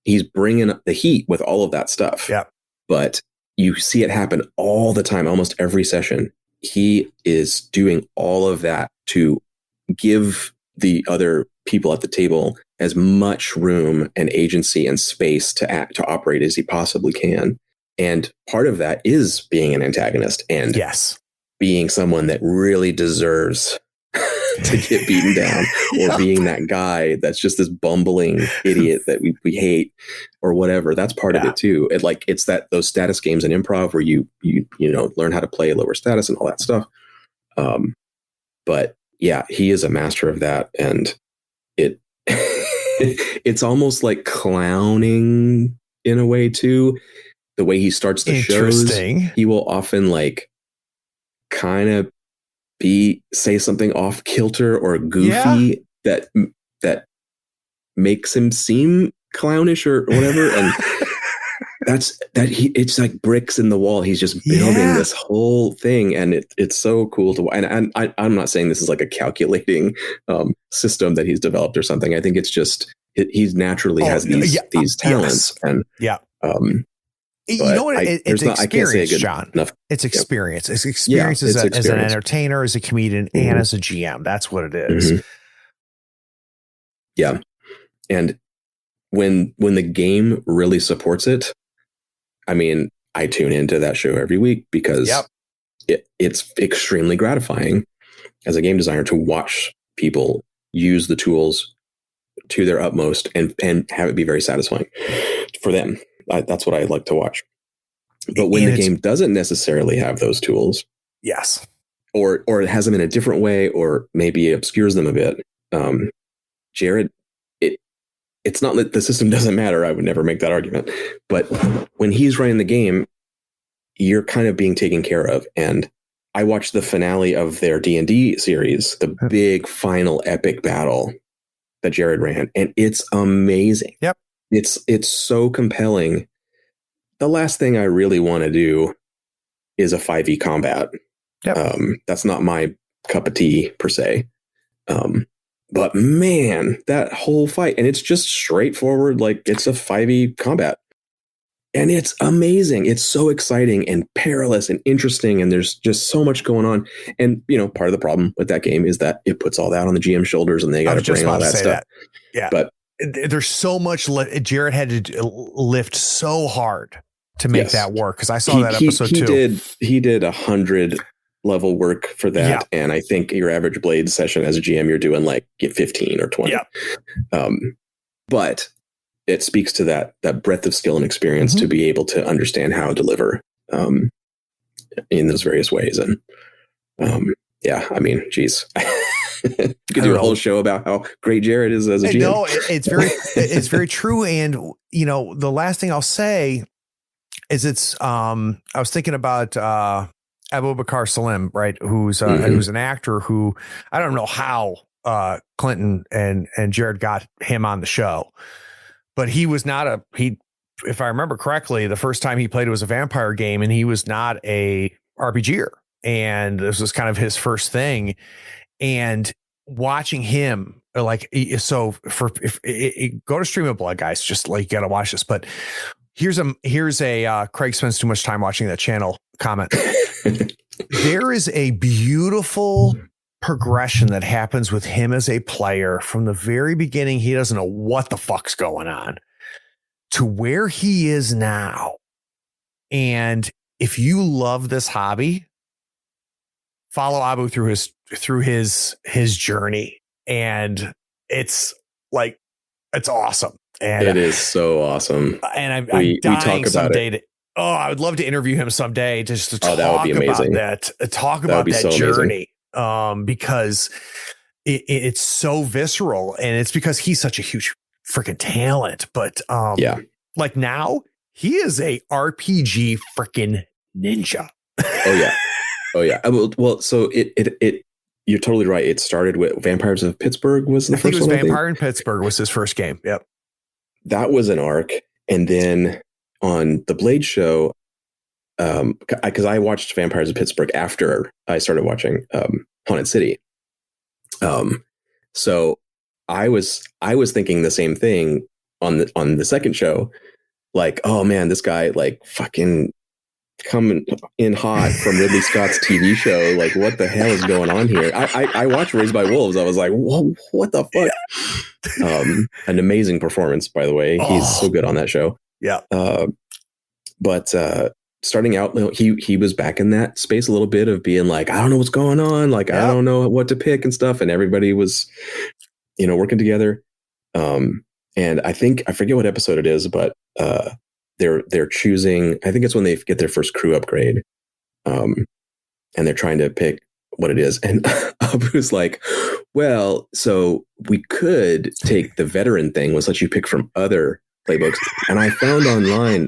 He's bringing up the heat with all of that stuff. Yeah. But you see it happen all the time, almost every session. He is doing all of that to give the other people at the table as much room and agency and space to operate as he possibly can. And part of that is being an antagonist and being someone that really deserves to get beaten down, or being that guy that's just this bumbling idiot that we hate or whatever. That's part of it too. It's those status games and improv where you learn how to play lower status and all that stuff. But yeah, he is a master of that, and it's almost like clowning in a way too. The way he starts the shows, he will often like kind of say something off kilter or goofy that makes him seem clownish or whatever. And it's like bricks in the wall. He's just building this whole thing, and it's so cool to watch. And I'm not saying this is like a calculating system that he's developed or something. I think it's just he's naturally has these talents and you know what? It's experience, John. It's experience. It's experience as an entertainer, as a comedian, and as a GM. That's what it is. Yeah. And when the game really supports it, I mean, I tune into that show every week because it's extremely gratifying as a game designer to watch people use the tools to their utmost and have it be very satisfying for them. That's what I like to watch. But when the game doesn't necessarily have those tools, yes, or it has them in a different way, or maybe it obscures them a bit, Jared, it's not that the system doesn't matter. I would never make that argument. But when he's running the game, you're kind of being taken care of. And I watched the finale of their D&D series, the big final epic battle that Jared ran, and it's amazing. Yep. It's so compelling. The last thing I really want to do is a 5e combat. Yep. That's not my cup of tea per se. But man, that whole fight, and it's just straightforward, like it's a 5e combat. And it's amazing. It's so exciting and perilous and interesting. And there's just so much going on. And, part of the problem with that game is that it puts all that on the GM's shoulders and they got to bring all that stuff. Yeah. But there's so much. Jared had to lift so hard to make that work. Cause I saw that episode too. He did 100 level work for that. Yeah. And I think your average Blade session as a GM, you're doing like get 15 or 20. Yeah. But it speaks to that breadth of skill and experience to be able to understand how to deliver in those various ways. And I mean, geez, you could do a whole show about how great Jared is as a GM. No, it's very true. And the last thing I'll say is I was thinking about Abubakar Salim, right? Who's an actor who I don't know how Clinton and Jared got him on the show. But he was not if I remember correctly, the first time he played was a vampire game, and he was not a RPGer. And this was kind of his first thing. And watching him, go to Stream of Blood, guys, just like, you got to watch this. But here's a Craig spends too much time watching that channel comment. There is a beautiful progression that happens with him as a player from the very beginning. He doesn't know what the fuck's going on to where he is now. And if you love this hobby, follow Abu through his journey. And it's awesome. And it is so awesome. And I'm dying someday I would love to interview him someday just to talk about that journey. Because it's so visceral, and it's because he's such a huge freaking talent. But now he is a RPG freaking ninja. Oh yeah. Well, so it you're totally right. It started with Vampires of Pittsburgh was the first one. Vampire in Pittsburgh was his first game. Yep. That was an arc. And then on the Blade show, because I watched Vampires of Pittsburgh after I started watching Haunted City. So I was thinking the same thing on the second show, like, oh man, this guy like fucking coming in hot from Ridley Scott's TV show. Like, what the hell is going on here? I watched Raised by Wolves. I was like, whoa, what the fuck? An amazing performance, by the way. He's so good on that show. Yeah. But starting out, he was back in that space a little bit of being like, I don't know what's going on. Like, I don't know what to pick and stuff. And everybody was, working together. And I forget what episode it is, but they're choosing, I think it's when they get their first crew upgrade. And they're trying to pick what it is. And Abu's like, well, so we could take the veteran thing, was let you pick from other playbooks. And I found online,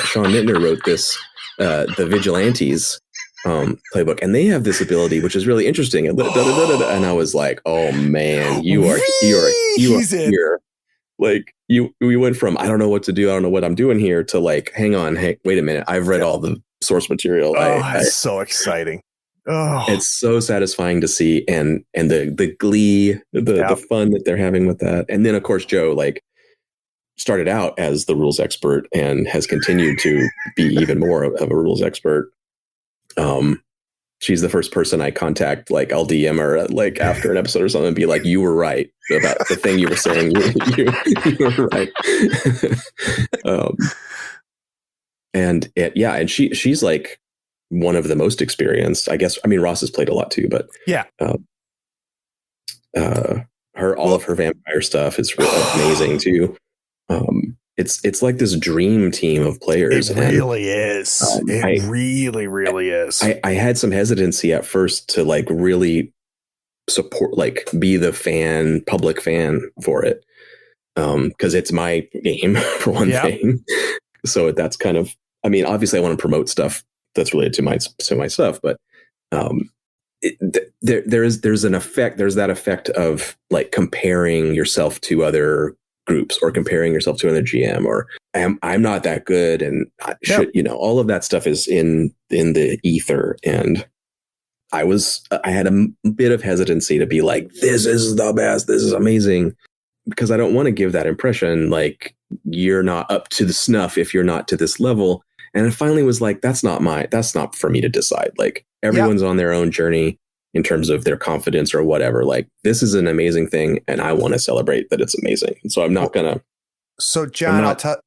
Sean Nittner wrote this, the Vigilantes playbook, and they have this ability, which is really interesting. And I was like, oh man, you are here. Like we went from, I don't know what to do, I don't know what I'm doing here, to like, hang on, hey, wait a minute, I've read all the source material. It's so exciting. Oh, it's so satisfying to see, and the glee, the fun that they're having with that. And then of course Joe like started out as the rules expert and has continued to be even more of a rules expert. she's the first person I contact. Like I'll DM her like after an episode or something and be like, you were right about the thing you were saying. You were right. And she's like one of the most experienced, I guess. I mean, Ross has played a lot too, but yeah. All of her vampire stuff is really amazing too. It's like this dream team of players. It really is. It really is. I had some hesitancy at first to like really support, like be the public fan for it. Because it's my game for one thing. So that's kind of, I mean, obviously I want to promote stuff that's related to my stuff, but there's that effect of like comparing yourself to other groups or comparing yourself to another GM or I'm not that good and all of that stuff is in the ether. And I had a bit of hesitancy to be like, this is the best, this is amazing, because I don't want to give that impression like you're not up to the snuff if you're not to this level. And it finally was like, that's not for me to decide. Like everyone's on their own journey in terms of their confidence or whatever. Like this is an amazing thing and I want to celebrate that it's amazing. And so I'm not gonna. So John,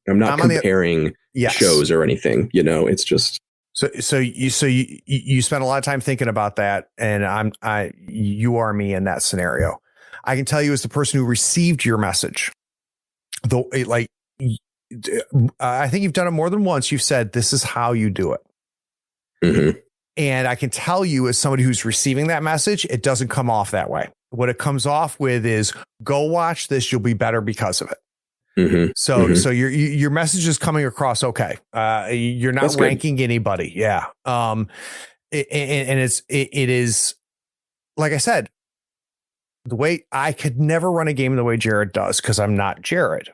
I'm not comparing shows or anything, it's just. So you spent a lot of time thinking about that, and you are me in that scenario. I can tell you as the person who received your message, though, I think you've done it more than once. You've said, this is how you do it. Mm-hmm. And I can tell you as somebody who's receiving that message, it doesn't come off that way. What it comes off with is go watch this. You'll be better because of it. Mm-hmm. So your message is coming across. Okay. You're not ranking anybody. Yeah. And it is, like I said, the way I could never run a game the way Jared does, because I'm not Jared.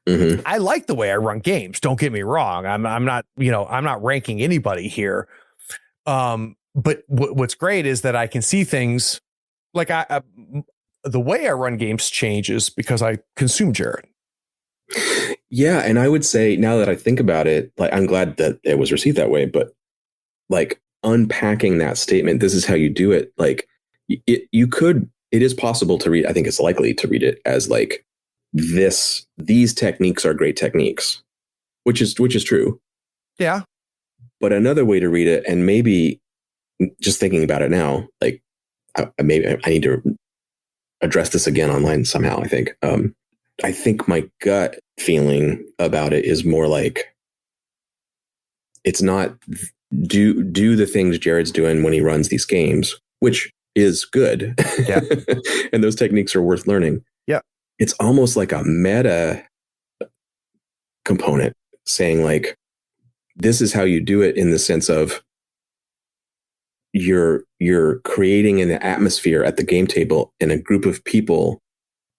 Mm-hmm. I like the way I run games. Don't get me wrong. I'm not, I'm not ranking anybody here. But what's great is that I can see things like the way I run games changes because I consume Jared. Yeah. And I would say now that I think about it, like, I'm glad that it was received that way, but like unpacking that statement, this is how you do it. Like it is possible to read. I think it's likely to read it as like these techniques are great techniques, which is true. Yeah. But another way to read it, and maybe just thinking about it now, like maybe I need to address this again online somehow. I think my gut feeling about it is more like it's not do the things Jared's doing when he runs these games, which is good. Yeah. And those techniques are worth learning. Yeah. It's almost like a meta component saying like, this is how you do it, in the sense of you're creating an atmosphere at the game table in a group of people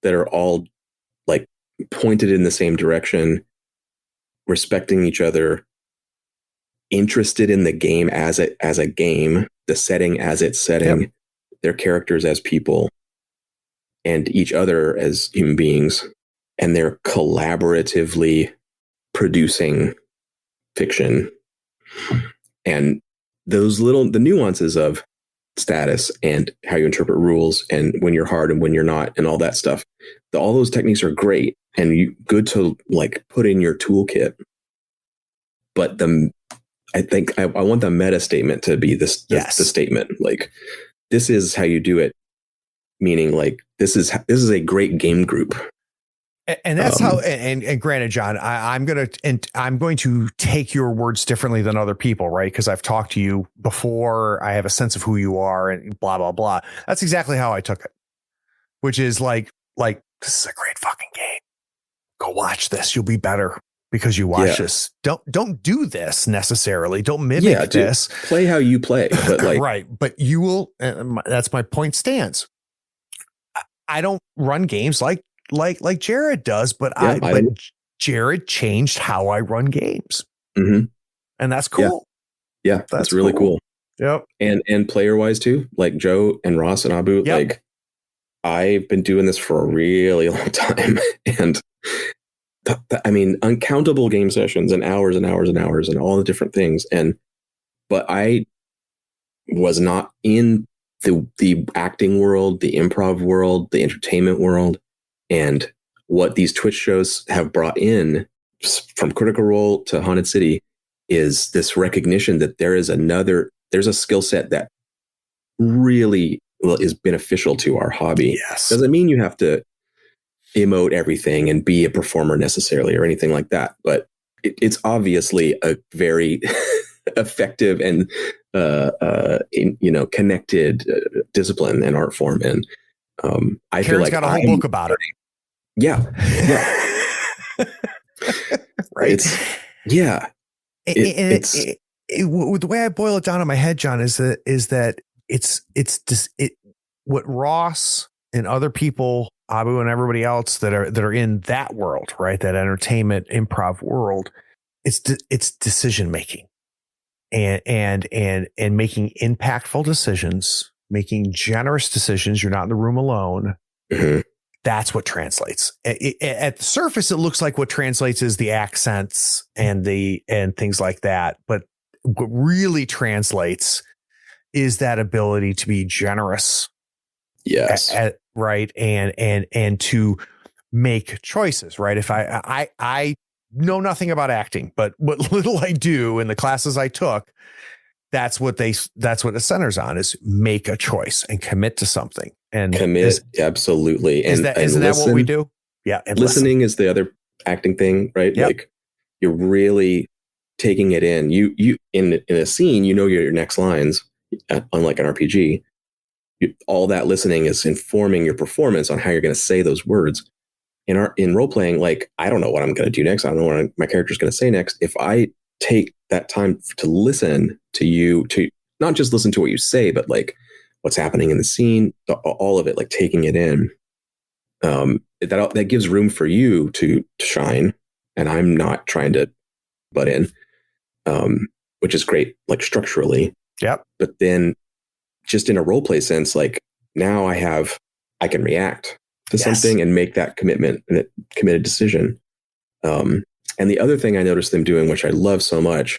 that are all like pointed in the same direction, respecting each other, interested in the game as a game, the setting as its setting, yep, their characters as people, and each other as human beings, and they're collaboratively producing fiction. And the nuances of status and how you interpret rules and when you're hard and when you're not and all that stuff, all those techniques are great and good to like put in your toolkit. But I think I want the meta statement to be the statement, like, this is how you do it, meaning like this is a great game group. And that's how, and granted, John, I'm going to take your words differently than other people, right? Because I've talked to you before. I have a sense of who you are and blah, blah, blah. That's exactly how I took it, which is like, this is a great fucking game. Go watch this. You'll be better because you watch this. Don't do this necessarily. Don't mimic this. Play how you play. But like, right. But you will, that's my point stands. I don't run games like Jared does, but Jared changed how I run games. Mm-hmm. And that's cool. Yeah, that's really cool. Yep. And player wise too, like Joe and Ross and Abu, like I've been doing this for a really long time. And I mean, uncountable game sessions and hours and hours and hours and all the different things. But I was not in the acting world, the improv world, the entertainment world. And what these Twitch shows have brought in, from Critical Role to Haunted City, is this recognition that there's a skill set that really is beneficial to our hobby. Yes. Doesn't mean you have to emote everything and be a performer necessarily or anything like that, but it's obviously a very effective and connected discipline and art form. And I Karyn's feel like got a whole book about it. Yeah. Right. It's the way I boil it down in my head, John, is that what Ross and other people, Abu and everybody else that are in that world, right? That entertainment improv world, it's decision making and making impactful decisions, making generous decisions. You're not in the room alone. Mm-hmm. That's what translates. At the surface, it looks like what translates is the accents and things like that. But what really translates is that ability to be generous. Yes. Right. And to make choices, right? If I know nothing about acting, but what little I do in the classes I took, that's what it centers on, is make a choice and commit to something. And commit, absolutely. Isn't that what we do? Yeah. And listening is the other acting thing, right? Yep. Like, you're really taking it in. You in a scene, your next lines, unlike an RPG. All that listening is informing your performance on how you're going to say those words. In role playing, like, I don't know what I'm going to do next. I don't know what my character's going to say next. If I take that time to listen to you, to not just listen to what you say, but like what's happening in the scene, all of it, like taking it in, that gives room for you to shine. And I'm not trying to butt in, which is great, like structurally. Yep. But then just in a role play sense, like, now I can react to something and make that commitment and a committed decision. And the other thing I noticed them doing, which I love so much,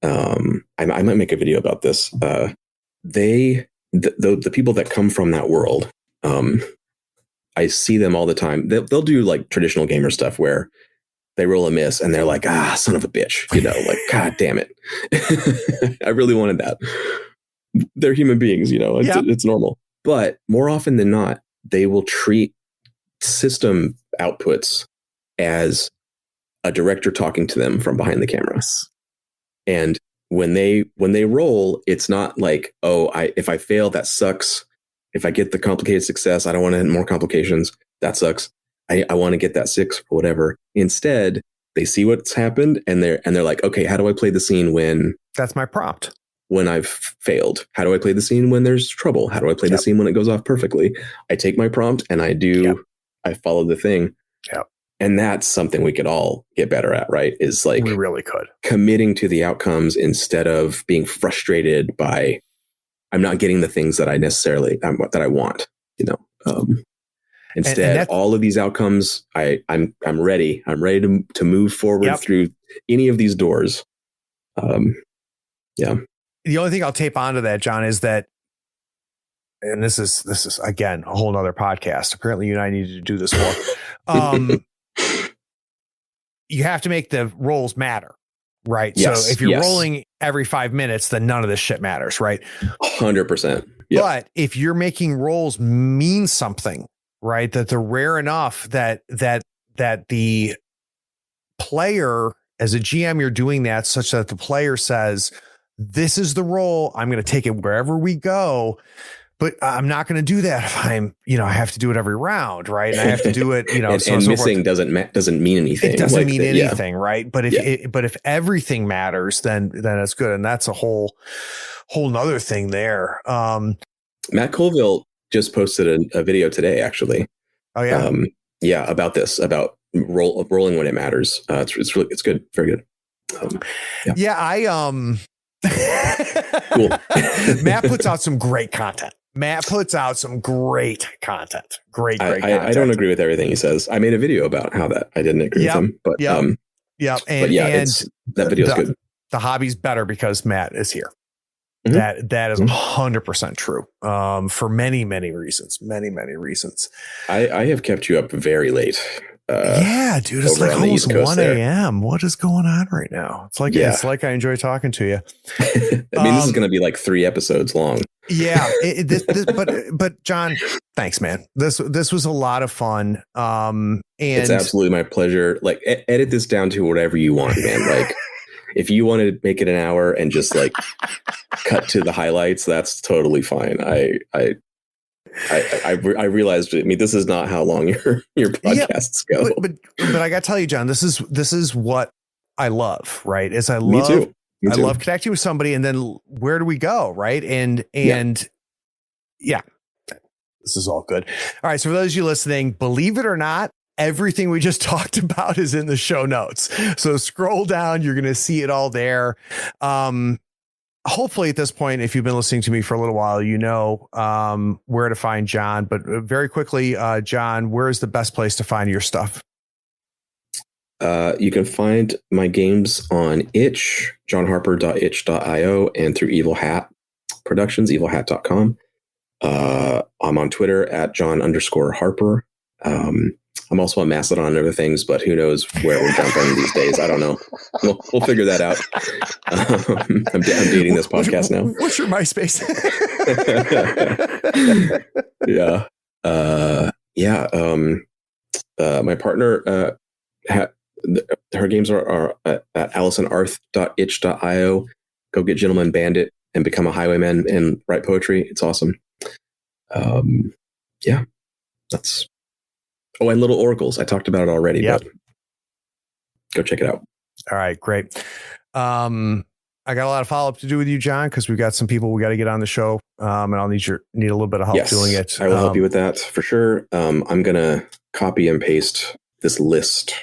I might make a video about this. The people that come from that world, I see them all the time. They'll do like traditional gamer stuff where they roll a miss and they're like, son of a bitch, like, God damn it. I really wanted that. They're human beings, it's normal. But more often than not, they will treat system outputs as a director talking to them from behind the camera. And when they roll, it's not like, if I fail, that sucks. If I get the complicated success, I don't want to hit more complications. That sucks. I want to get that 6 or whatever. Instead, they see what's happened and they're like, okay, how do I play the scene when that's my prompt? When I've failed? How do I play the scene when there's trouble? How do I play the scene when it goes off perfectly? I take my prompt and I follow the thing. Yep. And that's something we could all get better at, right? Is like, we really could, committing to the outcomes instead of being frustrated by, I'm not getting the things that I want, Instead, and all of these outcomes, I'm ready. I'm ready to move forward through any of these doors. The only thing I'll tape onto that, John, is that, and this is again a whole nother podcast. Apparently, you and I need to do this more. You have to make the rolls matter, right? Yes, so if you're rolling every 5 minutes, then none of this shit matters, right? 100%. Yep. But if you're making rolls mean something, right, that they're rare enough that the player, as a GM, you're doing that such that the player says, this is the role, I'm going to take it wherever we go, but I'm not going to do that if I have to do it every round, right? And I have to do it, and so missing doesn't mean anything. It doesn't mean anything, right? But if everything matters, then it's good, and that's a whole nother thing there. Matt Colville just posted a video today, actually. Oh yeah, about this, about rolling when it matters. It's good, very good. Cool. Matt puts out some great content. Great content. Great content. I don't agree with everything he says. I made a video about how that I didn't agree with him, but that video is good. The hobby's better because Matt is here. That is 100% true. For many reasons. I have kept you up very late. Yeah, dude, it's like almost 1 a.m. What is going on right now? It's like I enjoy talking to you. I mean, this is going to be like 3 episodes long. Yeah, but John, thanks, man. This was a lot of fun. And it's absolutely my pleasure. Like, edit this down to whatever you want, man. Like, if you want to make it an hour and just like cut to the highlights, that's totally fine. I realized. I mean, this is not how long your podcasts go. But I got to tell you, John, this is what I love. Right? Is I love. Me too. I love connecting with somebody, and then where do we go? Right? And yeah, this is all good. All right. So for those of you listening, believe it or not, everything we just talked about is in the show notes. So scroll down. You're going to see it all there. Hopefully at this point, if you've been listening to me for a little while, you know where to find John. But very quickly, John, where is the best place to find your stuff? You can find my games on itch, johnharper.itch.io, and through Evil Hat Productions, evilhat.com. I'm on Twitter at John_Harper. I'm also on Mastodon and other things, but who knows where we're jumping these days. I don't know. We'll figure that out. I'm dating this podcast now. What's your MySpace? My partner, her games are at AllisonArth.itch.io. Go get Gentleman Bandit and become a highwayman and write poetry. It's awesome. That's. Oh, and Little Oracles. I talked about it already, but go check it out. All right, great. I got a lot of follow-up to do with you, John, because we've got some people we got to get on the show, and I'll need a little bit of help doing it. I will help you with that for sure. I'm gonna copy and paste this list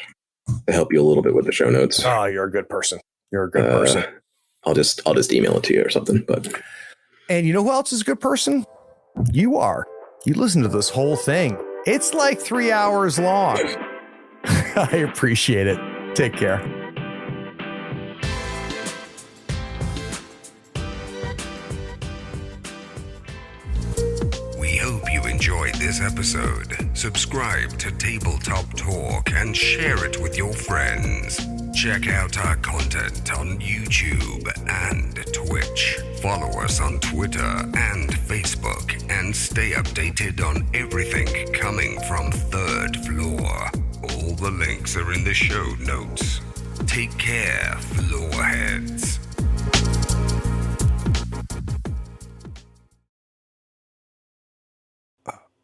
to help you a little bit with the show notes. Oh, you're a good person. You're a good person. I'll just email it to you or something. But and you know who else is a good person? You are. You listen to this whole thing. It's like 3 hours long. I appreciate it. Take care. We hope you enjoyed this episode. Subscribe to Tabletop Talk and share it with your friends. Check out our content on YouTube and Twitch. Follow us on Twitter and Facebook and stay updated on everything coming from Third Floor. All the links are in the show notes. Take care, floorheads.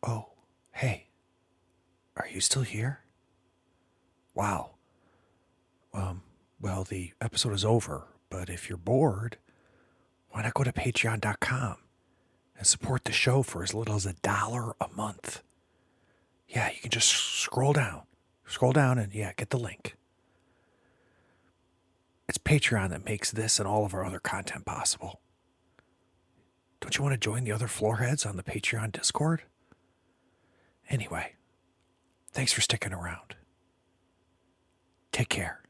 Oh, hey, are you still here? Wow. Well, the episode is over, but if you're bored, why not go to patreon.com and support the show for as little as $1 a month? Yeah, you can just scroll down and get the link. It's Patreon that makes this and all of our other content possible. Don't you want to join the other floorheads on the Patreon Discord? Anyway, thanks for sticking around. Take care.